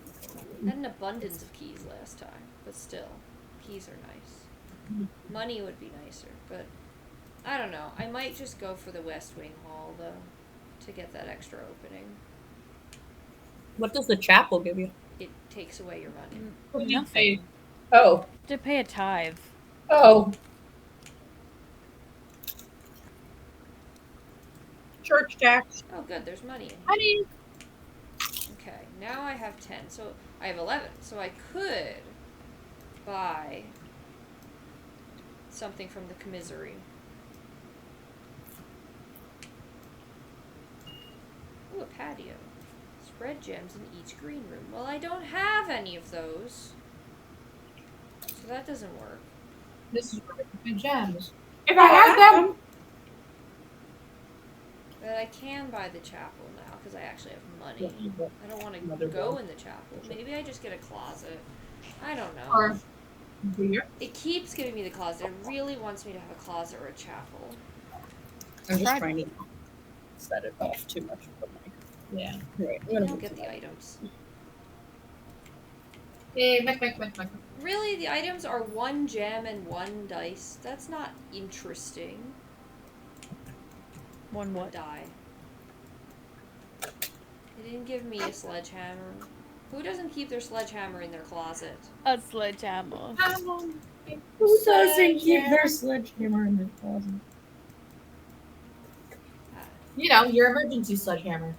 an abundance of keys last time, but still, keys are nice. Money would be nicer, but I don't know. I might just go for the West Wing Hall, though, to get that extra opening. What does the chapel give you? It takes away your money. What do you Nothing. pay? Oh. To pay a tithe. Oh. Church tax. Oh, good. There's money in here. Honey. Okay, now I have 10. So I have 11. So I could buy something from the commissary. Ooh, a patio. Spread gems in each green room. Well, I don't have any of those. So that doesn't work. This is good gems. If I had them, But I can buy the chapel now because I actually have money. I don't want to go in the chapel. Maybe I just get a closet. I don't know. Or here. It keeps giving me the closet. It really wants me to have a closet or a chapel. I'm just trying to set it off too much. Yeah. Right. I don't get the items. Hey, Mac. Really? The items are 1 gem and 1 dice? That's not interesting. 1 what? Die. They didn't give me a sledgehammer. Who doesn't keep their sledgehammer in their closet? A sledgehammer. Who doesn't keep their sledgehammer in their closet? You know, your emergency sledgehammer.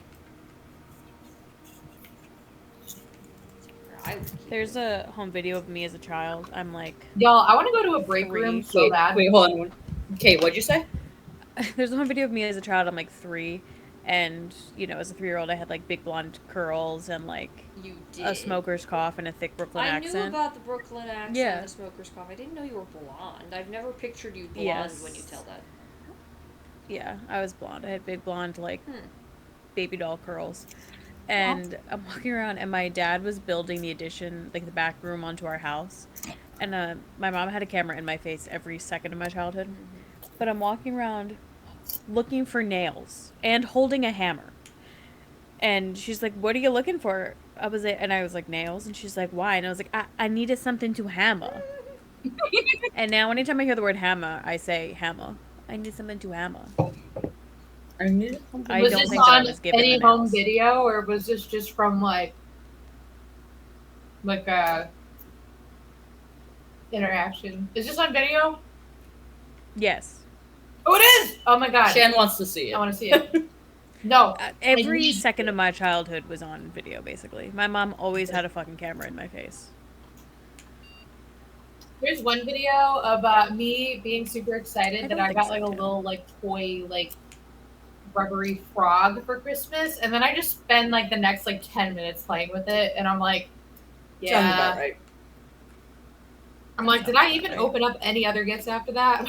I would keep There's it. a home video of me as a child. I'm like, Y'all, I want to go to a break 3. room so bad. Wait, hold on. Okay, what'd you say? there's a home video of me as a child. I'm like 3, And, you know, as a 3-year-old, I had, like, big blonde curls and, like, You did. a smoker's cough and a thick Brooklyn accent. I knew about the Brooklyn accent Yeah. and the smoker's cough. I didn't know you were blonde. I've never pictured you blonde Yes. when you tell that. Yeah, I was blonde. I had big blonde, like, baby doll curls. And I'm walking around, and my dad was building the addition, like, the back room onto our house. And my mom had a camera in my face every second of my childhood. But I'm walking around looking for nails and holding a hammer. And she's like, "What are you looking for?" I was like, "Nails." And she's like, "Why?" And I was like, I needed something to hammer. And now anytime I hear the word hammer, I say hammer. I need something to hammer. I need I was don't this think that I on was given any the home nails. video, or was this just from like interaction? Is this on video? Yes. Oh, it is! Oh my god. Shan wants to see it. I want to see it. No. Every second of my childhood was on video, basically. My mom always had a fucking camera in my face. There's one video of me being super excited that I got like a little like toy like rubbery frog for Christmas, and then I just spend like the next like 10 minutes playing with it, and I'm like, yeah. Sounds about right. I'm like, did I even open up any other gifts after that?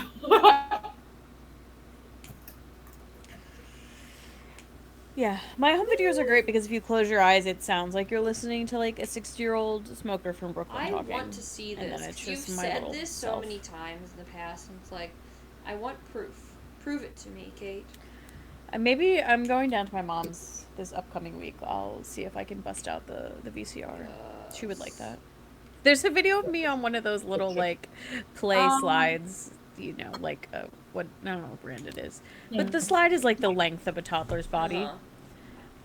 Yeah, my home videos are great because if you close your eyes, it sounds like you're listening to like a 60-year-old smoker from Brooklyn talking. I want to see this. And then it's You've just my said little this so self. many times in the past, and it's like, I want proof. Prove it to me, Kate. Maybe I'm going down to my mom's this upcoming week. I'll see if I can bust out the VCR. She would like that. There's a video of me on one of those little like play slides, you know, like what I don't know what brand it is, but the slide is like the length of a toddler's body.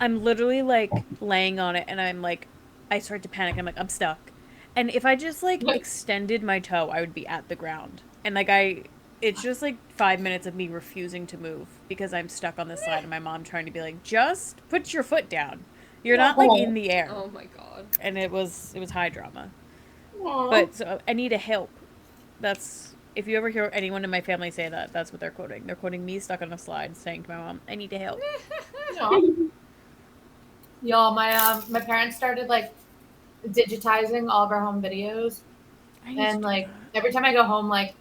I'm literally like laying on it, and I'm like, I start to panic. I'm like, I'm stuck, and if I just like extended my toe, I would be at the ground, and like it's just like 5 minutes of me refusing to move because I'm stuck on the slide, and my mom trying to be like, just put your foot down. You're not like in the air. Oh my god. And it was high drama. Aww. But so, I need a help. That's if you ever hear anyone in my family say that, that's what they're quoting. They're quoting me stuck on a slide, saying to my mom, "I need to help." Y'all, my parents started like digitizing all of our home videos, and like every time I go home, like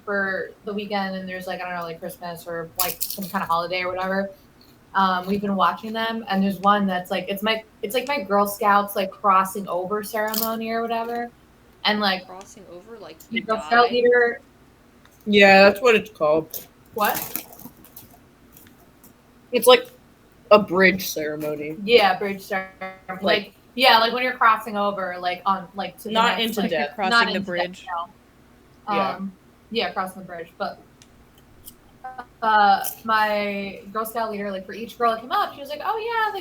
for the weekend, and there's like I don't know, like Christmas or like some kind of holiday or whatever, we've been watching them, and there's one that's like it's like my Girl Scouts like crossing over ceremony or whatever, and like crossing over like the Girl Scout leader. Yeah, that's what it's called. What? It's like a bridge ceremony. Yeah, bridge ceremony. Like yeah, like when you're crossing over, like on like to the not next, into like, death, crossing the bridge. Death, yeah. Yeah, crossing the bridge. But my Girl Scout leader, like for each girl that came up, she was like, "Oh yeah,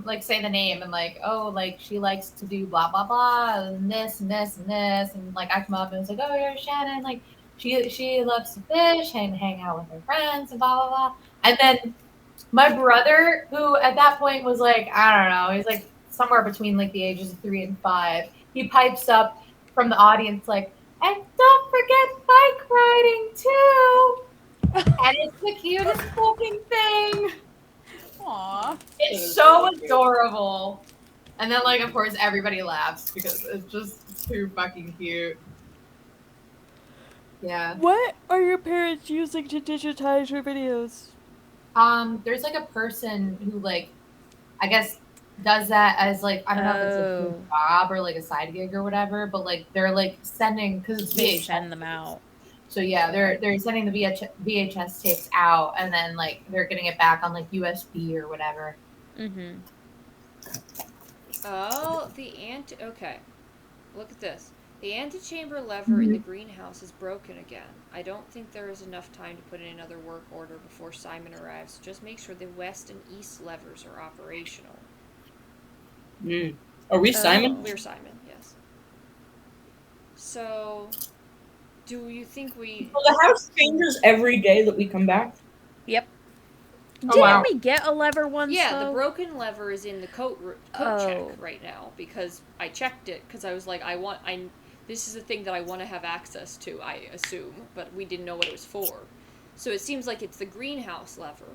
like say the name and like, oh, like she likes to do blah blah blah and this and this and this," and like I come up and it's like, "Oh, you're Shannon, like she loves to fish and hang out with her friends and blah blah blah," and then my brother, who at that point was like, I don't know, he's like somewhere between like the ages of 3 and 5, he pipes up from the audience like, "And don't forget bike riding too." And it's the cutest fucking thing. Aww. It's so adorable. And then like of course everybody laughs because it's just too fucking cute. Yeah. What are your parents using to digitize your videos? There's like a person who like I guess does that as like I don't know if it's a job or like a side gig or whatever, but like they're like sending because it's They VHS. send them out. So yeah, they're sending the VHS tapes out, and then like they're getting it back on like USB or whatever. Mm-hmm. Oh, okay. Look at this. The antechamber lever in the greenhouse is broken again. I don't think there is enough time to put in another work order before Simon arrives. Just make sure the west and east levers are operational. Are we Simon? We're Simon, yes. So, do you think we... Well, the house changes every day that we come back? Yep. Oh, wow. Didn't we get a lever once, Yeah, though? the broken lever is in the coat check right now because I checked it because I was like, this is a thing that I want to have access to, I assume, but we didn't know what it was for. So it seems like it's the greenhouse lever.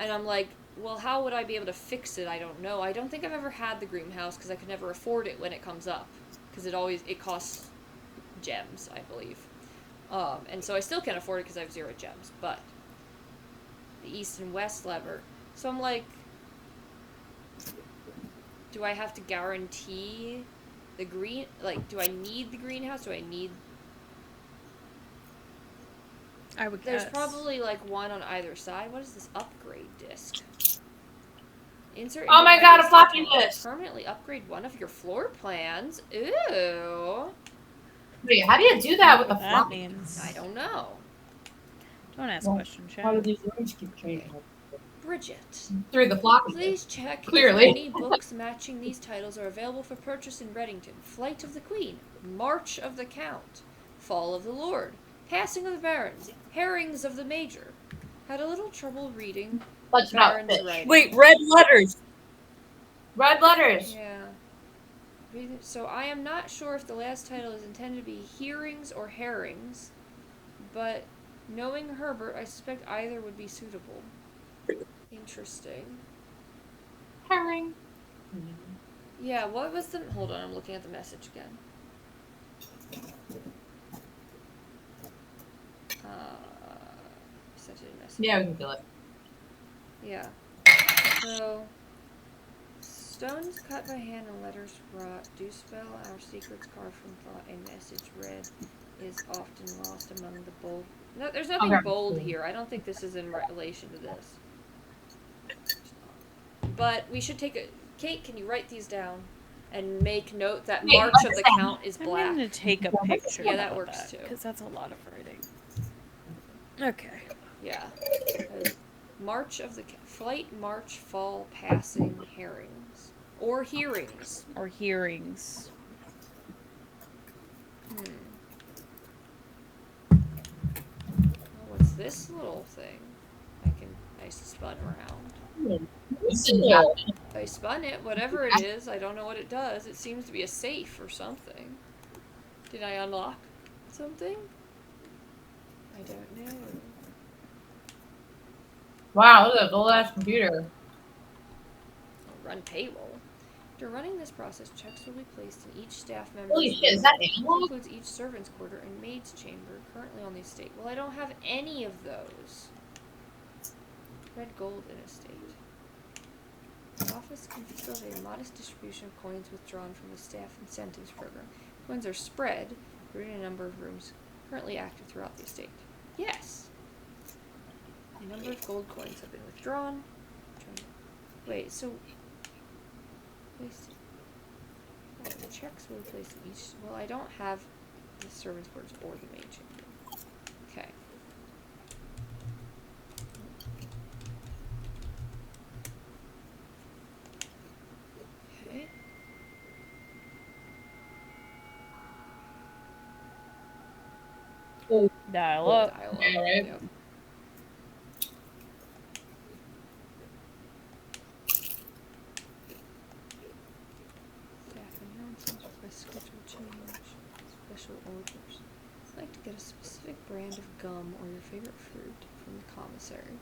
And I'm like, well, how would I be able to fix it? I don't know. I don't think I've ever had the greenhouse because I could never afford it when it comes up. Because it costs gems, I believe. And so I still can't afford it because I have 0 gems. But the east and west lever. So I'm like, do I have to guarantee the green? Like, do I need the greenhouse? Do I need... I would There's guess. probably like one on either side. What is this upgrade disc? Insert. Oh my god, a floppy disk! Permanently upgrade one of your floor plans. Ooh. Wait, how do you do that with the That floppy? means. I don't know. Don't ask Well, questions, How do chat. these rooms keep changing? Bridget. Through the floppy disk. Please check Clearly. if any books matching these titles are available for purchase in Reddington. Flight of the Queen, March of the Count, Fall of the Lord, Passing of the Barons, Herrings of the Major. Had a little trouble reading Let's not Baron's fish. writing. Wait, red letters. Red letters. Yeah. So I am not sure if the last title is intended to be hearings or herrings, but knowing Herbert, I suspect either would be suitable. Interesting. Herring. Yeah, what was the... Hold on, I'm looking at the message again. Sent it a message. Yeah, we can kill it. Yeah. So... Stones cut by hand and letters brought, do spell our secrets carved from thought, a message read is often lost among the bold. No, there's nothing Okay. bold here. I don't think this is in relation to this. But we should take a... Kate, can you write these down? And make note that Wait, March what's of the that? Count is I'm black. gonna take a picture. Yeah, that works too. Because that's a lot of writing. Okay. Yeah. March of the... Flight, March, Fall, Passing, Herrings. Or Hearings. Or hearings. Oh, what's this little thing? I spun around. I spun it, whatever it is. I don't know what it does. It seems to be a safe or something. Did I unlock something? I don't know. Wow, look at that old ass computer. I'll run payroll. After running this process, checks will be placed in each staff member's Holy shit, is room. that This analog? includes each servant's quarter and maid's chamber currently on the estate. Well, I don't have any of those. Red gold in estate. The office can facilitate a modest distribution of coins withdrawn from the staff incentives program. Coins are spread through a number of rooms currently active throughout the estate. Yes! A number of gold coins have been withdrawn. Wait, so... The checks will be placed in each... Well, I don't have the servant's quarters or the maid chamber. Okay. Okay. Dial up. Dial up. Yeah, right. Yep. Staff announcements, request schedule change, special orders. I'd like to get a specific brand of gum or your favorite fruit from the commissary.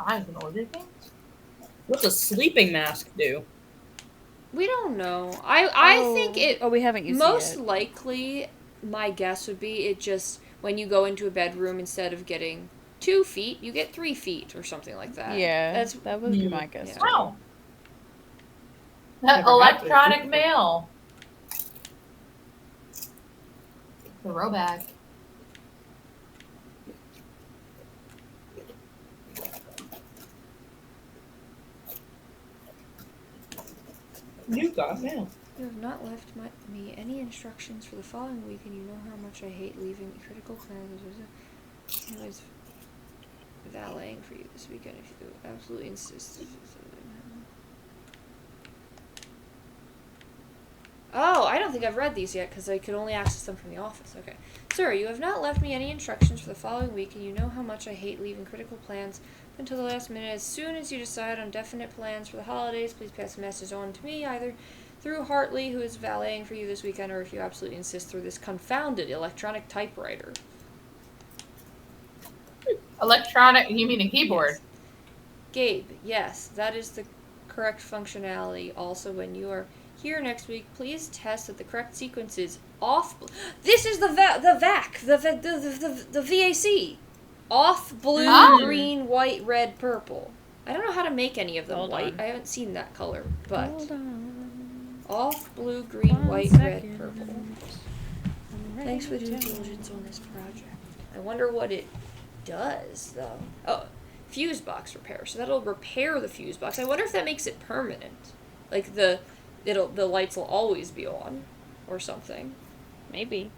I can order things. What's a sleeping mask do? We don't know. I think it... Oh, we haven't used Most it yet. likely, my guess would be it just... When you go into a bedroom, instead of getting 2 feet, you get 3 feet or something like that. Yeah, That that would be my guess. yeah. too. Wow. Never had Electronic this. mail. The row bag. You got mail. You have not left me any instructions for the following week, and you know how much I hate leaving critical plans. Anyways, valeting for you this weekend if you absolutely insist. Oh, I don't think I've read these yet because I could only access them from the office. Okay. Sir, you have not left me any instructions for the following week, and you know how much I hate leaving critical plans until the last minute. As soon as you decide on definite plans for the holidays, please pass the message on to me, either through Hartley, who is valeting for you this weekend, or if you absolutely insist, through this confounded electronic typewriter. Electronic, you mean a keyboard? Yes. Gabe, yes, that is the correct functionality. Also, when you are here next week, please test that the correct sequence is off. This is the VAC, the VAC. Off blue, green, white, red, purple. I don't know how to make any of them white. I haven't seen that color, but off blue, green, white, red, purple. Thanks for the due diligence on this project. I wonder what it does, though. Oh, fuse box repair. So that'll repair the fuse box. I wonder if that makes it permanent. Like the lights will always be on, or something. Maybe.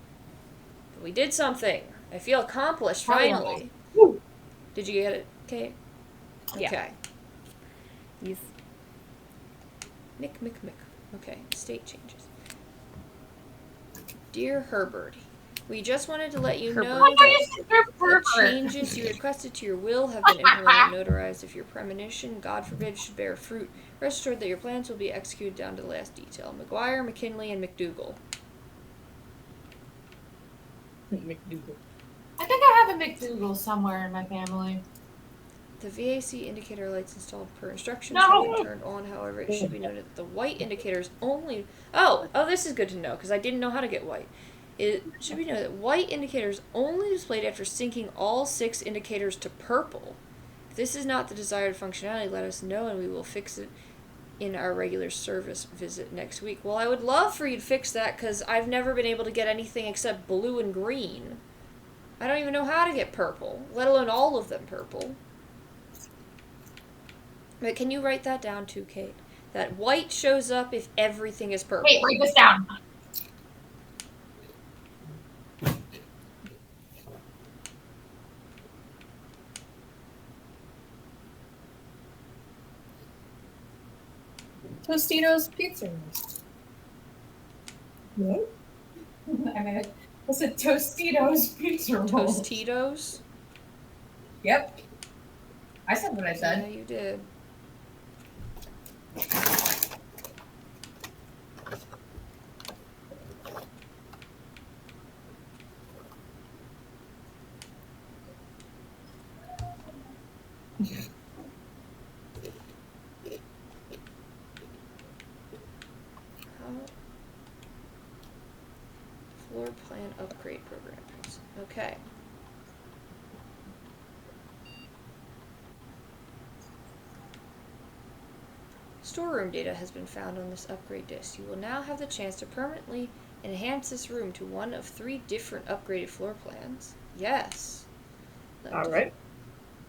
But we did something. I feel accomplished finally. Did you get it, Kate? Yeah. Okay. Yes. Mick. Okay, state changes. Dear Herbert, we just wanted to let you know that the changes you requested to your will have been implemented and notarized. If your premonition, God forbid, should bear fruit, rest assured that your plans will be executed down to the last detail. McGuire, McKinley, and McDougal. McDougal. I think I have a McDougal somewhere in my family. The VAC indicator lights installed per instructions have been turned on. However, it should be noted that the white indicators only... Oh, this is good to know, because I didn't know how to get white. It should be noted that white indicators only displayed after syncing all 6 indicators to purple. If this is not the desired functionality, let us know and we will fix it in our regular service visit next week. Well, I would love for you to fix that, because I've never been able to get anything except blue and green. I don't even know how to get purple, let alone all of them purple. But can you write that down too, Kate? That white shows up if everything is purple. Wait, write this down. Tostitos pizza rolls. What? I mean, I said Tostitos pizza rolls. Tostitos? Yep. I said what I Yeah, said. you did. Floor plan upgrade programs. Okay. Storeroom data has been found on this upgrade disk. You will now have the chance to permanently enhance this room to one of 3 different upgraded floor plans. Yes. Alright.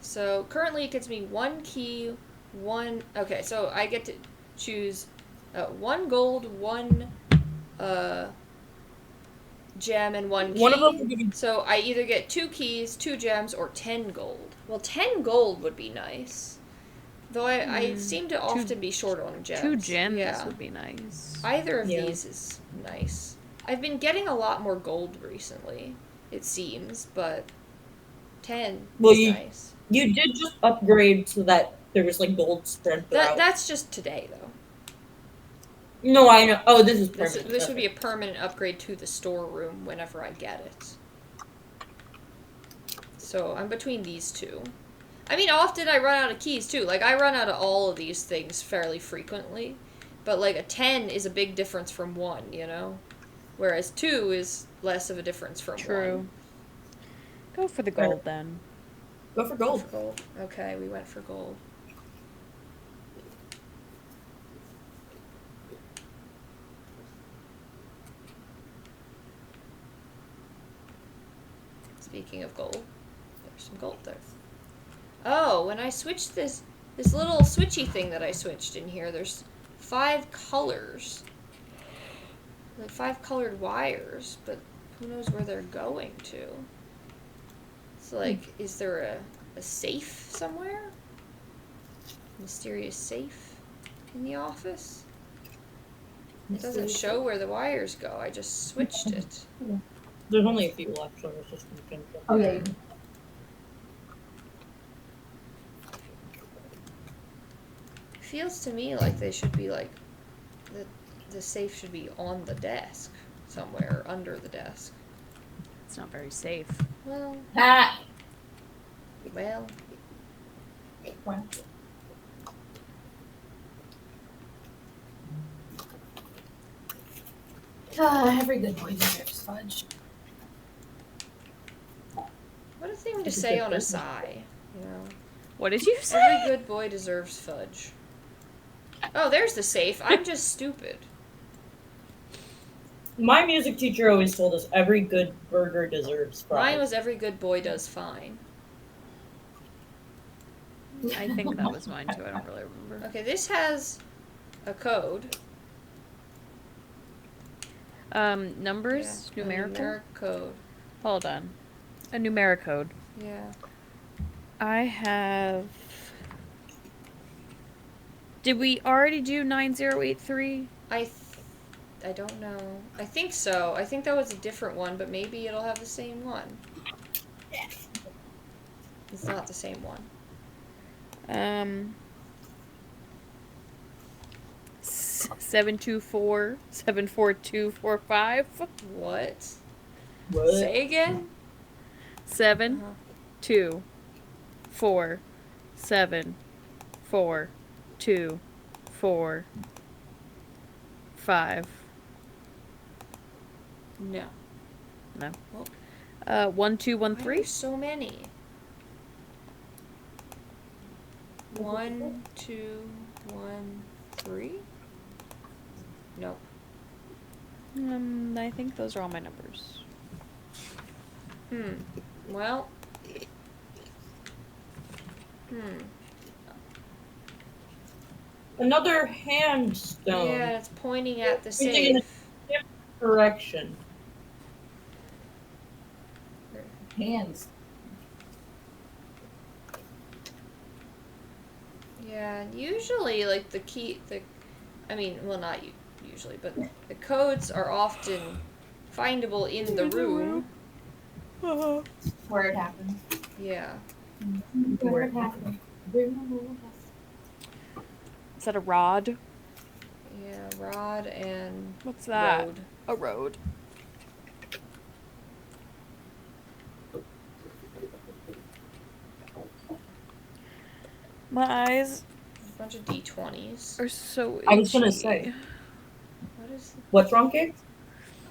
So currently it gets me 1 key, 1... Okay, so I get to choose 1 gold, 1 gem, and 1 key. One of them will give you... So I either get 2 keys, 2 gems, or 10 gold. Well, 10 gold would be nice. Though I seem to often be short on gems. 2 gems Yeah. would be nice. Either of these is nice. I've been getting a lot more gold recently, it seems, but 10 is nice. You did just upgrade so that there was like gold spread throughout. That's just today, though. No, I know. Oh, this is permanent. This would be a permanent upgrade to the storeroom whenever I get it. So I'm between these 2. I mean, often I run out of keys, too. Like, I run out of all of these things fairly frequently. But, like, a 10 is a big difference from 1, you know? Whereas 2 is less of a difference from 1. True. Go for the gold, then. Go for gold. Okay, we went for gold. Speaking of gold, there's some gold there. Oh, when I switched this little switchy thing that I switched in here, there's 5 colors. Like 5 colored wires, but who knows where they're going to. So, like, is there a safe somewhere? Mysterious safe in the office? It doesn't show where the wires go. I just switched it. There's only a few left, so it's just Okay. Feels to me like they should be like the the safe should be on the desk somewhere under the desk. It's not very safe. Well, Ah. well. Every good boy deserves fudge. What a thing to That's a say good on a point. sigh, you know. What did you say? Every good boy deserves fudge. Oh, there's the safe. I'm just stupid. My music teacher always told us every good burger deserves fries. Mine was every good boy does fine. I think that was mine too. I don't really remember. Okay, this has a code. Numbers, Yeah, a numerical. numeric code. Hold on, a numeric code. Yeah. I have. Did we already do 9083? I don't know. I think so. I think that was a different one, but maybe it'll have the same one. It's not the same one. 724 74245. What? What? Say again? 7 2 4 7 4 2 4 5. No. No. Well, 1 2 1 why are 3. there so many? 1 2 1 3. Nope. I think those are all my numbers. Well. Another hand stone. Yeah, it's pointing at the Pointing in a safe. different direction. Hands. Yeah, usually, like, well, not usually, but the codes are often findable in the room. Where it happened. Yeah. Where it happened. Is that a rod? Yeah, rod and What's that? road. A road. My eyes A bunch of D20s. are so itchy. I was gonna say. What is What's wrong, Kate?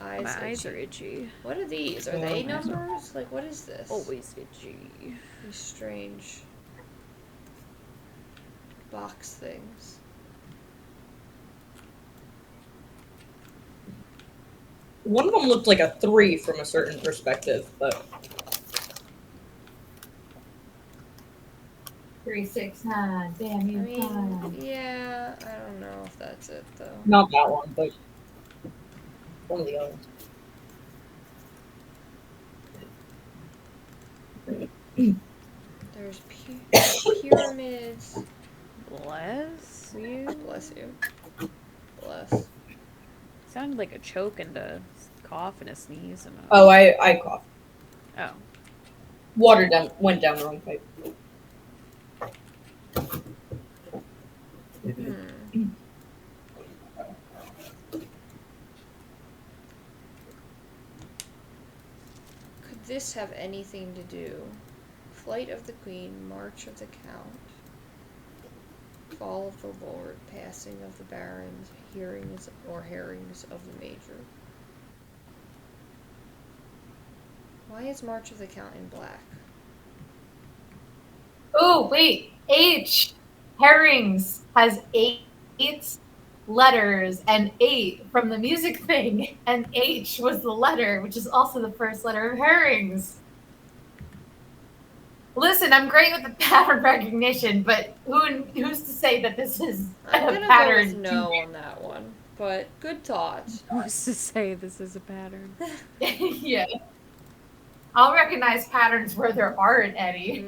eyes? My eyes itchy? are itchy. What are these? Are Yeah, they my eyes are- numbers? Like, what is this? Always itchy. These strange box things. One of them looked like a 3 from a certain perspective, but 3 6 9. Damn I you. mean, yeah, I don't know if that's it, though. not that one, but one of the others. There's pyramids. Bless you. Bless you. Bless. Sounded like a choke and a cough and a sneeze and a... Oh, I coughed. Oh. Water went down the wrong pipe. Could this have anything to do? Flight of the Queen, March of the Count, Fall of the Lord, Passing of the Barons, Hearings or Herrings of the Major. Why is March of the Count in black? Oh, wait. H. Herrings has 8 letters and 8 from the music thing. And H was the letter, which is also the first letter of herrings. Listen, I'm great with the pattern recognition, but who's to say that this is I'm a gonna pattern? go with no on that one, but good thought. Who's to say this is a pattern? Yeah. I'll recognize patterns where there aren't any.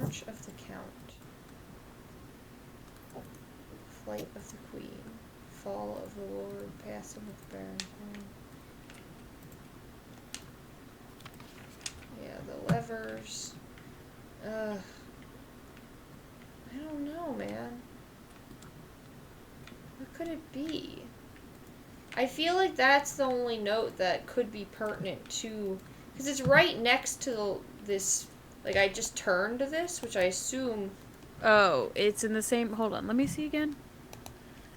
March of the Count. Flight of the Queen. Fall of the Lord. Passing of the Barons. Yeah, the levers. I don't know, man. could it be? I feel like that's the only note that could be pertinent to... Because it's right next to this... Like, I just turned to this, which I assume... Oh, it's in the same... Hold on, let me see again.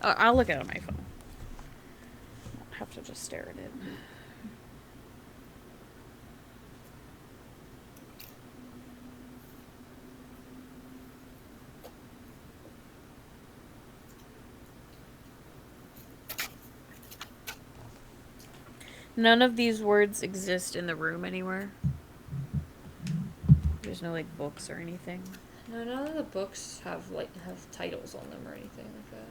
I'll look at it on my phone. I'll have to just stare at it. None of these words exist in the room anywhere. There's no, like, books or anything. No, none of the books have titles on them or anything like that.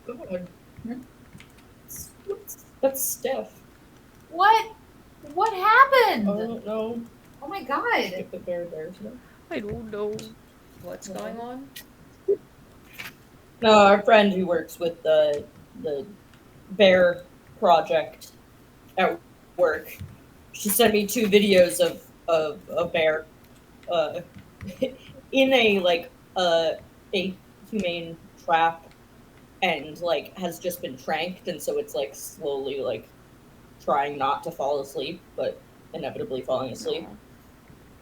Oh, God. That's Steph. What? What happened? I don't know. Oh my god. If the bear there today. I don't know. What's going on? No, our friend who works with the bear project at work. She sent me 2 videos of a bear in a humane trap, and like has just been tranked, and so it's like slowly like trying not to fall asleep but inevitably falling asleep.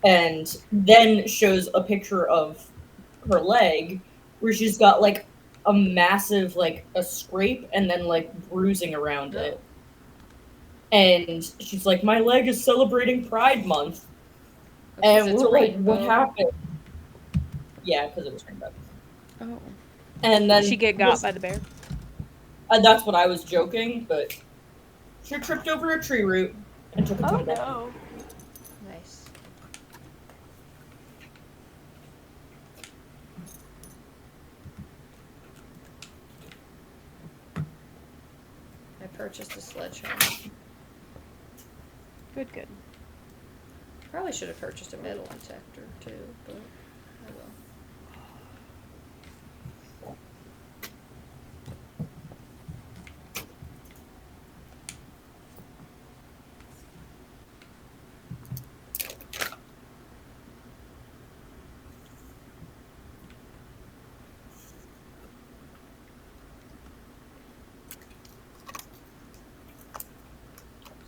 And then shows a picture of her leg where she's got like a massive like a scrape and then like bruising around it. And she's like, my leg is celebrating Pride Month. And we're like, what happened? Yeah, because it was rainbow. Oh. And then Did she get got by the bear? That's what I was joking, but she tripped over a tree root and took a tumble. No. Nice. I purchased a sledgehammer. Good, good. Probably should have purchased a metal detector too, but oh well.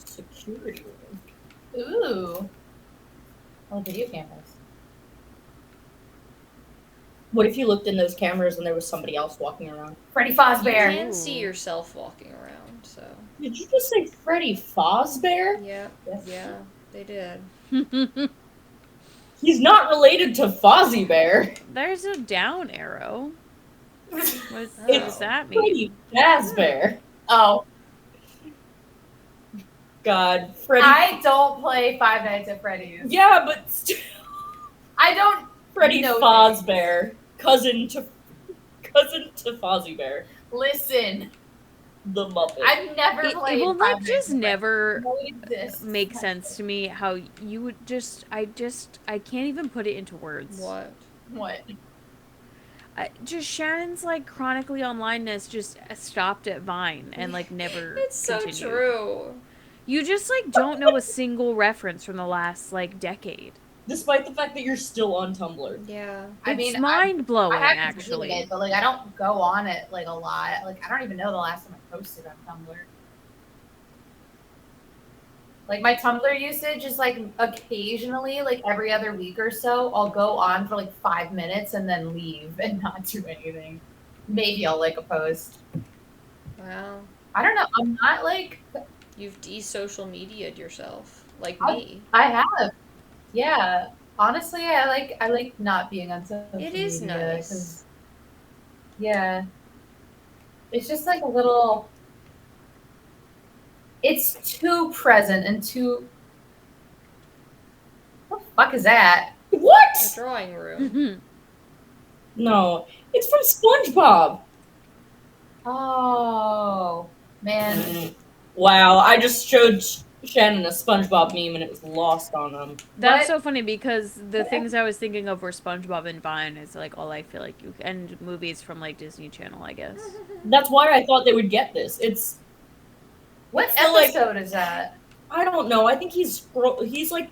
Security room. Ooh. Oh, video cameras. What if you looked in those cameras and there was somebody else walking around? Freddy You Fazbear. can see yourself walking around, so Did you just say Freddy Fazbear? yeah, Yes. yeah, they did. He's not related to Fozzie Bear. There's a down arrow. What Oh. does that mean? Freddy Fazbear. Oh, God, Freddy. I don't play Five Nights at Freddy's. Yeah, but still, I don't. Freddy know Fazbear, cousin to Fozzie Bear, Listen, the Muppet. I've never It played. will Five like Nights just at never Freddy's. No, it exists. make sense to me how you would I can't even put it into words. What? What? Just Shannon's like chronically onlineness just stopped at Vine and like never It's so continued. true. You just like don't know a single reference from the last like decade. Despite the fact that you're still on Tumblr. Yeah. I It's mean, mind blowing I haven't actually. deleted it, but like I don't go on it like a lot. Like I don't even know the last time I posted on Tumblr. Like my Tumblr usage is like occasionally, like every other week or so, I'll go on for like 5 minutes and then leave and not do anything. Maybe I'll like a post. Wow. I don't know. I'm not like You've de-social media'd yourself, like Oh. me. I have. Yeah. Honestly, I like not being on social media. It is nice. 'cause- Yeah. It's just like a little. It's too present and too. What the fuck is that? The What? drawing room. Mhm. No, it's from SpongeBob. Oh man. Wow, I just showed Shannon a SpongeBob meme and it was lost on them. That's so funny because the things I was thinking of were SpongeBob and Vine is like all I feel like you and movies from like Disney Channel, I guess. That's why I thought they would get this. It's What so, like, episode is that? I don't know. I think he's like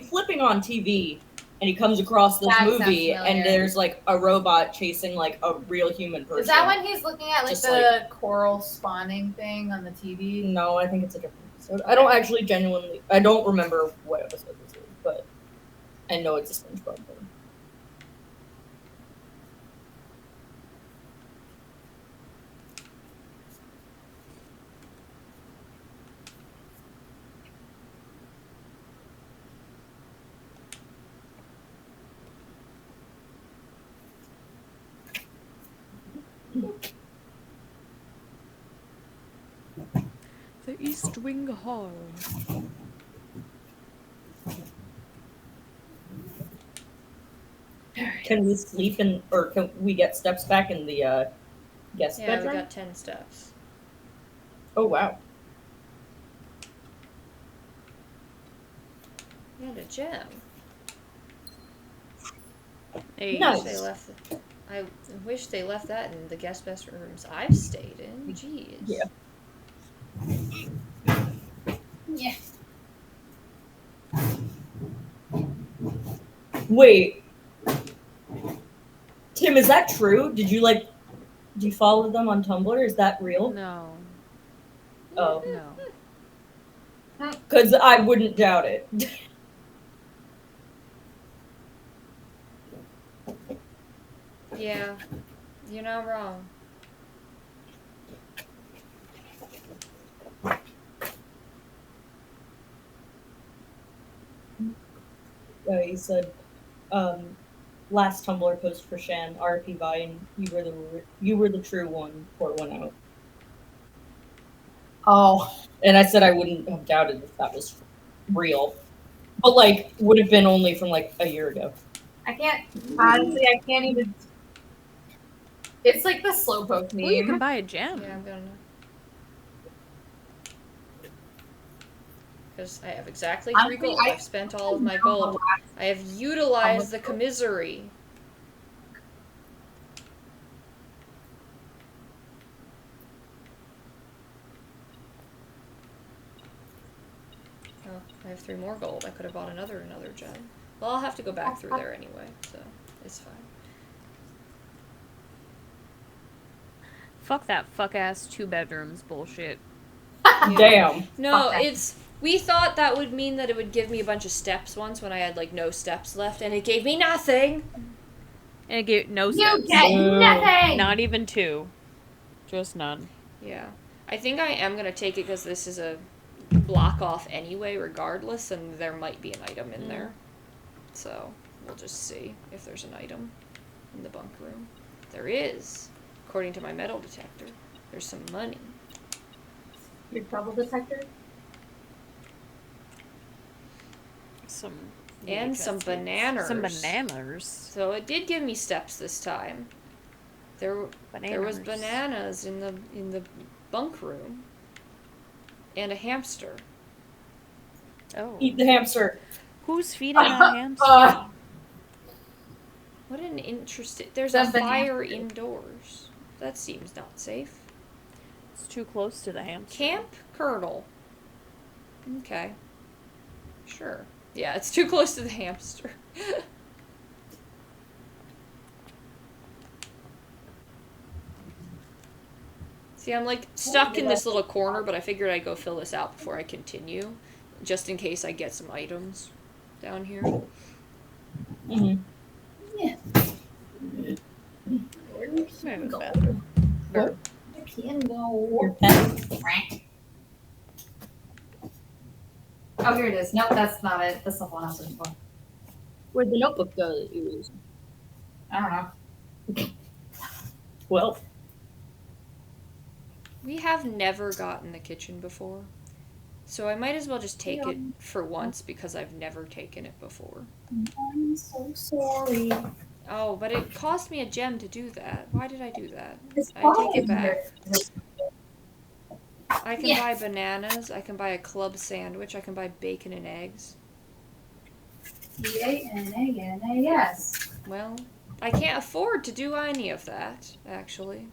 flipping on TV and he comes across this That sounds movie familiar. and there's like a robot chasing like a real human person. Is that when he's looking at like Just, the coral spawning thing on the TV? No, I think it's a different episode. I don't actually genuinely. I don't remember what episode this is, but I know it's a SpongeBob thing. The East Wing Hall. Can we sleep in, or can we get steps back in the guest Yeah, bedroom? we got 10 steps. Oh wow! We had a gem. Hey, Nice. They left. I wish they left that in the guest bedrooms I've stayed in. Jeez. Yeah. Yeah. Wait, Tim, is that true? Do you follow them on Tumblr? Is that real? No. Oh, No. because I wouldn't doubt it. Yeah, you're not wrong. He said, last Tumblr post for Shan, RP Vine, you were the true one. Pour one out. Oh. And I said I wouldn't have doubted if that was real, but like would have been only from like a year ago. I can't, honestly, I can't even. It's like the Slowpoke meme. Well, you can buy a gem. Yeah, I'm gonna. Because I have exactly 3 Honestly, gold. I've spent all of my gold. I have utilized the commisery. Oh, I have 3 more gold. I could have bought another gem. Well, I'll have to go back through there anyway, so it's fine. Fuck that fuck ass 2 bedrooms bullshit. Yeah. Damn. No, Fuck that. it's. We thought that would mean that it would give me a bunch of steps once when I had like no steps left, and it gave me nothing. And it gave no You steps. get nothing! Not even 2. Just none. Yeah, I think I am gonna take it because this is a block off anyway, regardless, and there might be an item in there. So we'll just see if there's an item in the bunk room. There is, according to my metal detector. There's some money. Your trouble detector? Some And some bananas. Some bananas. So it did give me steps this time. There was bananas in the bunk room. And a hamster. Oh. Eat the hamster. Who's feeding a hamster? What an interesting... There's The a fire banana. indoors. That seems not safe. It's too close to the hamster. Camp Colonel. Okay. Sure. Yeah, it's too close to the hamster. See, I'm like stuck in this little corner, but I figured I'd go fill this out before I continue, just in case I get some items down here. Mm-hmm. Yeah. Maybe it's bad. What? You can go. Your pen. Oh, here it is. Nope, that's not it. That's the one I was looking for. Where'd the notebook go that you were using? I don't know. Well, We have never gotten the kitchen before, so I might as well just take it for once because I've never taken it before. I'm so sorry. Oh, but it cost me a gem to do that. Why did I do that? It's I take it back. I can buy bananas. I can buy a club sandwich. I can buy bacon and eggs. Yes. Well, I can't afford to do any of that, actually.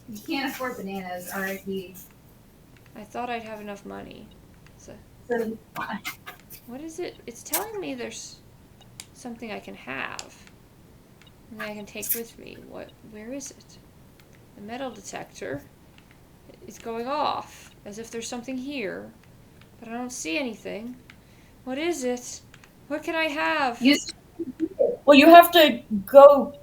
You can't afford bananas, R.I.P. I thought I'd have enough money. So, So, what is it? It's telling me there's something I can have. Something I can take with me. Where is it? The metal detector is going off, as if there's something here. But I don't see anything. What is it? What can I have? Well, you have to go.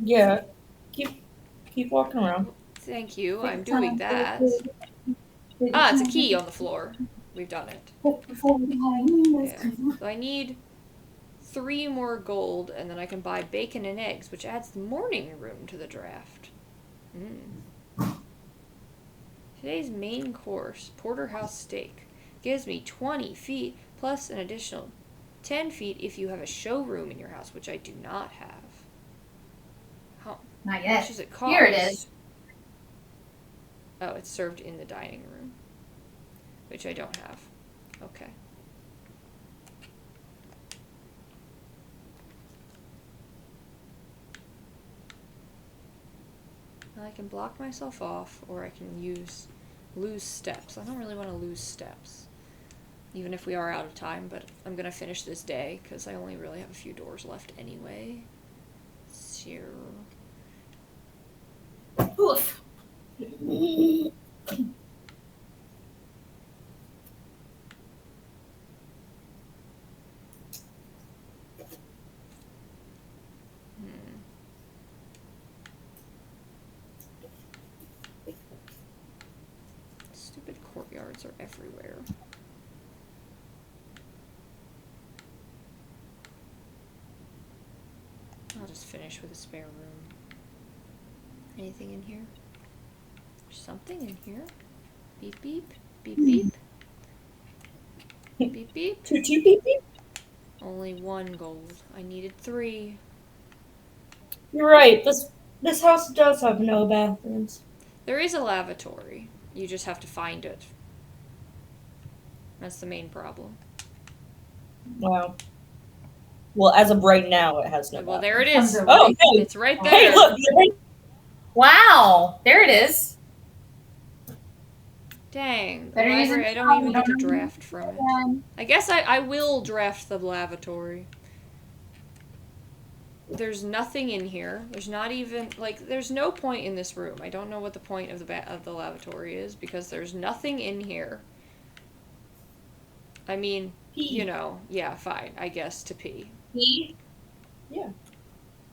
Yeah. Keep walking around. Thank you, I'm doing that. Ah, it's a key on the floor. We've done it. Yeah. So I need 3 more gold, and then I can buy bacon and eggs, which adds the morning room to the draft. Today's main course, porterhouse steak, gives me 20 feet plus an additional 10 feet if you have a showroom in your house, which I do not have. How not yet. much does it cost? Here it is. Oh, it's served in the dining room, which I don't have. Okay. I can block myself off, or I can lose steps. I don't really want to lose steps, even if we are out of time, but I'm going to finish this day, because I only really have a few doors left anyway. So... Oof. Stupid courtyards are everywhere. I'll just finish with a spare room. Anything in here? There's something in here. Beep beep. Beep beep. Beep beep. Toot toot beep beep. Only 1 gold. I needed 3. You're right. This house does have no bathrooms. There is a lavatory. You just have to find it. That's the main problem. Wow. Well, as of right now, it has no. Well, there it is. Oh, hey. It's right there. Hey, look. Wow. There it is. Dang. The Better use library, it I don't even now. get to draft from it. I guess I will draft the lavatory. There's nothing in here. There's not even, like, there's no point in this room. I don't know what the point of the lavatory is, because there's nothing in here. I mean, you know, yeah, fine, I guess, to pee. Pee? Yeah.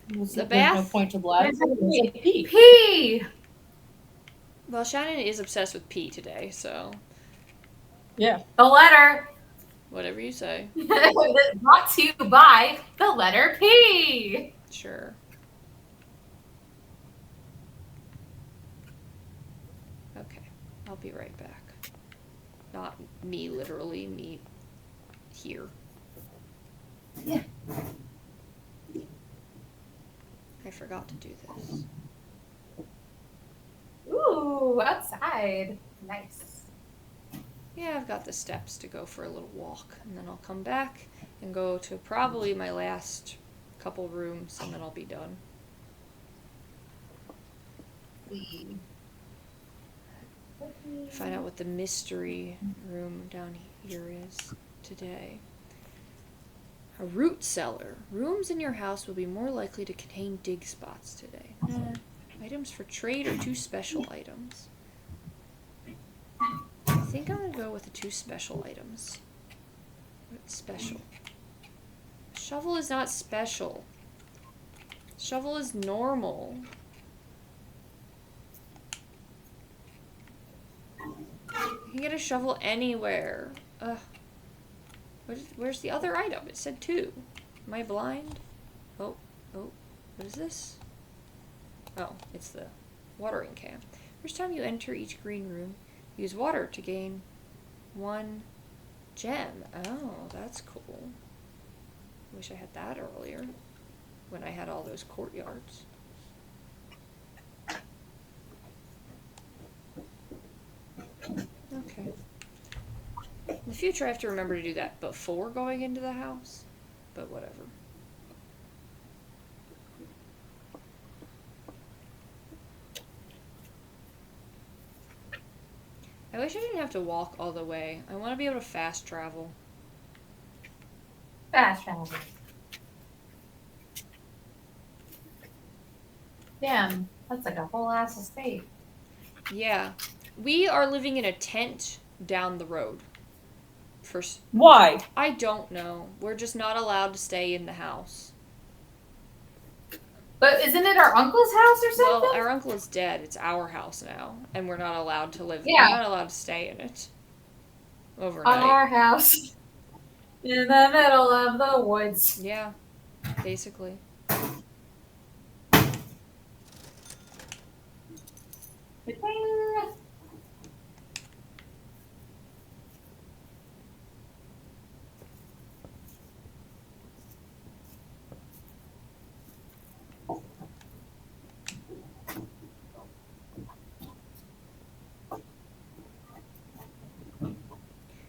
The bath? No point to the lavatory. Pee. Pee. Well, Shannon is obsessed with pee today, so Yeah. The letter. whatever you say. Brought to you by the letter P. Sure. Okay, I'll be right back. Not me, literally, me here. Yeah. I forgot to do this. Ooh, outside. Nice. Yeah, I've got the steps to go for a little walk, and then I'll come back and go to probably my last couple rooms, and then I'll be done. Find out what the mystery room down here is today. A root cellar. Rooms in your house will be more likely to contain dig spots today. Items for trade or 2 special items. I think I'm gonna go with the 2 special items. What's special? Shovel is not special. Shovel is normal. You can get a shovel anywhere. Ugh. Where's the other item? It said 2. Am I blind? Oh. What is this? Oh, it's the watering can. First time you enter each green room, use water to gain 1 gem. Oh, that's cool. Wish I had that earlier, when I had all those courtyards. Okay. In the future, I have to remember to do that before going into the house, but whatever. I wish I didn't have to walk all the way. I want to be able to fast travel. Fast travel. Damn, that's like a whole ass estate. Yeah. We are living in a tent down the road. Why? I don't know. We're just not allowed to stay in the house. But isn't it our uncle's house or something? Well, our uncle is dead. It's our house now, and we're not allowed to live. Yeah. We're not allowed to stay in it overnight. Our house. In the middle of the woods. Yeah, basically.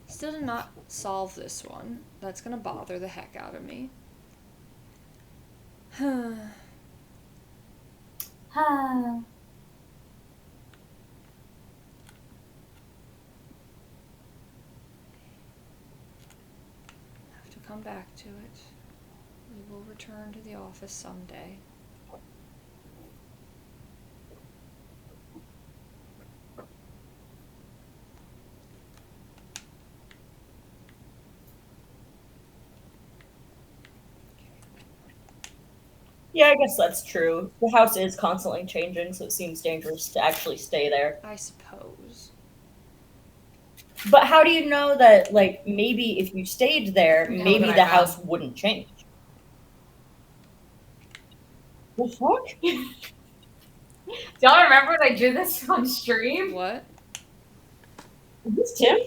Still did not solve this one. That's gonna bother the heck out of me. Have to come back to it. We will return to the office someday. Yeah, I guess that's true. The house is constantly changing, so it seems dangerous to actually stay there. I suppose. But how do you know that, like, maybe if you stayed there, Yeah, maybe look at the my house wouldn't change? The fuck? Do y'all remember when I did this on stream? What? Is this Tim?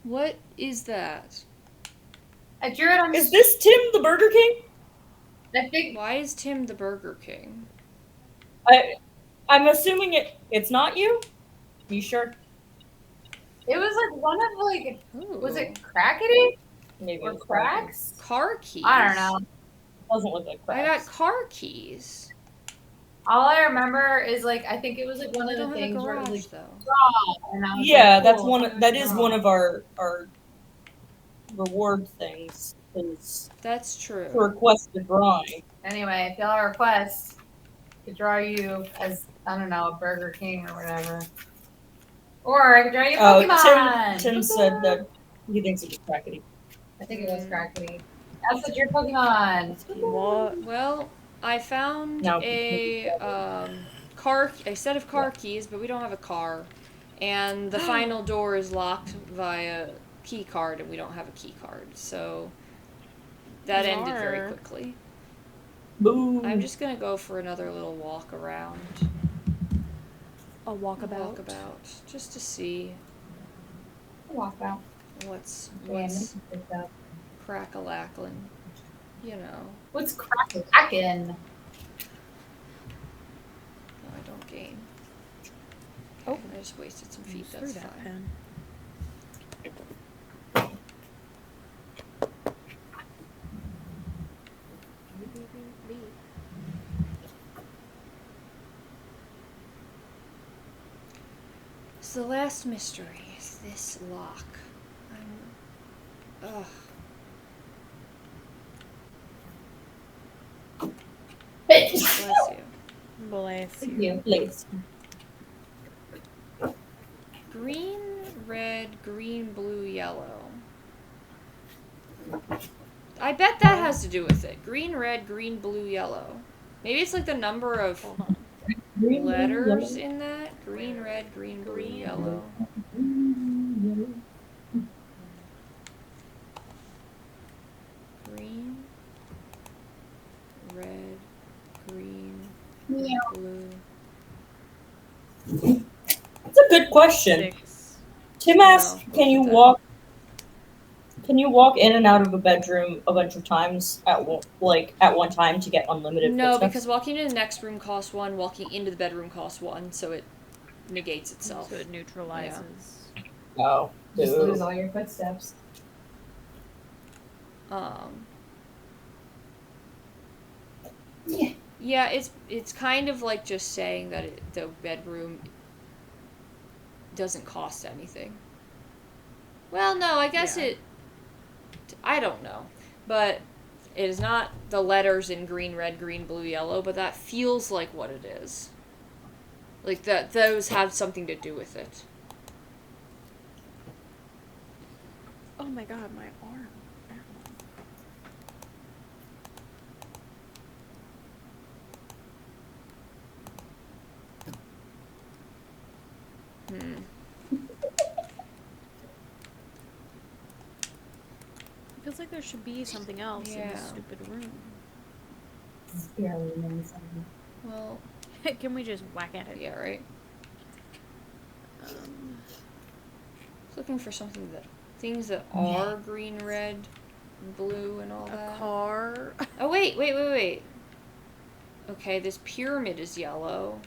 What is that? I drew it on. Is this Tim the Burger King? I think Why is Tim the Burger King? I'm assuming it's not you? You sure? it was like one of like. Ooh. Was it Crackety Maybe or it's Cracks? Car keys? I don't know. Doesn't look like I cracks. got car keys. All I remember is like I think it was like one I of the don't have a things where it garage was like though. draw, and I was Yeah, like, that's cool, one. That is draw. one of our reward things. Is That's to true. request a drawing. Anyway, if y'all request to draw you as I don't know a Burger King or whatever, or I could draw you a Oh, Pokemon. Tim said that he thinks it's crackety. I think it was Crackety. That's what your Pokemon. What? Well, I found No. a set of car keys, but we don't have a car, and the final door is locked via key card, and we don't have a key card, so that ended very Bizarre. quickly. Boo. I'm just gonna go for another little walk around. A walkabout. Walkabout, just to see Walk out. what's What's crack-a-lackling, you know. what's cracking? No, I don't gain. Oh. Okay, I just wasted some feet, Threw that's that fine. pen. So the last mystery is this lock. Ugh. Bless you. Bless Thank you. you. Please. Green, red, green, blue, yellow. I bet that has to do with it. Green, red, green, blue, yellow. Maybe it's like the number of Hold on. letters in that. Green, red, green, blue, yellow. Green, red, green, blue. That's a good question. 6. Tim asked, No, "Can you look at walk Can you walk in and out of a bedroom a bunch of times at one time to get unlimited No, footsteps? because walking into the next room costs 1, walking into the bedroom costs 1, so it negates itself. So it neutralizes. Oh. Just Boo. lose all your footsteps. Yeah, it's kind of like just saying that the bedroom doesn't cost anything. Well, no, I guess Yeah. I don't know. But it is not the letters in green, red, green, blue, yellow, but that feels like what it is. Like, those have something to do with it. Oh my god, my arm. It feels like there should be something else in this stupid room. It's barely known something. Well, Can we just whack at it? yeah, right? Looking for things that are green, red, blue, and all that. A car. Oh, wait. Okay, this pyramid is yellow.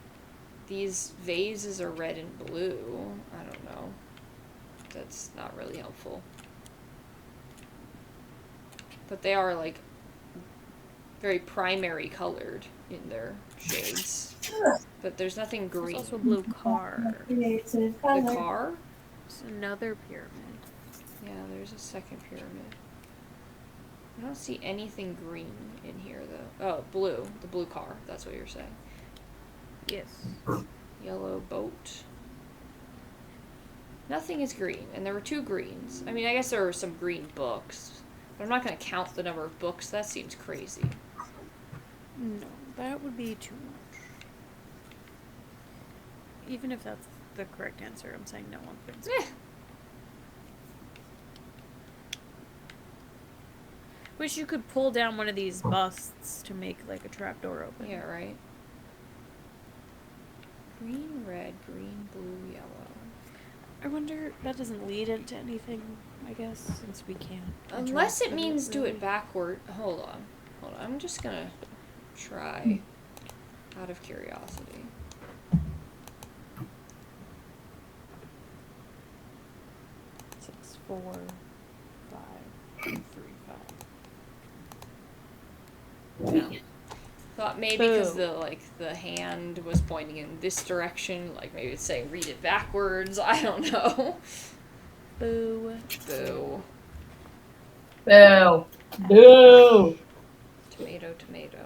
These vases are red and blue. I don't know. That's not really helpful. But they are, like, very primary colored in their shades. But there's nothing green. There's also a blue car. The car? There's another pyramid. Yeah, there's a second pyramid. I don't see anything green in here, though. Oh, blue. The blue car. That's what you're saying. Yes. Yellow boat. Nothing is green, and there were 2 greens. I mean, I guess there were some green books, but I'm not going to count the number of books. That seems crazy. No, that would be too much. Even if that's the correct answer, I'm saying no on principle. Wish you could pull down one of these busts to make, like, a trapdoor open. Yeah, right. Green, red, green, blue, yellow. I wonder, that doesn't lead into anything, I guess, since we can't. Unless it interact with means do really. it backward. Hold on. I'm just gonna try out of curiosity. Six, 4, 5, 3, 5. No. Thought maybe because the hand was pointing in this direction, like maybe it's saying read it backwards. I don't know. Boo. Boo. Boo. Boo! Tomato, tomato.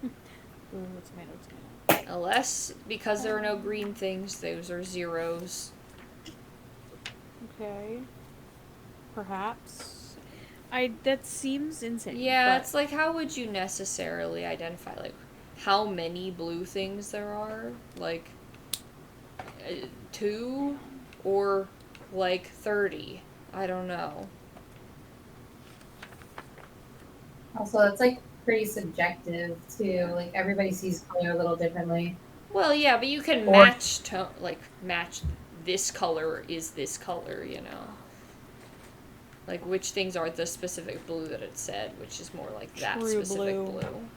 Ooh, tomato. Unless, because there are no green things, those are zeros. Okay. Perhaps. That seems insane. Yeah, but it's like, how would you necessarily identify, like, how many blue things there are? Like, 2? Or, like, 30? I don't know. Also, it's like pretty subjective too. Like everybody sees color a little differently. Well, yeah, but you can Or- match this color is this color, you know? Like, which things are the specific blue that it said, which is more like that True specific blue. blue.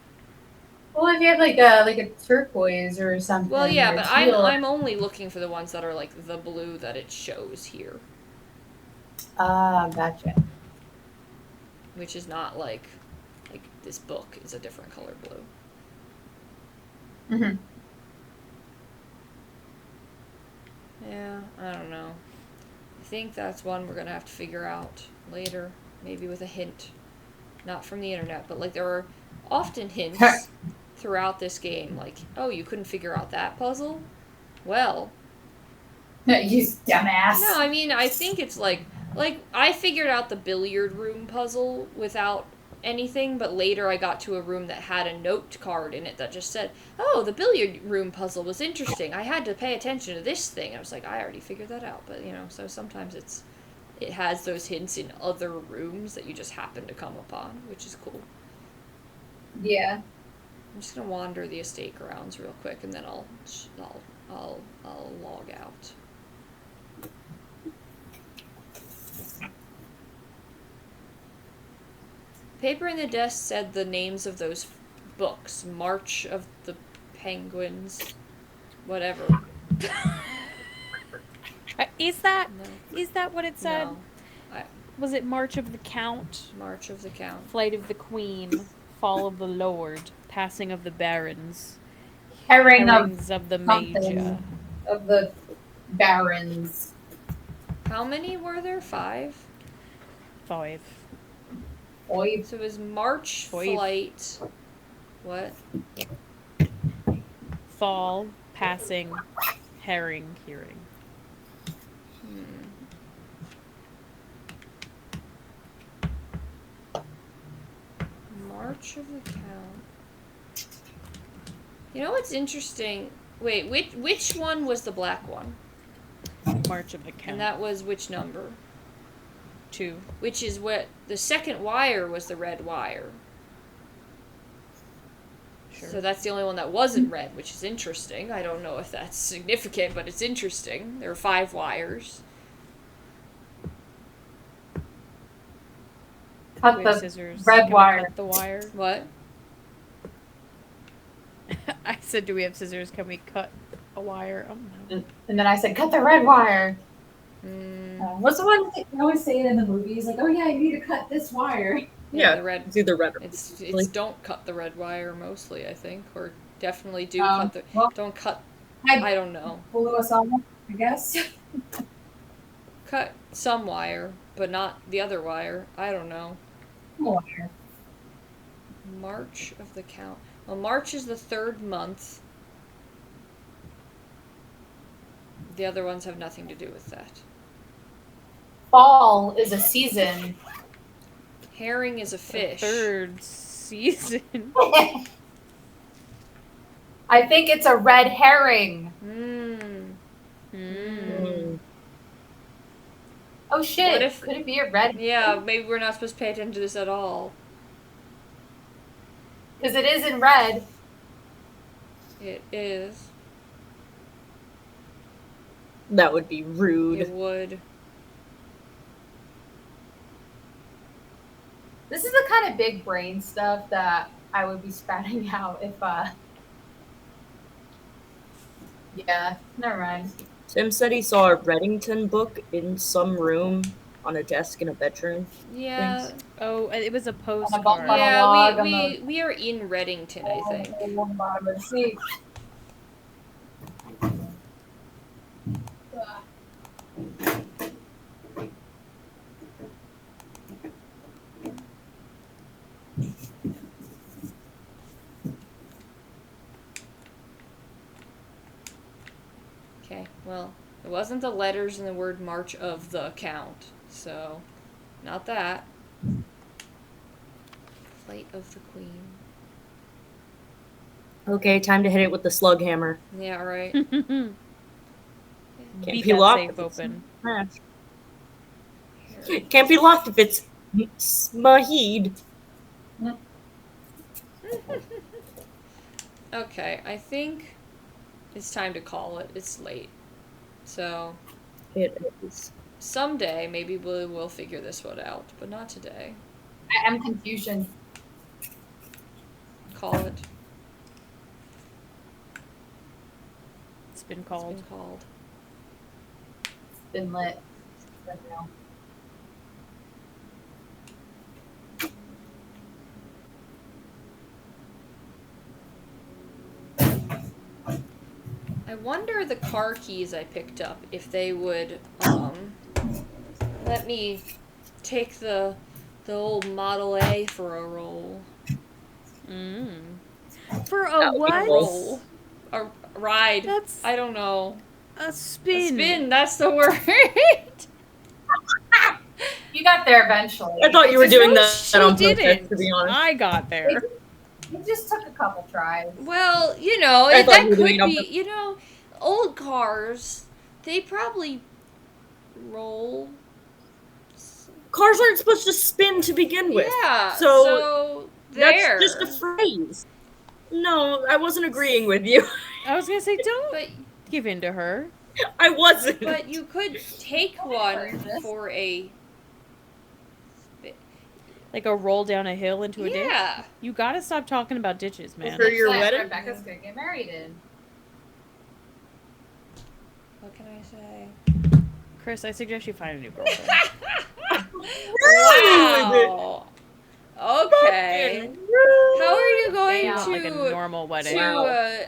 Well, if you had like a turquoise or something. Well, yeah, or but teal- I'm only looking for the ones that are like the blue that it shows here, Gotcha. which is not like this book is a different color blue. Mm-hmm. Yeah, I don't know. I think that's one we're gonna have to figure out later, maybe with a hint, not from the internet, but like there are often hints throughout this game, like, oh, you couldn't figure out that puzzle? Well, You dumbass. no, I mean, I think it's like I figured out the billiard room puzzle without anything, but later I got to a room that had a note card in it that just said, oh, the billiard room puzzle was interesting. I had to pay attention to this thing. I was like, I already figured that out, but, you know, so sometimes it has those hints in other rooms that you just happen to come upon, which is cool. Yeah. I'm just gonna wander the estate grounds real quick, and then I'll log out. Paper in the desk said the names of those books. March of the Penguins. Whatever. Is that No. is that what it said? No. Was it March of the Count? March of the Count. Flight of the Queen. Fall of the Lord. Passing of the Barons. Herrings of the something. Major. Of the barons. How many were there? 5? 5. Oy. So it was March, Five. flight. What? Fall, passing, herring, hearing. March of the Count. You know what's interesting? Wait, which one was the black one? March of the Count. And that was which number? 2. Which is what the second wire was, the red wire. Sure. So that's the only one that wasn't red, which is interesting. I don't know if that's significant, but it's interesting. There are 5 wires. Cut We have the scissors. red Can we wire. cut the wire. What? I said, do we have scissors? Can we cut a wire? Oh no. And then I said, cut the red wire. What's the one they always say it in the movies? Like, oh yeah, you need to cut this wire. Yeah, the red. it's either red or It's Like- don't cut the red wire mostly, I think, or definitely do Oh, cut the. well, Don't cut. I I don't know. blew us all, I guess. Cut some wire, but not the other wire. I don't know. Wire. March of the Count. Well, March is the 3rd month. The other ones have nothing to do with that. Fall is a season. Herring is a fish. 3rd season. I think it's a red herring. Oh shit! What if- Could it be a red? Yeah, maybe we're not supposed to pay attention to this at all. Because it is in red. It is. That would be rude. It would. This is the kind of big brain stuff that I would be spouting out if yeah, never mind. Tim said he saw a Reddington book in some room on a desk in a bedroom. Yeah. Oh, it was a On a postcard. log Yeah, on we are in Reddington, I think. Let's see. Okay, well, it wasn't the letters in the word March of the Count, so not that. Flight of the Queen. Okay, time to hit it with the slug hammer. Yeah, right. Can't Beat be that locked safe if it's open. smashed. Can't be locked if it's Smahid. Okay, I think it's time to call it. It's late. So, It is. someday maybe we'll figure this one out, but not today. I am confusion. Call it. It's been It's called. been called. It's been lit. Right now. I wonder the car keys I picked up if they would let me take the old Model A for a roll. For a That would be what? cool. Roll. A ride. That's I don't know. a A spin. spin, that's the word. You got there eventually. I thought you were doing that She on purpose, didn't. to be honest. I got there. It just took a couple tries. Well, you know, I thought that you were could doing it on be, you know, old cars, they probably roll. Cars aren't supposed to spin to begin with. Yeah, So, so there. That's just a phrase. No, I wasn't agreeing with you. I was gonna say, don't But give in to her. I wasn't. But you could take one for a. Like a roll down a hill into a ditch? Yeah. You gotta stop talking about ditches, man. For your That wedding? Rebecca's gonna get married in. What can I say? Chris, I suggest you find a new girlfriend. Wow. Okay. How are you going Yeah. to Like a normal wedding.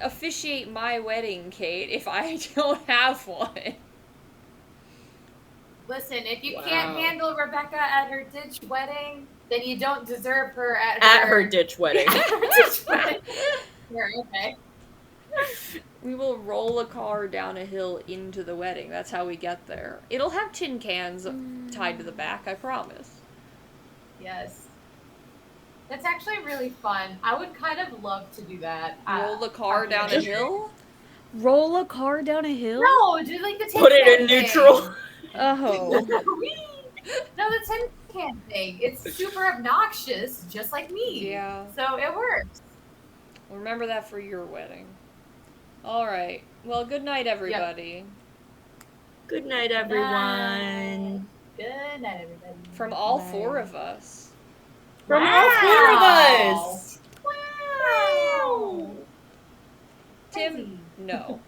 officiate my wedding, Kate, if I don't have one? Listen, if you Wow. can't handle Rebecca at her ditch wedding, then you don't deserve her at Her ditch wedding. At her ditch wedding. Here, okay. We will roll a car down a hill into the wedding. That's how we get there. It'll have tin cans tied to the back, I promise. Yes. That's actually really fun. I would kind of love to do that. Roll the car on down a the- hill? Roll a car down a hill? No, do like the tin Put it can in thing. neutral. Oh. No, the tin can thing. It's super obnoxious, just like me. Yeah. So it works. Remember that for your wedding. Alright. Well, good night, everybody. Good night, everyone. Good night, everybody. From all four of us. From all four of us. Wow. Tim, no.